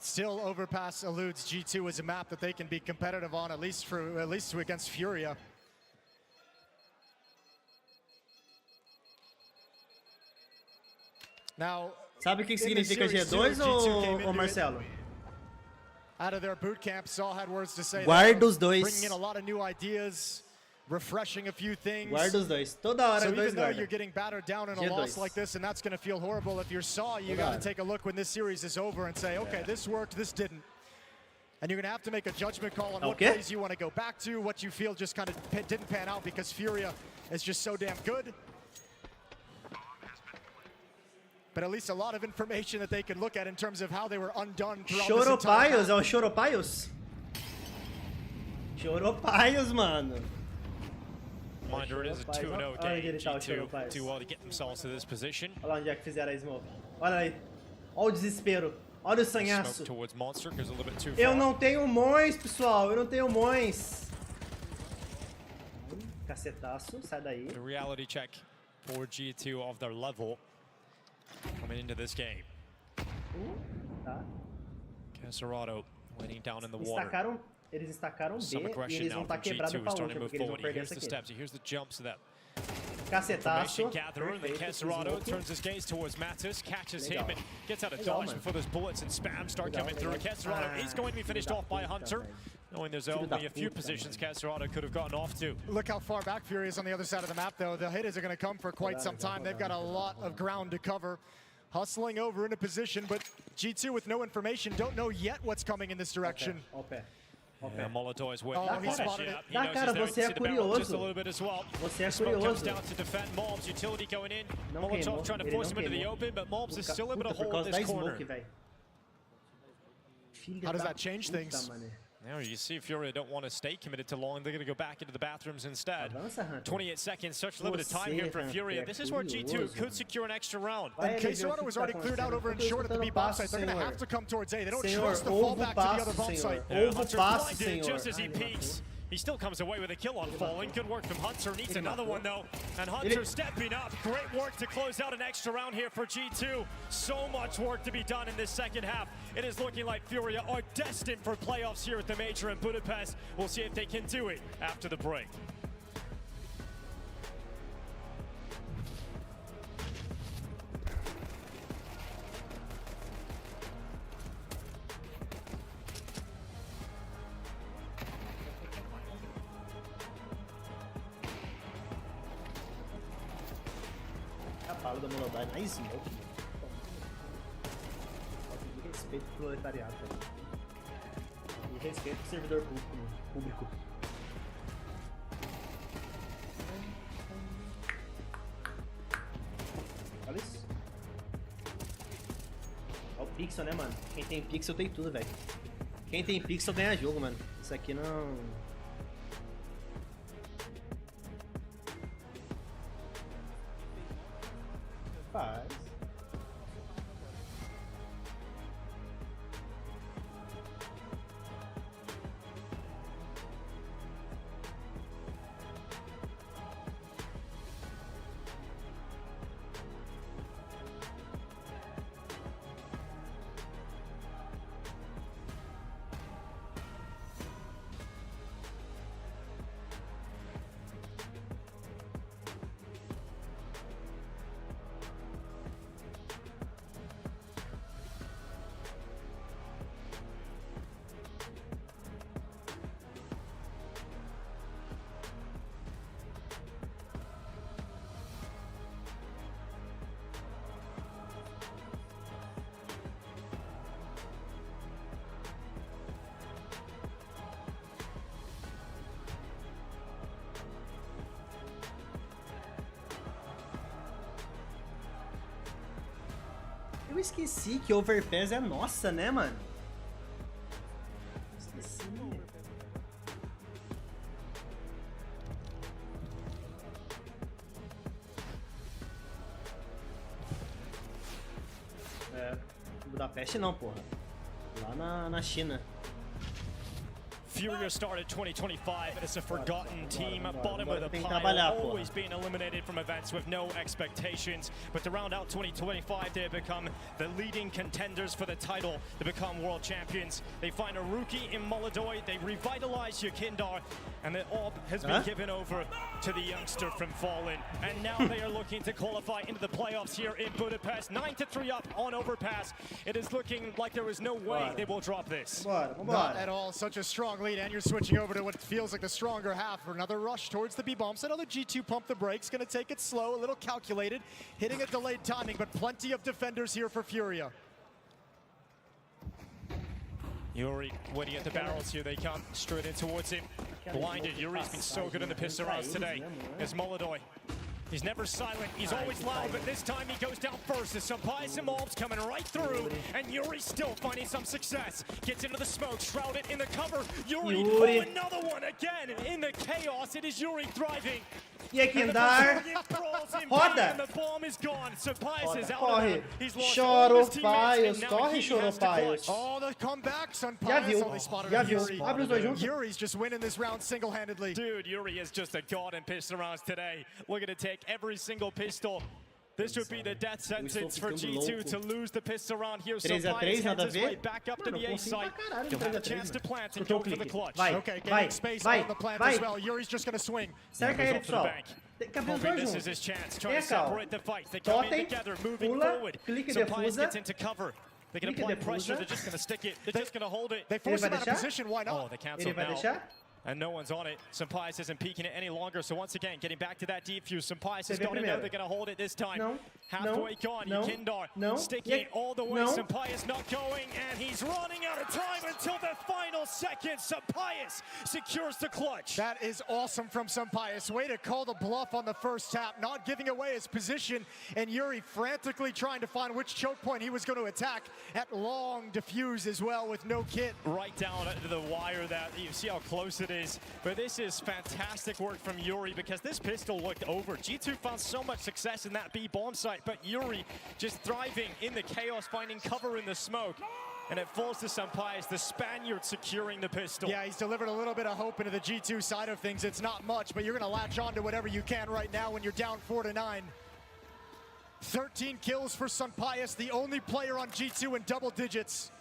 Still, Overpass eludes G2 as a map that they can be competitive on, at least against Furia. Now, Sabe o que in the significa series too, G2 G2 came ou into it Marcelo? out of their boot camp, Saul had words to say. Guarda there, os dois. bringing in a lot of new ideas, refreshing a few things. Guarda os dois. Toda hora So dois even though guarda. you're getting battered down in a G2. loss like this, and that's going to feel horrible, if you're Saw, you Toda got hora. to take a look when this series is over and say, okay, this worked, this didn't. And you're going to have to make a judgment call on what Okay. plays you want to go back to, what you feel just kind of didn't pan out because Furia is just so damn good. But at least a lot of information that they can look at in terms of how they were undone throughout this entire Choropaios, é o Choropaios? Choropaios, mano. Reminder, it is a 2-0 Olha onde day. ele tá, o G2 Choropaios. do well to get themselves to this position. Olha lá onde é que fizeram a smoke. Olha aí. Olha o desespero. Olha o Smoke sanhaço. towards Monster goes a little bit too Eu far. não tenho mões, pessoal. Eu não tenho mões. Cacetaço, sai daí. The reality check for G2 of their level coming into this game. Tá. Caserato waiting down in the water. Eles estacaram B Some e aggression eles vão now estar from quebrados G2 pra starting to outra, move porque eles vão forward. He perder hears essa the aqui. steps, he hears the jumps of that. Cacetaço. Information gathering, the Perfeito, Caserato smoke. turns his gaze towards Mattis, catches Legal. him and gets out of Legal, dodge mano. before those bullets and spam start Legal, coming through. legal. Caserato is going to be finished filho off da by puta, Hunter, velho. knowing there's Filho da only a few puta, positions velho. Caserato could have gotten off to. Look how far back Fury is on the other side of the map, though. The hitters are going to come for quite some time. They've got a lot of ground to cover. Hustling over into position, but G2 with no information don't know yet what's coming in this direction. Ó o pé. Ó o Yeah, pé. Molotov is waiting Oh, to he finish spotted it it. up. He Dá, knows cara, he's there. você You é can see the barrel just a curioso. little bit as well. Você é Smoke comes curioso. down to defend Mobs. Utility going in. Não Molotov queimou, trying to ele force não him into the queimou. open, but Mobs is still able to Puta, por hold causa da this corner. smoke, velho. Filho How does da that change puta, things? mané. Now you see Furia don't want to stay committed to long. They're going to go back into the bathrooms instead. Avança, Hunter. 28 seconds, such limited time here for Você, Furia. Hunter, This is where G2 curioso, could mano. secure an extra round. Vai And ele ver o Caserato que was tá already cleared out acontecendo. over and Eu tô short at the B escutando bomb passo, site. They're going to senhor. have to come towards A. They don't Senhor, trust to fall ovo back to the passo, other bomb senhor. site. Ovo Hunter passo, blinded senhor. just as he peeks. He still comes away with a kill on Fallen. Good work from Hunter. Needs Ele another matou. one though. And Hunter stepping up. Great work to close out an extra round here for G2. So much work to be done in this second half. It is looking like Furia are destined for playoffs here at the Major in Budapest. We'll see if they can do it after the break. A bala da Molotov na smoke. Falta de respeito pro proletariado, velho. E respeito pro servidor público. Olha isso. Olha o pixel, né, mano? Quem tem pixel tem tudo, velho. Quem tem pixel ganha jogo, mano. Isso aqui não... Faz. Eu esqueci que Overpass é nossa, né, mano? Esqueci. É, Budapeste não, porra. Lá na China. Furia started 2025 as a forgotten team, bottom of the pile, always being eliminated from events with no expectations. But to round out 2025, they have become the leading contenders for the title to become world champions. They find a rookie in Molodoi, they revitalize Yukindar, and the orb has been given over to the youngster from Fallen. And now they are looking to qualify into the playoffs here in Budapest. 9-3 up on Overpass. It is looking like there is no way they will drop this. Not at all. Such a strong lead, and you're switching over to what feels like the stronger half for another rush towards the B-bombs. Another G2 pump the brakes, going to take it slow, a little calculated, hitting a delayed timing, but plenty of defenders here for Furia. Yuri waiting at the barrels here. They come straight in towards him. Blinded. Yuri's been so good in the pistol rounds today. As Molodoi. He's never silent. He's always loud, but this time he goes down first. As Sampai's and Mobs coming right through, and Yuri's still finding some success. Gets into the smoke, shrouded in the cover. Yuri. Oh, another one again in the chaos. It is Yuri thriving. Yekindar, roda! Corre! Choro, Paios, corre, choro, Paios! Oh, the comeback, Já viu, abre os dois juntos. Yuri's just winning this round single-handedly. Dude, Yuri is just a god in pistol rounds today. Looking to take every single pistol. This would be the death sentence for G2 to lose the pistol round here. So Pius heads his way back up to the A site. He'll have a chance to plant and go for the clutch. Okay, getting space on the plant as well. Yuri's just going to swing. Cerca ele, pessoal. Hoping this is his chance. Trying to separate the fight. They come in together, moving forward. So Pius gets into cover. They can apply pressure. They're just going to stick it. They're just going to hold it. They force him out of position. Why not? Oh, they cancel now. And no one's on it. Sampaius isn't peeking it any longer. So once again, getting back to that defuse. Sampaius is going to know they're going to hold it this time. Halfway gone. Yukindar sticking it all the way. Sampaius not going, and he's running out of time until the final second. Sampaius secures the clutch. That is awesome from Sampaius. Way to call the bluff on the first tap, not giving away his position, and Yuri frantically trying to find which choke point he was going to attack at long diffuse as well with no kit. Right down to the wire. That you see how close it is. But this is fantastic work from Yuri because this pistol looked over. G2 found so much success in that B bomb site, but Yuri just thriving in the chaos, finding cover in the smoke. And it falls to Sampaius, the Spaniard securing the pistol. Yeah, he's delivered a little bit of hope into the G2 side of things. It's not much, but you're going to latch on to whatever you can right now when you're down 4-9. 13 kills for Sampaius, the only player on G2 in double digits.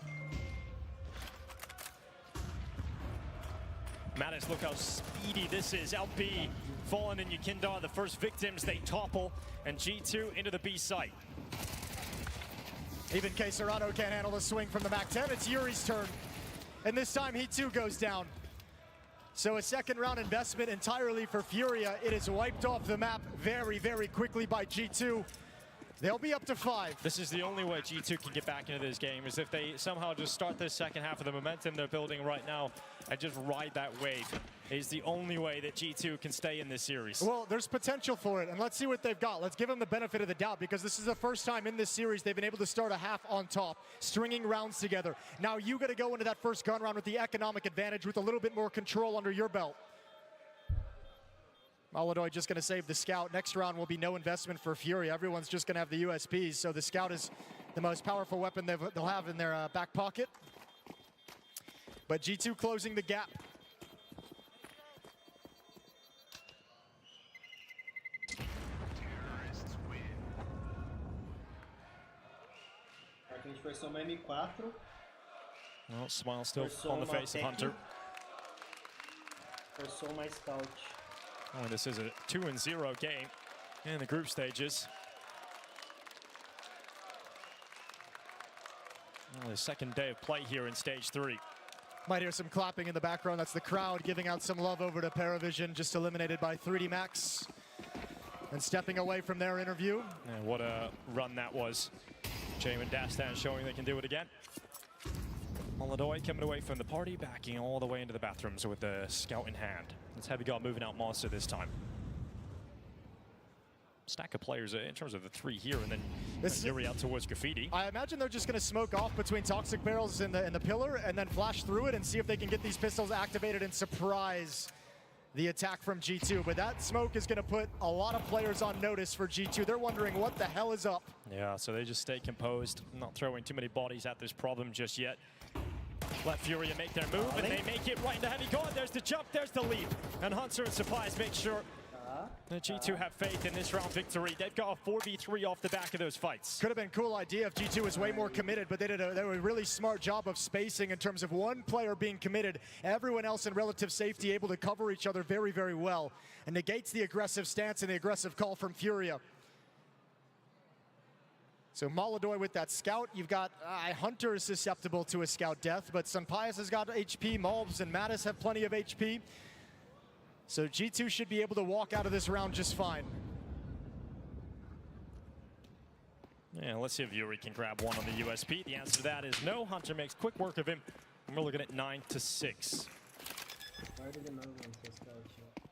Mattis, look how speedy this is. Out B, Fallen and Yukindar, the first victims, they topple, and G2 into the B site. Even Cerrado can't handle the swing from the MAC-10. It's Yuri's turn, and this time he too goes down. So a second round investment entirely for Furia. It is wiped off the map very, very quickly by G2. They'll be up to 5. This is the only way G2 can get back into this game, is if they somehow just start this second half of the momentum they're building right now and just ride that wave. Is the only way that G2 can stay in this series. Well, there's potential for it, and let's see what they've got. Let's give them the benefit of the doubt, because this is the first time in this series they've been able to start a half on top, stringing rounds together. Now you got to go into that first gun round with the economic advantage, with a little bit more control under your belt. Molodoi just going to save the scout. Next round will be no investment for Furia. Everyone's just going to have the USPs, so the scout is the most powerful weapon they'll have in their back pocket. But G2 closing the gap. A gente foi só uma M4. Well, smile still on the face of Hunter. Foi só uma scout. Oh, this is a 2-0 game in the group stages. Well, the second day of play here in stage 3. Might hear some clapping in the background. That's the crowd giving out some love over to Paravision, just eliminated by 3D Max. And stepping away from their interview. And what a run that was. Jamin Dastan showing they can do it again. Molodoi coming away from the party, backing all the way into the bathrooms with the scout in hand. It's Heavy God moving out Monster this time. Stack of players in terms of the 3 here, and then This Yuri out towards Graffiti. I imagine they're just going to smoke off between toxic barrels in the pillar and then flash through it and see if they can get these pistols activated and surprise the attack from G2. But that smoke is going to put a lot of players on notice for G2. They're wondering what the hell is up. Yeah, so they just stay composed, not throwing too many bodies at this problem just yet. Let Furia make their move, and they make it right into heavy guard. There's the jump, there's the leap. And Hunter and Supplies make sure that G2 have faith in this round victory. They've got a 4v3 off the back of those fights. Could have been a cool idea if G2 was way more committed, but they did a really smart job of spacing in terms of one player being committed, everyone else in relative safety able to cover each other very, very well, and negates the aggressive stance and the aggressive call from Furia. So Molodoy with that scout. You've got Hunter is susceptible to a scout death, but Sunpius has got HP, Malbs and Mattis have plenty of HP. So G2 should be able to walk out of this round just fine. Yeah, let's see if Yuri can grab one on the USP. The answer to that is no. Hunter makes quick work of him, and we're looking at 9-6.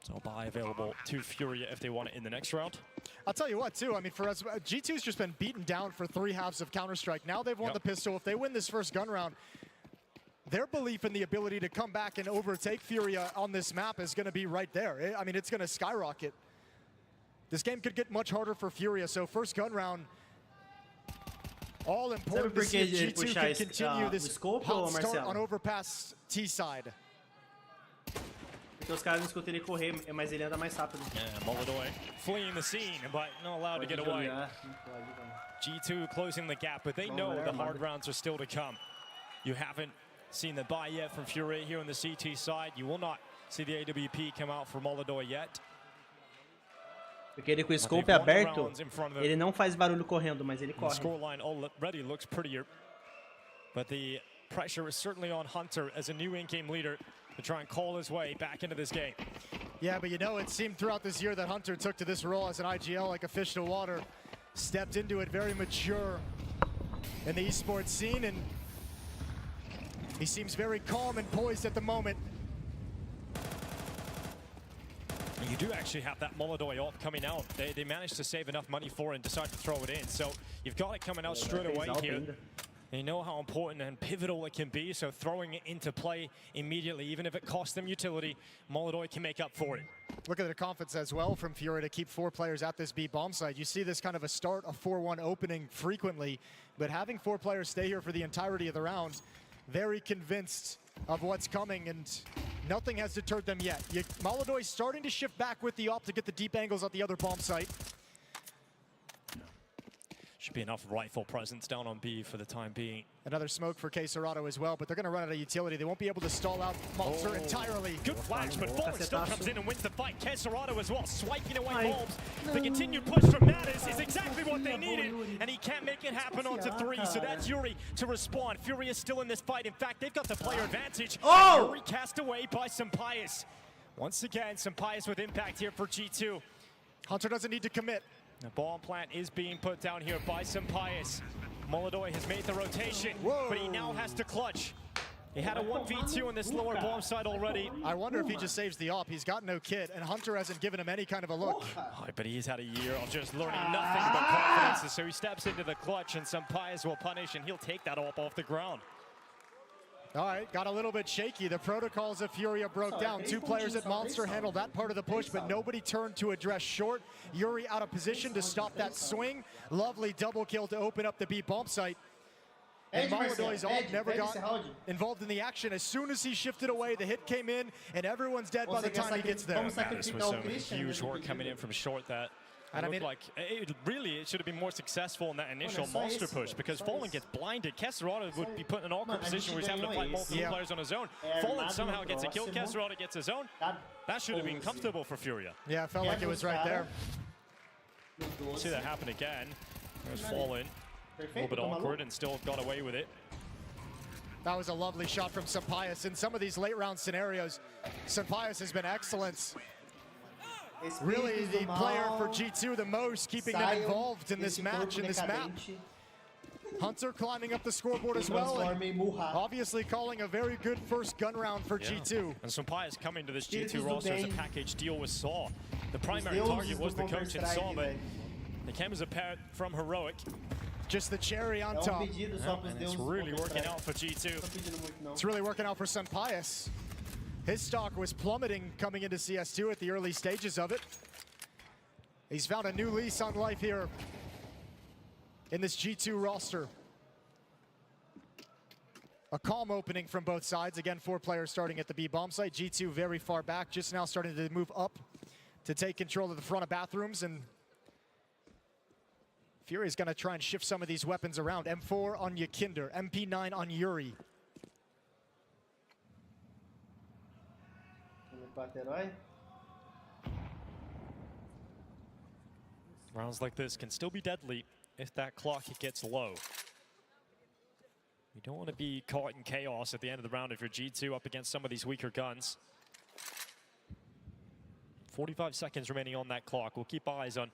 So buy available to Furia if they want it in the next round. I'll tell you what, too. I mean, for us, G2's just been beaten down for 3 halves of Counter-Strike. Now they've won the pistol. If they win this first gun round, their belief in the ability to come back and overtake Furia on this map is going to be right there. I mean, it's going to skyrocket. This game could get much harder for Furia, so first gun round, all important to see if G2 can continue this hot start on overpass T side. Porque os caras não escutam ele correr, mas ele anda mais rápido. Yeah, Molodoy fleeing the scene, but not allowed to get away. G2 closing the gap, but they know the hard rounds are still to come. You haven't seen the buy yet from Furia here on the CT side. You will not see the AWP come out for Molodoy yet. Porque ele com o scope aberto, ele não faz barulho correndo, mas ele corre. The scoreline already looks prettier, but the pressure is certainly on Hunter as a new in-game leader to try and call his way back into this game. Yeah, but you know, it seemed throughout this year that Hunter took to this role as an IGL like a fish to water, stepped into it very mature in the esports scene, and he seems very calm and poised at the moment. You do actually have that Molodoy off coming out. They managed to save enough money for it and decide to throw it in. So you've got it coming out straight away here. They know how important and pivotal it can be, so throwing it into play immediately, even if it costs them utility, Molodoy can make up for it. Look at the confidence as well from Furia to keep 4 players at this B bomb site. You see this kind of a start, a 4-1 opening frequently, but having 4 players stay here for the entirety of the round, very convinced of what's coming, and nothing has deterred them yet. Molodoy starting to shift back with the op to get the deep angles at the other bomb site. Should be enough rifle presence down on B for the time being. Another smoke for K-Serrato as well, but they're going to run out of utility. They won't be able to stall out Monster entirely. Good flash, but Fallen still comes in and wins the fight. K-Serrato as well, swiping away bulbs. The continued push from Mattis is exactly what they needed, and he can't make it happen onto 3, so that's Yuri to respond. Furia is still in this fight. In fact, they've got the player advantage. Yuri cast away by Sunpius. Once again, Sunpius with impact here for G2. Hunter doesn't need to commit. The bomb plant is being put down here by Sunpius. Molodoy has made the rotation, but he now has to clutch. He had a 1v2 on this lower bomb side already. I wonder if he just saves the op. He's got no kit, and Hunter hasn't given him any kind of a look. Oh, but he's had a year of just learning nothing but confidence, so he steps into the clutch, and Sunpius will punish, and he'll take that op off the ground. All right, got a little bit shaky. The protocols of Furia broke down. 2 players at Monster handled that part of the push, but nobody turned to address short. Yuri out of position to stop that swing. Lovely double kill to open up the B bomb site. And Molodoy's ult never got involved in the action. As soon as he shifted away, the hit came in, and everyone's dead by the time he gets there. This was some huge work coming in from short that And it looked like it should have been more successful in that initial monster push, because Fallen gets blinded. K-Serrato would be put in an awkward position where he's having to fight multiple players on his own. Fallen somehow gets a kill. K-Serrato gets his own. That should have been comfortable for Furia. Yeah, it felt like it was right there. See that happen again. There's Fallen. A little bit awkward and still got away with it. That was a lovely shot from Sunpius. In some of these late round scenarios, Sunpius has been excellent. Really the player for G2 the most, keeping them involved in this match, in this map. Hunter climbing up the scoreboard as well, and obviously calling a very good first gun round for G2. And Sunpius coming to this G2 roster as a package deal with Saw. The primary target was the coach and Saw, but The cameras apart from Heroic. Just the cherry on top. And it's really working out for G2. It's really working out for Sampaio. His stock was plummeting coming into CS2 at the early stages of it. He's found a new lease on life here in this G2 roster. A calm opening from both sides. Again, 4 players starting at the B bomb site. G2 very far back, just now starting to move up to take control of the front of bathrooms. And Furia is going to try and shift some of these weapons around. M4 on Yakinder, MP9 on Yuri. Rounds like this can still be deadly if that clock gets low. You don't want to be caught in chaos at the end of the round if you're G2 up against some of these weaker guns. 45 seconds remaining on that clock. We'll keep eyes on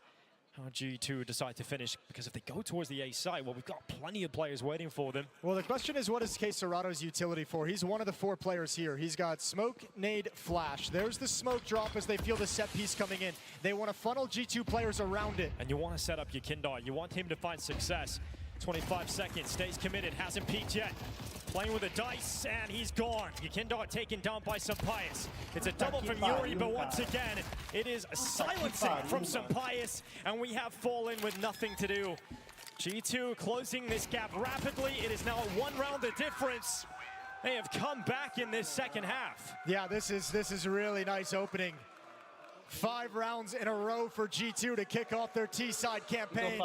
how G2 decide to finish, because if they go towards the A site, well, we've got plenty of players waiting for them. Well, the question is, what is CONTATO's utility for? He's one of the 4 players here. He's got smoke, nade, flash. There's the smoke drop as they feel the set piece coming in. They want to funnel G2 players around it. And you want to set up Yakinder. You want him to find success. 25 seconds, stays committed, hasn't peaked yet. Playing with the dice, and he's gone. Yakinder taken down by Sampaio. It's a double from Yuri, but once again, it is silencing from Sampaio, and we have Fallen with nothing to do. G2 closing this gap rapidly. It is now 1 round the difference. They have come back in this second half. Yeah, this is a really nice opening. 5 rounds in a row for G2 to kick off their T-side campaign.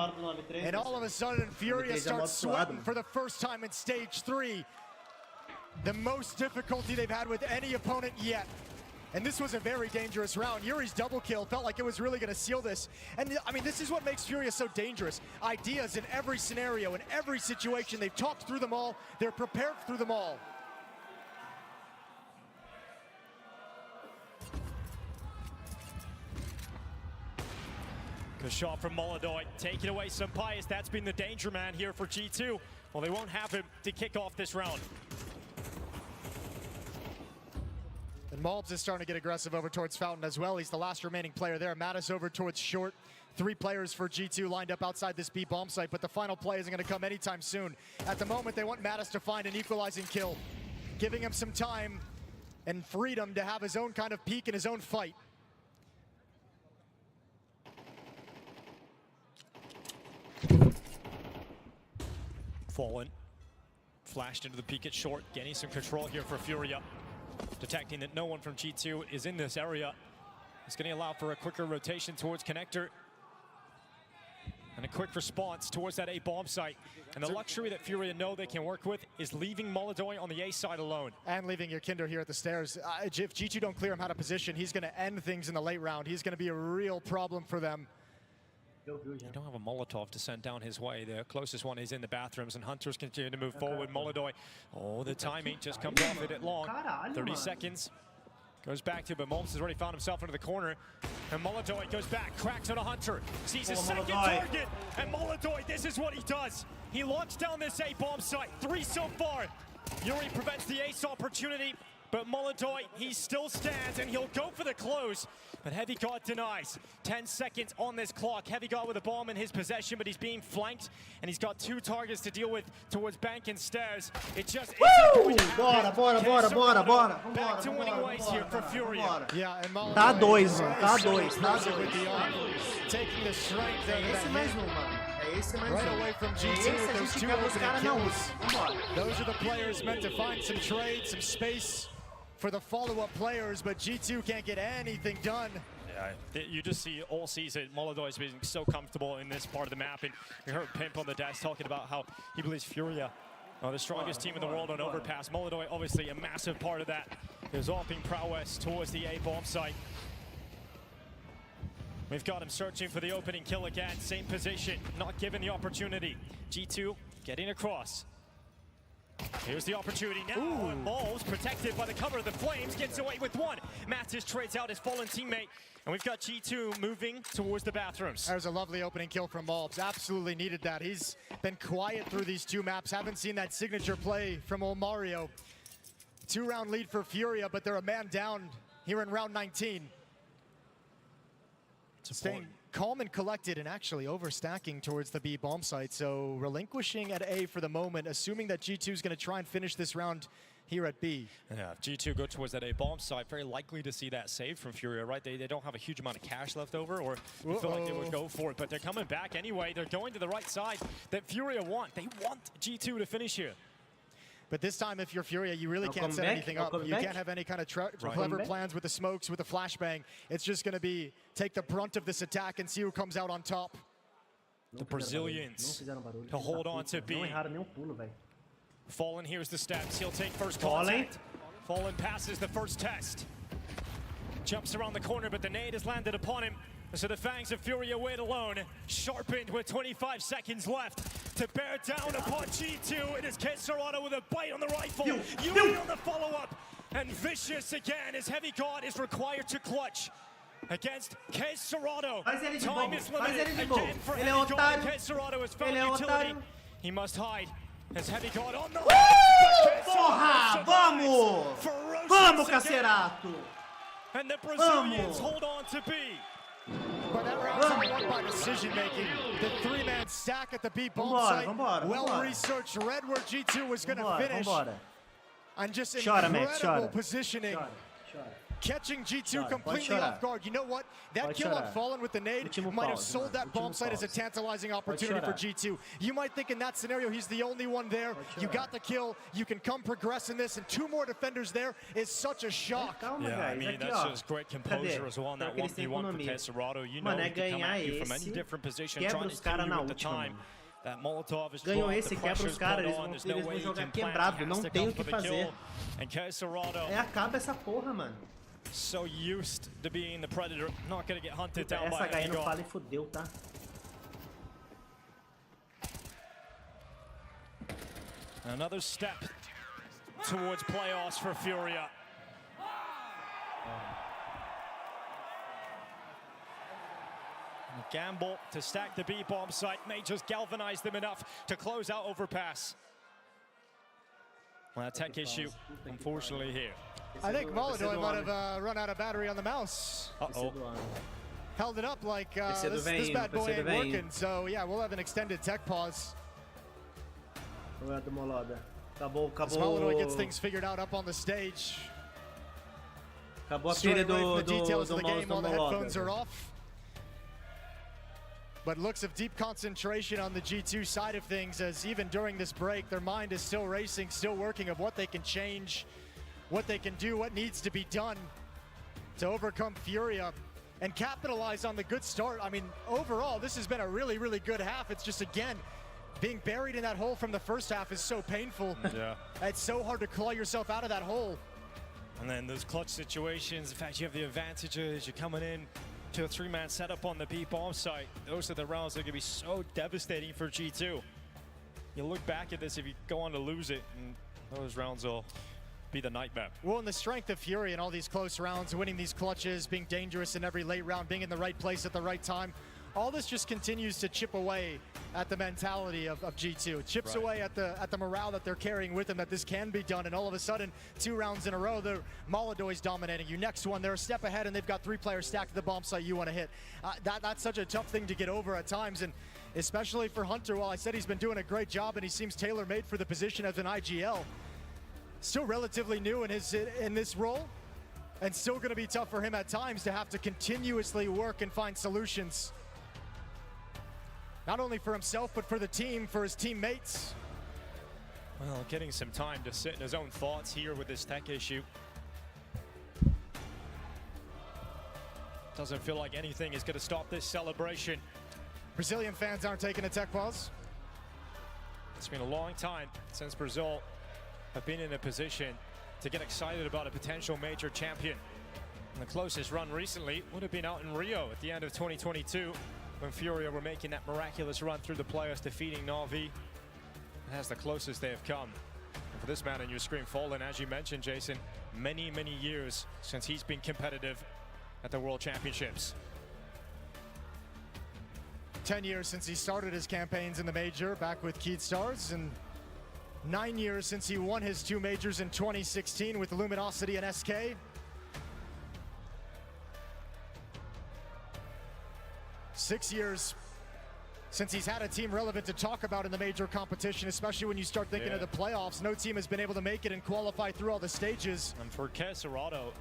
And all of a sudden, Furia starts sweating for the first time in stage 3. The most difficulty they've had with any opponent yet. And this was a very dangerous round. Yuri's double kill felt like it was really going to seal this. And I mean, this is what makes Furia so dangerous. Ideas in every scenario, in every situation. They've talked through them all. They're prepared through them all. Good shot from Molodoi, taking away Sampaio. That's been the danger man here for G2. Well, they won't have him to kick off this round. And Malbs is starting to get aggressive over towards Fountain as well. He's the last remaining player there. Mattis over towards short. 3 players for G2 lined up outside this B bomb site, but the final play isn't going to come anytime soon. At the moment, they want Mattis to find an equalizing kill, giving him some time and freedom to have his own kind of peak in his own fight. Fallen, flashed into the peak at short, getting some control here for Furia. Detecting that no one from G2 is in this area. It's going to allow for a quicker rotation towards connector. And a quick response towards that A bomb site. And the luxury that Furia know they can work with is leaving Molodoi on the A side alone. And leaving Yakinder here at the stairs. If G2 don't clear him out of position, he's going to end things in the late round. He's going to be a real problem for them. You don't have a Molotov to send down his way. The closest one is in the bathrooms, and Hunters continue to move forward. Molodoi, oh, the timing just comes off it long. 30 seconds. Goes back to, but Malbs has already found himself into the corner. And Molodoi goes back, cracks on a Hunter. Sees his second target. And Molodoi, this is what he does. He locks down this A bomb site. 3 so far. Yuri prevents the ace opportunity. But Molodoi, he still stands, and he'll go for the close. But Heavy God denies. 10 seconds on this clock. Heavy God with a bomb in his possession, but he's being flanked, and he's got 2 targets to deal with towards bank and stairs. It just isn't going to happen. Bora. Back to winning ways here for Furia. Yeah, and Molodoi. Tá dois, mano. Tá dois. With the arm, taking the strength out of that hit. Right away from G2 with those 2 opening kills. Those are the players meant to find some trade, some space for the follow-up players, but G2 can't get anything done. Yeah, you just see all season Molodoi's been so comfortable in this part of the map, and you heard Pimp on the desk talking about how he believes Furia are the strongest team in the world on overpass. Molodoi obviously a massive part of that. His AWPing prowess towards the A bomb site. We've got him searching for the opening kill again. Same position, not given the opportunity. G2 getting across. Here's the opportunity now. And Malbs, protected by the cover of the flames, gets away with 1. Mattis trades out his fallen teammate. And we've got G2 moving towards the bathrooms. There's a lovely opening kill from Malbs. Absolutely needed that. He's been quiet through these 2 maps. Haven't seen that signature play from old Mario. 2-round lead for Furia, but they're a man down here in round 19. calm and collected and actually overstacking towards the B bomb site. So relinquishing at A for the moment, assuming that G2 is going to try and finish this round here at B. Yeah, if G2 go towards that A bomb site, very likely to see that save from FURIA, right? They don't have a huge amount of cash left over, or you feel like they would go for it, but they're coming back anyway. They're going to the right side that FURIA want. They want G2 to finish here. But this time, if you're FURIA, you really can't set anything up. You can't have any kind of clever plans with the smokes, with the flashbang. It's just going to be take the brunt of this attack and see who comes out on top. The Brazilians to hold on to B. Fallen here's the steps. He'll take first contact. Fallen passes the first test. Jumps around the corner, but the nade has landed upon him. So the fangs of FURIA wait alone, sharpened with 25 seconds left to bear down upon G2. It is CONTATO with a bite on the rifle. Yuri on the follow-up, and Vicious again. His heavy god is required to clutch against CONTATO. Time is limited again for heavy god. CONTATO has found utility. He must hide. His heavy god on the Porra! Vamos! Vamos, Cacerato! And the Brazilians hold on to B. But that round's won by decision making. The three-man stack at the B bomb site. Well-researched, read where G2 was going to finish. And just incredible positioning. Catching G2 completely off guard. You know what? That kill on Fallen with the nade might have sold that bomb site as a tantalizing opportunity for G2. You might think in that scenario he's the only one there. You got the kill. You can come progress in this, and two more defenders there is such a shock. Yeah, I mean, that's just great composure as well on that 1v1 for CONTATO. You know he can come at you from any different position, trying to kill you at the time. That Molotov is ganhou esse, quebra os caras, eles vão jogar quebrado, não tem o que fazer. Acaba essa porra, mano. So used to being the predator, not going to get hunted down by essa HE não fala e fodeu, tá? Another step towards playoffs for FURIA. A gamble to stack the B bomb site may just galvanize them enough to close out overpass. Well, a tech issue, unfortunately, here. I think Molotov might have run out of battery on the mouse. Held it up like this bad boy ain't working. So yeah, we'll have an extended tech pause. As Molotov gets things figured out up on the stage. Acabou a pilha the details of the game while the headphones are off. But looks of deep concentration on the G2 side of things, as even during this break, their mind is still racing, still working of what they can change, what they can do, what needs to be done to overcome FURIA and capitalize on the good start. I mean, overall, this has been a really, really good half. It's just, again, being buried in that hole from the first half is so painful. Yeah. It's so hard to claw yourself out of that hole. And then those clutch situations, the fact you have the advantages, you're coming in to a three-man setup on the B bomb site. Those are the rounds that are going to be so devastating for G2. You look back at this, if you go on to lose it, and those rounds will be the nightmare. Well, and the strength of FURIA in all these close rounds, winning these clutches, being dangerous in every late round, being in the right place at the right time, all this just continues to chip away at the mentality of G2. It chips away at the morale that they're carrying with them, that this can be done. And all of a sudden, 2 rounds in a row, the Molotov is dominating you. Next one, they're a step ahead, and they've got 3 players stacked at the bomb site you want to hit. That's such a tough thing to get over at times, and especially for Hunter. While I said he's been doing a great job and he seems tailor-made for the position as an IGL, still relatively new in this role, and still going to be tough for him at times to have to continuously work and find solutions. Not only for himself, but for the team, for his teammates. Well, getting some time to sit in his own thoughts here with this tech issue. Doesn't feel like anything is going to stop this celebration. Brazilian fans aren't taking a tech pause. It's been a long time since Brazil have been in a position to get excited about a potential major champion. And the closest run recently would have been out in Rio at the end of 2022. When FURIA were making that miraculous run through the playoffs, defeating Na'Vi. That's the closest they have come. And for this man on your screen, Fallen, as you mentioned, Jason, many, many years since he's been competitive at the World Championships. 10 years since he started his campaigns in the major back with Keystars, and 9 years since he won his 2 majors in 2016 with Luminosity and SK. 6 years since he's had a team relevant to talk about in the major competition, especially when you start thinking of the playoffs. No team has been able to make it and qualify through all the stages. And for Caserato,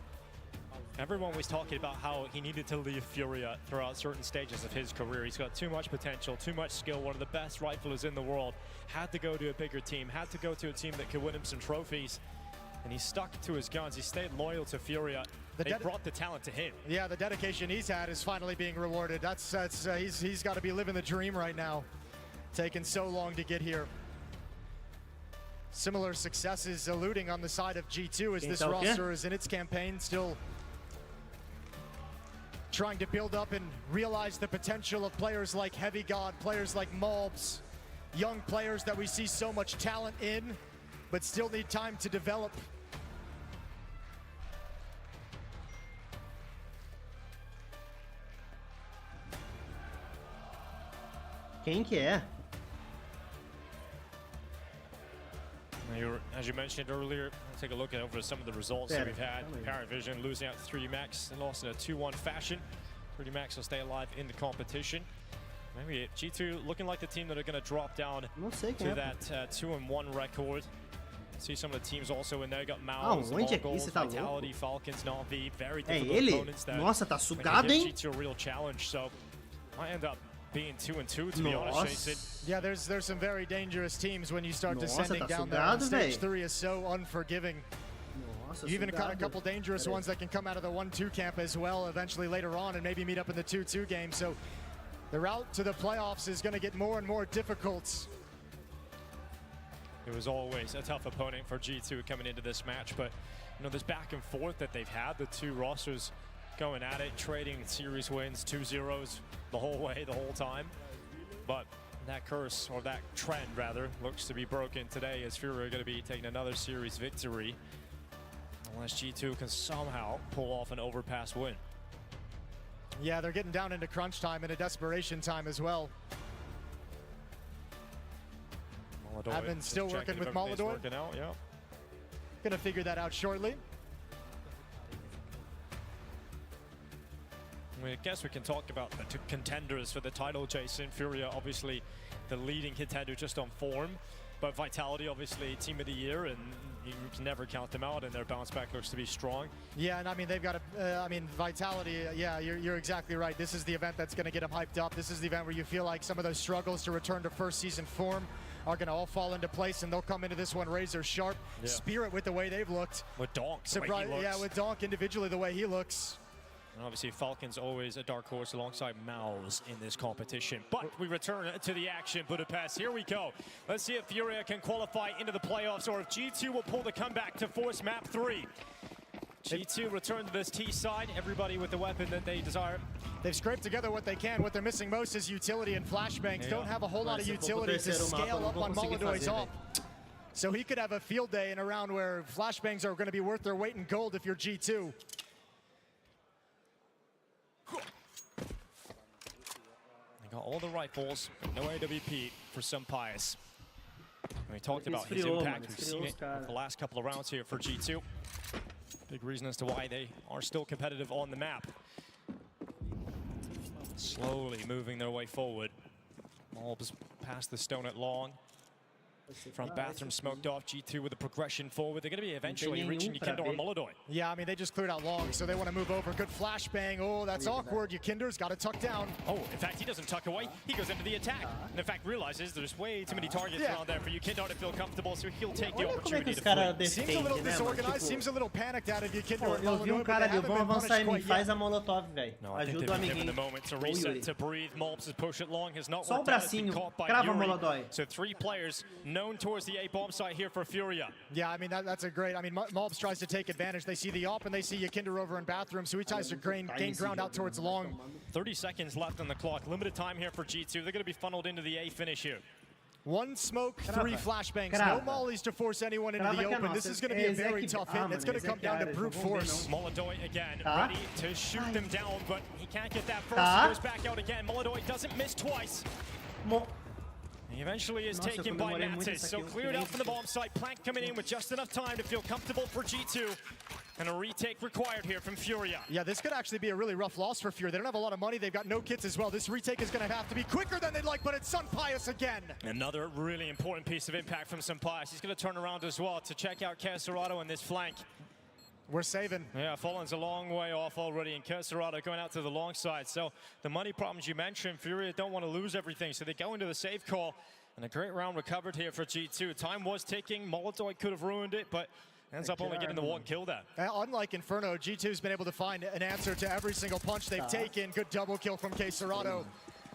everyone was talking about how he needed to leave FURIA throughout certain stages of his career. He's got too much potential, too much skill, one of the best riflers in the world. Had to go to a bigger team, had to go to a team that could win him some trophies. And he stuck to his guns. He stayed loyal to FURIA. They brought the talent to him. Yeah, the dedication he's had is finally being rewarded. He's got to be living the dream right now. Taking so long to get here. Similar successes eluding on the side of G2 as this roster is in its campaign, still trying to build up and realize the potential of players like Heavy God, players like Malbs, young players that we see so much talent in, but still need time to develop. Quem que é? As you mentioned earlier, let's take a look at over some of the results that we've had. Paravision losing out to 3D Max and lost in a 2-1 fashion. 3D Max will stay alive in the competition. Maybe G2 looking like the team that are going to drop down to that 2-1 record. See some of the teams also in there. Got Mouse, Mongols, Vitality, Falcons, Na'Vi. Very difficult opponents that give G2 a real challenge. So might end up being 2-2 to be honest, Jason. Yeah, there's some very dangerous teams when you start descending down there. And stage 3 is so unforgiving. You even got a couple dangerous ones that can come out of the 1-2 camp as well eventually later on and maybe meet up in the 2-2 game. So the route to the playoffs is going to get more and more difficult. It was always a tough opponent for G2 coming into this match, but you know, this back and forth that they've had, the two rosters going at it, trading series wins, 2-0s the whole way, the whole time. But that curse, or that trend rather, looks to be broken today as FURIA are going to be taking another series victory. Unless G2 can somehow pull off an overpass win. Yeah, they're getting down into crunch time and a desperation time as well. I've been still working with Molodoy. Gonna figure that out shortly. I guess we can talk about the two contenders for the title, Jason. FURIA, obviously the leading contender just on form, but Vitality, obviously Team of the Year, and you can never count them out, and their bounce back looks to be strong. Yeah, and I mean, they've got I mean, Vitality, yeah, you're exactly right. This is the event that's going to get them hyped up. This is the event where you feel like some of those struggles to return to first season form are going to all fall into place, and they'll come into this one razor sharp. Spirit with the way they've looked. With Donk, yeah, with Donk individually the way he looks. And obviously Falcons always a dark horse alongside Mouse in this competition. But we return to the action, Budapest. Here we go. Let's see if FURIA can qualify into the playoffs or if G2 will pull the comeback to force map 3. G2 return to this T side, everybody with the weapon that they desire. They've scraped together what they can. What they're missing most is utility, and flashbangs don't have a whole lot of utility to scale up on Molodoy's off. So he could have a field day in a round where flashbangs are going to be worth their weight in gold if you're G2. They got all the rifles, no AWP for some pious. And we talked about his impact. We've seen it over the last couple of rounds here for G2. Big reason as to why they are still competitive on the map. Slowly moving their way forward. Malbs past the stone at long. Front bathroom smoked off. G2 with a progression forward. They're going to be eventually reaching Yukinder or Molodoy. Yeah, I mean, they just cleared out long, so they want to move over. Good flashbang. Oh, that's awkward. Yukinder's got to tuck down. Oh, in fact, he doesn't tuck away. He goes into the attack. And in fact, realizes there's way too many targets around there for Yukinder to feel comfortable, so he'll take the opportunity to flee. Seems a little disorganized, seems a little panicked out of Yukinder or Eu vi Molodoy, ali, vamos avançar em mim, faz a molotov, velho. Ajuda o amiguinho. The moment to reset, to breathe. Malbs' push it long has not Só o worked out. It's been bracinho, caught by crava Yuri. Molodoy. So 3 players known towards the A bomb site here for FURIA. Yeah, I mean, that's a great, I mean, Malbs tries to take advantage. They see the op and they see Yukinder over in bathroom, so he tries to gain ground out towards long. 30 seconds left on the clock. Limited time here for G2. They're going to be funneled into the A finish here. 1 smoke, 3 flashbangs. No mollies to force anyone into the open. This is going to be a very tough hit, and it's going to come down to brute force. Molodoy again, ready to shoot them down, but he can't get that first. He goes back out again. Molodoy doesn't miss twice. He eventually is taken by Mantis, so cleared out from the bomb site. Plank coming in with just enough time to feel comfortable for G2. And a retake required here from FURIA. Yeah, this could actually be a really rough loss for FURIA. They don't have a lot of money. They've got no kits as well. This retake is going to have to be quicker than they'd like, but it's Sunpius again. Another really important piece of impact from Sunpius. He's going to turn around as well to check out Keserado in this flank. We're saving. Yeah, Fallen's a long way off already, and Keserado going out to the long side. So the money problems you mentioned, FURIA don't want to lose everything, so they go into the save call. And a great round recovered here for G2. Time was ticking. Molotov could have ruined it, but ends up only getting the one kill there. Unlike Inferno, G2's been able to find an answer to every single punch they've taken. Good double kill from Keserado.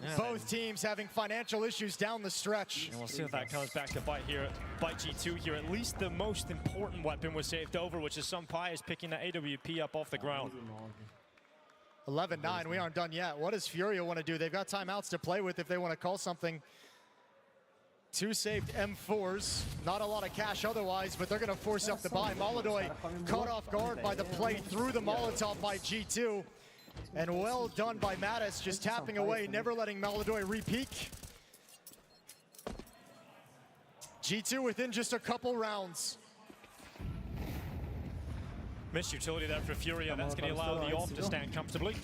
Yeah, both teams having financial issues down the stretch. And we'll see if that comes back to bite here, bite G2 here. At least the most important weapon was saved over, which is Sunpius picking the AWP up off the ground. 11-9, we aren't done yet. What does FURIA want to do? They've got timeouts to play with if they want to call something. 2 saved M4s, not a lot of cash otherwise, but they're going to force up the buy. Molotov caught off guard by the play through the Molotov by G2. And well done by Mattis, just tapping away, never letting Molotov re-peek. G2 within just a couple rounds. Missed utility there for FURIA. That's going to allow the AWP to stand comfortably.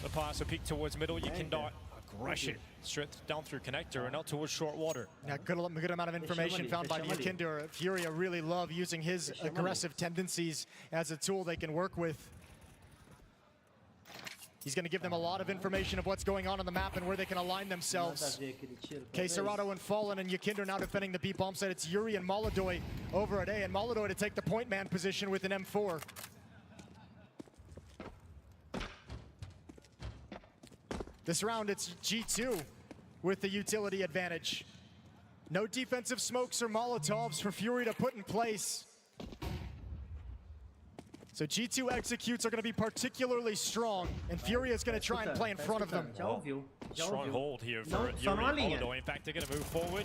The pass will peek towards middle. You can dart aggression straight down through connector and out towards short water. Yeah, good amount of information found by Yakinder. FURIA really love using his aggressive tendencies as a tool they can work with. He's going to give them a lot of information of what's going on the map and where they can align themselves. Keserado and Fallen and Yakinder now defending the B bomb site. It's Yuri and Molotov over at A, and Molotov to take the point man position with an M4. This round, it's G2 with the utility advantage. No defensive smokes or Molotovs for FURIA to put in place. So G2 executes are going to be particularly strong, and FURIA is going to try and play in front of them. Strong hold here for Yuri and Molotov. In fact, they're going to move forward.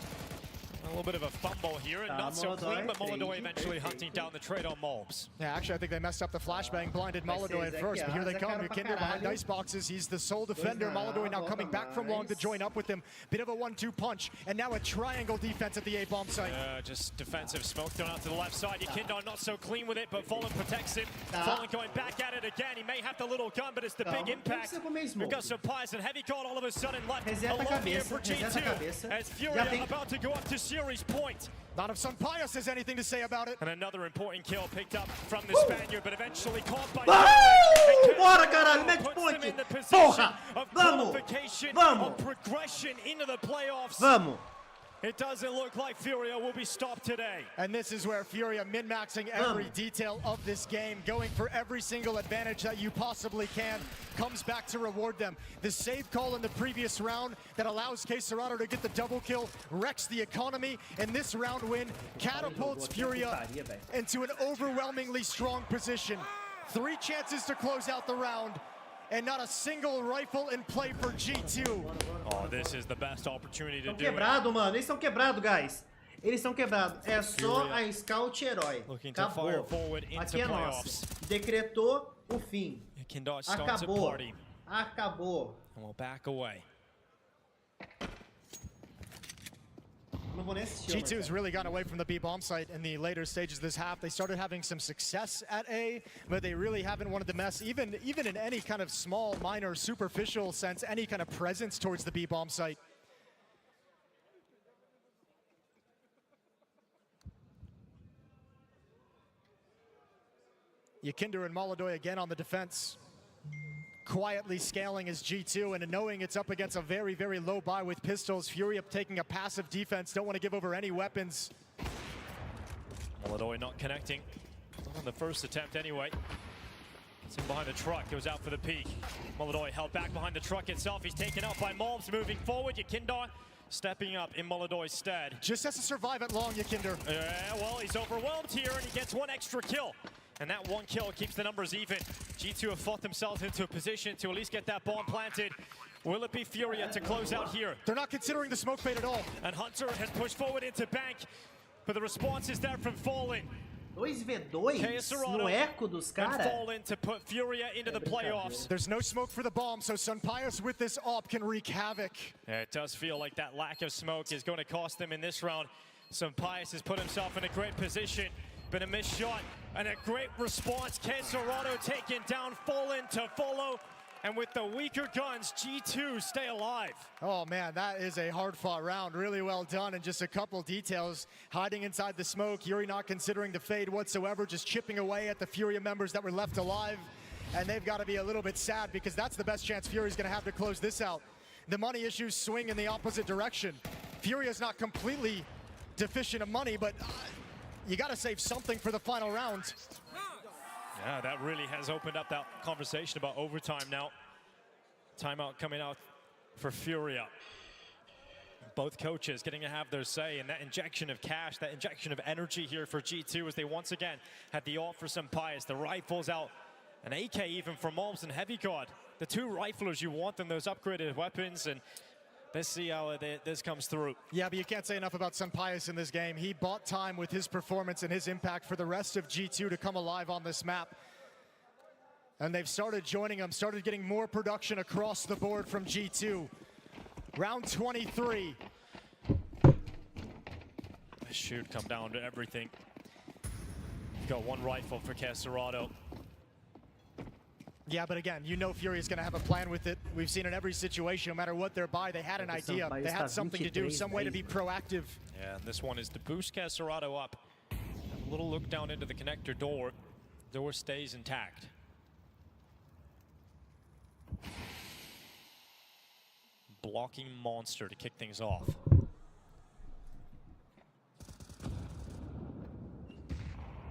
A little bit of a fumble here, and not so clean, but Molotov eventually hunting down the trade on Molbs. Yeah, actually, I think they messed up the flashbang, blinded Molotov at first, but here they come. Yakinder behind ice boxes. He's the sole defender. Molotov now coming back from long to join up with him. Bit of a 1-2 punch, and now a triangle defense at the A-bomb site. Just defensive smoke thrown out to the left side. Yakinder not so clean with it, but Fallen protects him. Fallen going back at it again. He may have the little gun, but it's the big impact. We've got Sunpius and heavy call all of a sudden left alone here for G2 as FURIA about to go up to series point. Not if Sunpius has anything to say about it. And another important kill picked up from the Spaniard, but eventually caught by Bora, caralho, match point! Porra! Vamos! Progression into the playoffs. Vamos! It doesn't look like FURIA will be stopped today. And this is where FURIA min-maxing every detail of this game, going for every single advantage that you possibly can, comes back to reward them. The save call in the previous round that allows Keserado to get the double kill, wrecks the economy, and this round win catapults FURIA into an overwhelmingly strong position. 3 chances to close out the round, and not a single rifle in play for G2. Oh, this is the best opportunity to do quebrado, mano. Eles são quebrados, guys. Eles são quebrados. É só a Scout Herói. Acabou. Aqui é nosso. Decretou o fim. Acabou. Acabou. And we'll back away. G2 has really gone away from the B bomb site in the later stages of this half. They started having some success at A, but they really haven't wanted to mess, even in any kind of small, minor, superficial sense, any kind of presence towards the B bomb site. Yakinder and Molotov again on the defense. Quietly scaling as G2, and knowing it's up against a very, very low buy with pistols. FURIA taking a passive defense, don't want to give over any weapons. Molotov not connecting. On the first attempt anyway. Gets in behind the truck, goes out for the peak. Molotov held back behind the truck itself. He's taken out by Molbs, moving forward. Yakinder stepping up in Molotov's stead. Just has to survive at long, Yakinder. Yeah, well, he's overwhelmed here, and he gets 1 extra kill. And that 1 kill keeps the numbers even. G2 have fought themselves into a position to at least get that bomb planted. Will it be FURIA to close out here? They're not considering the smoke fade at all. And Hunter has pushed forward into bank, but the response is there from Fallen. 2v2 no eco dos caras. Fallen to put FURIA into the playoffs. There's no smoke for the bomb, so Sunpius with this op can wreak havoc. Yeah, it does feel like that lack of smoke is going to cost them in this round. Sunpius has put himself in a great position, but a missed shot and a great response. CONTATO taken down, Fallen to follow. And with the weaker guns, G2 stay alive. Oh man, that is a hard-fought round. Really well done, and just a couple details. Hiding inside the smoke, Yuri not considering the fade whatsoever, just chipping away at the FURIA members that were left alive. And they've got to be a little bit sad because that's the best chance FURIA's going to have to close this out. The money issues swing in the opposite direction. FURIA's not completely deficient of money, but you got to save something for the final round. Yeah, that really has opened up that conversation about overtime now. Timeout coming out for FURIA. Both coaches getting to have their say, and that injection of cash, that injection of energy here for G2 as they once again had the ult for Sunpius, the rifles out, an AK even for Moms and Heavy God. The two riflers, you want them, those upgraded weapons, and let's see how this comes through. Yeah, but you can't say enough about Sunpius in this game. He bought time with his performance and his impact for the rest of G2 to come alive on this map. And they've started joining him, started getting more production across the board from G2. Round 23. This should come down to everything. You've got one rifle for CONTATO. Yeah, but again, you know FURIA's going to have a plan with it. We've seen in every situation, no matter what they're by, they had an idea. They had something to do, some way to be proactive. Yeah, and this one is to boost CONTATO up. A little look down into the connector door. Door stays intact. Blocking monster to kick things off.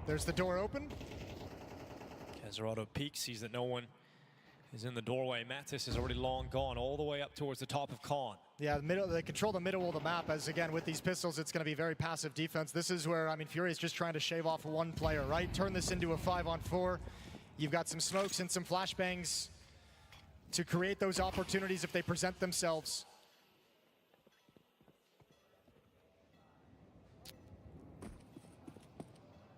There's the door open. CONTATO peeks, sees that no one is in the doorway. Mattis is already long gone all the way up towards the top of Con. Yeah, they control the middle of the map, as again, with these pistols, it's going to be very passive defense. This is where, I mean, FURIA is just trying to shave off one player, right? Turn this into a 5-on-4. You've got some smokes and some flashbangs to create those opportunities if they present themselves.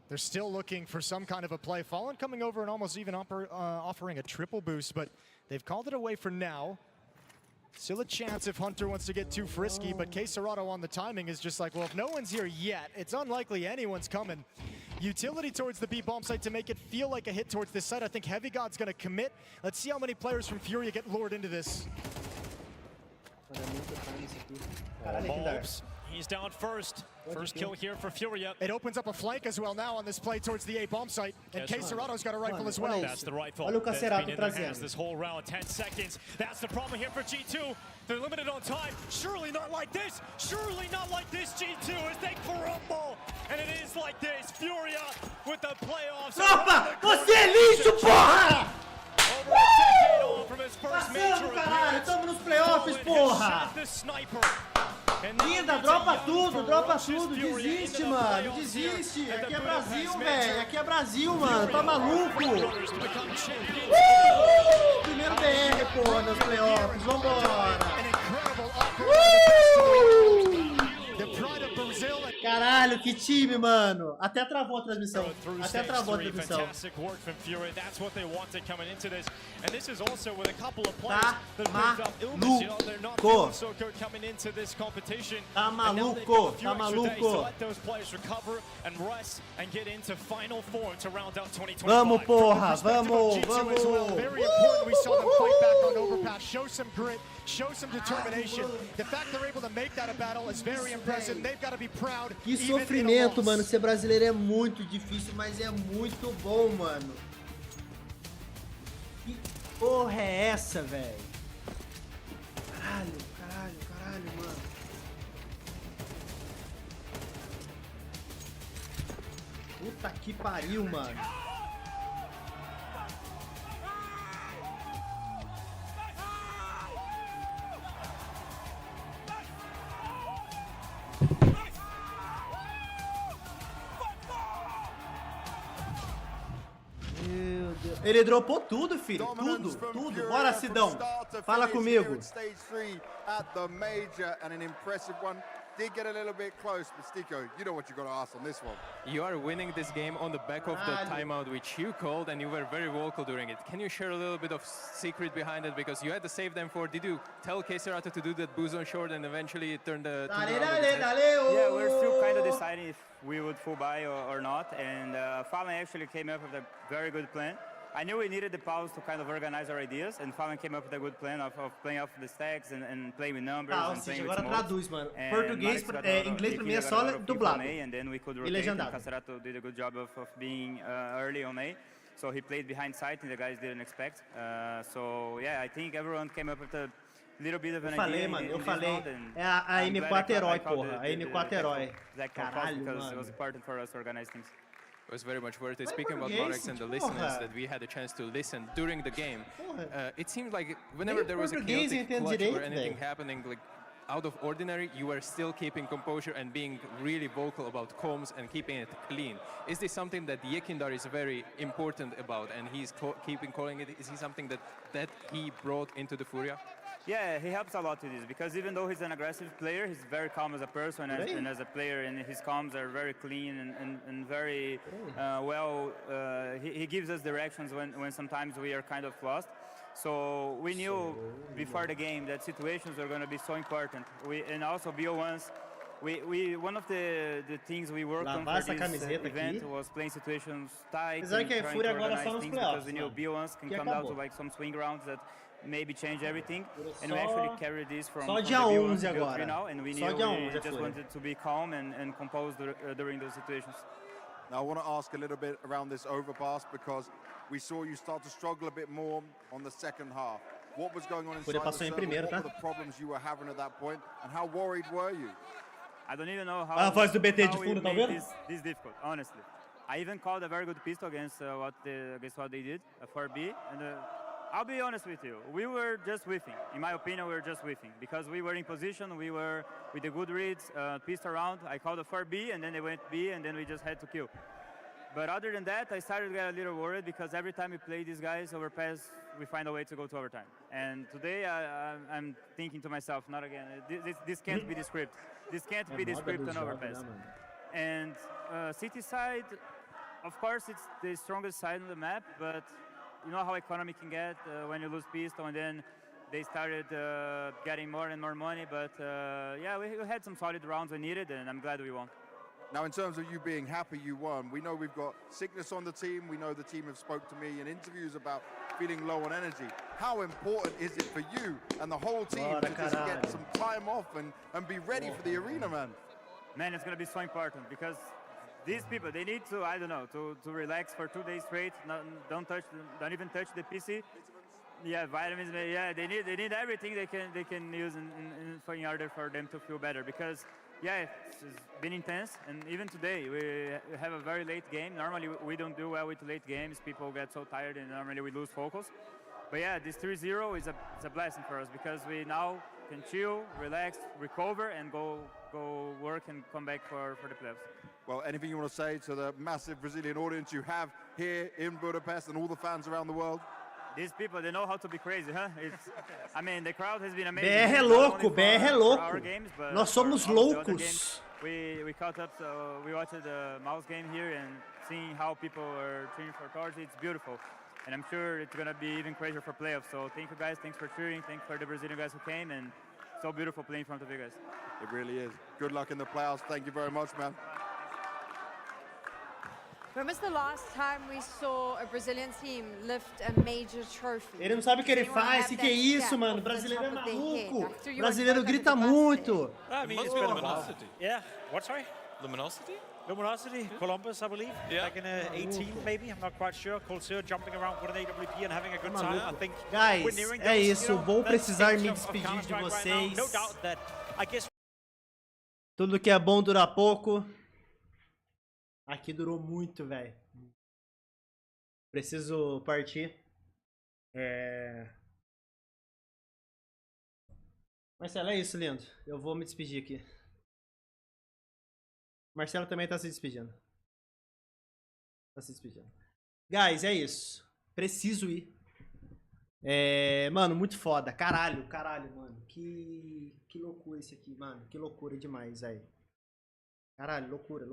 They're still looking for some kind of a play. Fallen coming over and almost even offering a triple boost, but they've called it away for now. Still a chance if Hunter wants to get too frisky, but CONTATO on the timing is just like, well, if no one's here yet, it's unlikely anyone's coming. Utility towards the B bomb site to make it feel like a hit towards this side. I think Heavy God's going to commit. Let's see how many players from FURIA get lured into this. He's down first. First kill here for FURIA. It opens up a flank as well now on this play towards the A bomb site. And CONTATO's got a rifle as well. That's the rifle that's been in their hands this whole round. 10 seconds. That's the problem here for G2. They're limited on time. Surely not like this. Surely not like this, G2, as they crumble. And it is like this. FURIA with the playoffs. Opa! Você é lixo, porra! Passamos, caralho! Estamos nos playoffs, porra! Linda, dropa tudo, desiste, mano, desiste. Aqui é Brasil, velho, aqui é Brasil, mano, tá maluco? Primeiro BR, porra, nos playoffs, vambora! Caralho, que time, mano! Até travou a transmissão. Até travou a transmissão. Tá maluco! Tá maluco! Vamos, porra! Vamos! Show some determination. The fact they're able to make that a battle is very impressive. They've got to be proud. Que sofrimento, mano. Ser brasileiro é muito difícil, mas é muito bom, mano. Que porra é essa, velho? Caralho, mano. Puta que pariu, mano. Ele dropou tudo, filho. Tudo. Bora, Sidão. Fala comigo. did get a little bit close, but Stiko, you know what you got to ask on this one. You are winning this game on the back of the timeout which you called, and you were very vocal during it. Can you share a little bit of secret behind it? Because you had to save them for, did you tell K-Serato to do that boost on short and eventually it turned the... Yeah, we're still kind of deciding if we would full buy or not, and Fallen actually came up with a very good plan. I knew we needed the pause to kind of organize our ideas, and Fallen came up with a good plan of playing off the stacks and playing with numbers. Tá, ou seja, agora traduz, mano. Português, inglês pra mim é só dublado. And then we could rotate, legendado. K-Serato did a good job of being early on A. So he played behind site, and the guys didn't expect. So yeah, I think everyone came up with a little bit of an idea. Eu falei. É a M4 Herói, porra. A M4 Herói. Caralho, because mano. it was important for us to organize things. It was very much worth it. Speaking about Morex and the listeners that we had a chance to listen during the game, it seemed like whenever there was a chaotic clutch or anything happening like out of ordinary, you were still keeping composure and being really vocal about comms and keeping it clean. Is this something that Yekindar is very important about, and he's keeping calling it? Is he something that he brought into the FURIA? Yeah, he helps a lot with this, because even though he's an aggressive player, he's very calm as a person and as a player, and his comms are very clean and very well. He gives us directions when sometimes we are kind of lost. So we knew before the game that situations are going to be so important. And also BO1s, one of the things we worked on for this event was playing situations tight and trying to organize things, because we knew BO1s can come down to like some swing rounds that maybe change everything, and we actually carried this from the BO1 to BO3 now, and we knew we just wanted to be calm and composed during those situations. Now I want to ask a little bit around this overpass, because we saw you start to struggle a bit more on the second half. What was going on inside the server? What were the problems you were having at that point, and how worried were you? I don't even know how we made this difficult, honestly. I even called a very good pistol against what they did, a 4B, and I'll be honest with you, we were just whiffing. In my opinion, we were just whiffing, because we were in position, we were with the good reads, pistol around. I called a 4B, and then they went B, and then we just had to kill. But other than that, I started to get a little worried, because every time we play these guys overpass, we find a way to go to overtime. And today, I'm thinking to myself, not again. This can't be the script. This can't be the script on overpass. And city side, of course, it's the strongest side on the map, but you know how economy can get when you lose pistol, and then they started getting more and more money. But yeah, we had some solid rounds we needed, and I'm glad we won. Now, in terms of you being happy you won, we know we've got sickness on the team. We know the team have spoke to me in interviews about feeling low on energy. How important is it for you and the whole team to just get some time off and be ready for the arena, man? Man, it's going to be so important, because these people, they need to, I don't know, to relax for 2 days straight. Don't even touch the PC. Yeah, vitamins. Yeah, they need everything they can use in order for them to feel better. Because yeah, it's been intense, and even today we have a very late game. Normally we don't do well with late games. People get so tired, and normally we lose focus. But yeah, this 3-0 is a blessing for us, because we now can chill, relax, recover, and go work and come back for the playoffs. Well, anything you want to say to the massive Brazilian audience you have here in Budapest and all the fans around the world? These people, they know how to be crazy, huh? I mean, the crowd has been amazing. BR é louco, BR é louco. Nós somos loucos. We caught up, so we watched the mouse game here and seeing how people are cheering for TORNE-SE. It's beautiful. And I'm sure it's going to be even crazier for playoffs. So thank you guys, thanks for cheering, thanks for the Brazilian guys who came, and so beautiful playing in front of you guys. It really is. Good luck in the playoffs. Thank you very much, man. When was the last time we saw a Brazilian team lift a major trophy? Ele não sabe o que ele faz, que é isso, mano? Brasileiro é maluco. Brasileiro grita muito. I mean, it's been Luminosity. Yeah, what, sorry? Luminosity? Luminosity, Columbus, I believe. Yeah. Back in 18, maybe. I'm not quite sure. Colseur jumping around with an AWP and having a good time. I think guys, é isso. Vou precisar me despedir de vocês. No doubt that, I guess... Tudo que é bom dura pouco. Aqui durou muito, velho. Preciso partir. Marcelo, é isso, lindo. Eu vou me despedir aqui. Marcelo também tá se despedindo. Tá se despedindo. Guys, é isso. Preciso ir. Mano, muito foda. Caralho, mano. Que loucura esse aqui, mano. Que loucura demais, velho. Caralho, loucura.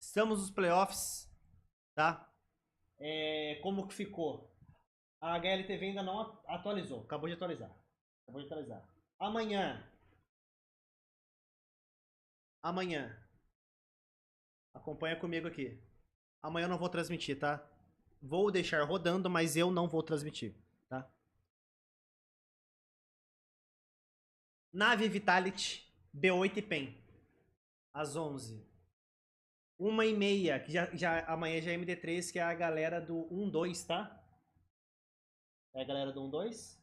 Estamos nos playoffs, tá? Como que ficou? A HLTV ainda não atualizou. Acabou de atualizar. Amanhã. Acompanha comigo aqui. Amanhã eu não vou transmitir, tá? Vou deixar rodando, mas eu não vou transmitir, tá? Nave Vitality B8 e PEN. Às 11. 1h30, que amanhã já é MD3, que é a galera do 1-2, tá? É a galera do 1-2?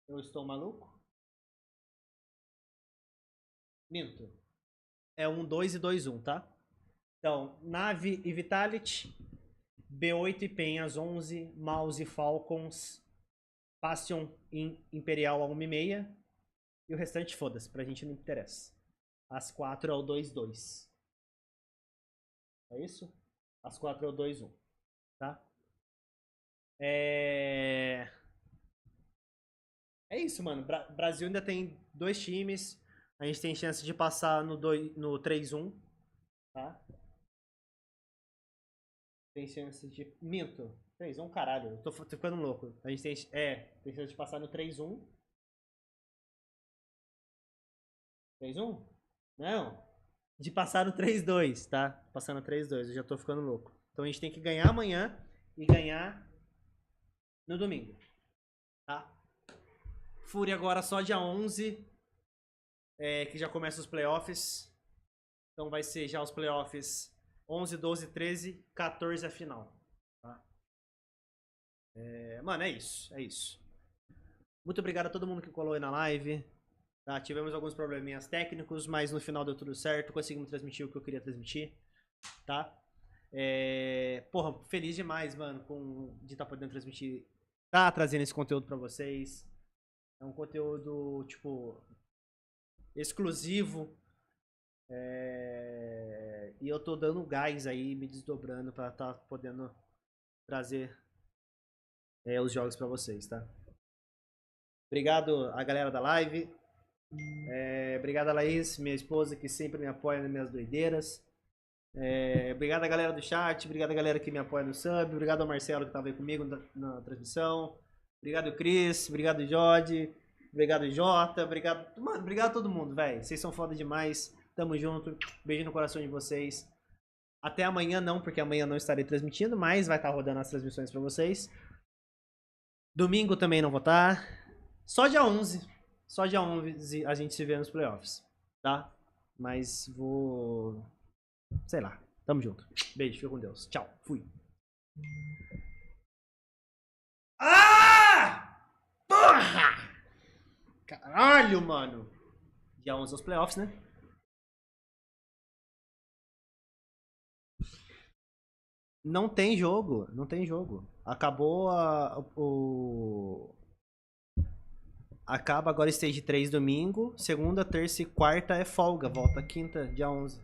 Eu estou maluco? Minto. É 1-2 e 2-1, tá? Então, Nave e Vitality, B8 e PEN às 11, Mouse e Falcons, Bastion e Imperial a 1h30, e o restante foda-se, pra gente não interessa. Às 4 é o 2-2. É isso? Às 4 é o 2-1, tá? É isso, mano. Brasil ainda tem 2 times. A gente tem chance de passar no 3-1, tá? Tem chance de... Minto. 3-1, caralho. Eu tô ficando louco. A gente tem chance de passar no 3-1. 3-1? Não. De passar no 3-2, tá? Passar no 3-2. Eu já tô ficando louco. Então a gente tem que ganhar amanhã e ganhar no domingo, tá? FURIA agora só dia 11, que já começa os playoffs. Então vai ser já os playoffs 11, 12, 13, 14 a final, tá? Mano, é isso. Muito obrigado a todo mundo que colou aí na live. Tá? Tivemos alguns probleminhas técnicos, mas no final deu tudo certo. Conseguimos transmitir o que eu queria transmitir, tá? Porra, feliz demais, mano, de estar podendo transmitir, tá trazendo esse conteúdo pra vocês. É um conteúdo, tipo, exclusivo. E eu tô dando gás aí, me desdobrando pra tá podendo trazer os jogos pra vocês, tá? Obrigado a galera da live. Obrigado a Laís, minha esposa, que sempre me apoia nas minhas doideiras. Obrigado a galera do chat, obrigado a galera que me apoia no sub, obrigado ao Marcelo que tava aí comigo na transmissão. Obrigado, Cris, obrigado, Jodi, obrigado, Jota, obrigado, mano, obrigado a todo mundo, velho. Vocês são foda demais. Tamo junto. Beijo no coração de vocês. Até amanhã não, porque amanhã não estarei transmitindo, mas vai estar rodando as transmissões pra vocês. Domingo também não vou estar. Só dia 11. Só dia 11 a gente se vê nos playoffs, tá? Mas vou... sei lá. Tamo junto. Beijo, fica com Deus. Tchau. Fui. Ah! Porra! Caralho, mano. Dia 11 aos playoffs, né? Não tem jogo. Não tem jogo. Acabou Acaba agora Stage 3 domingo. Segunda, terça e quarta é folga. Volta quinta, dia 11.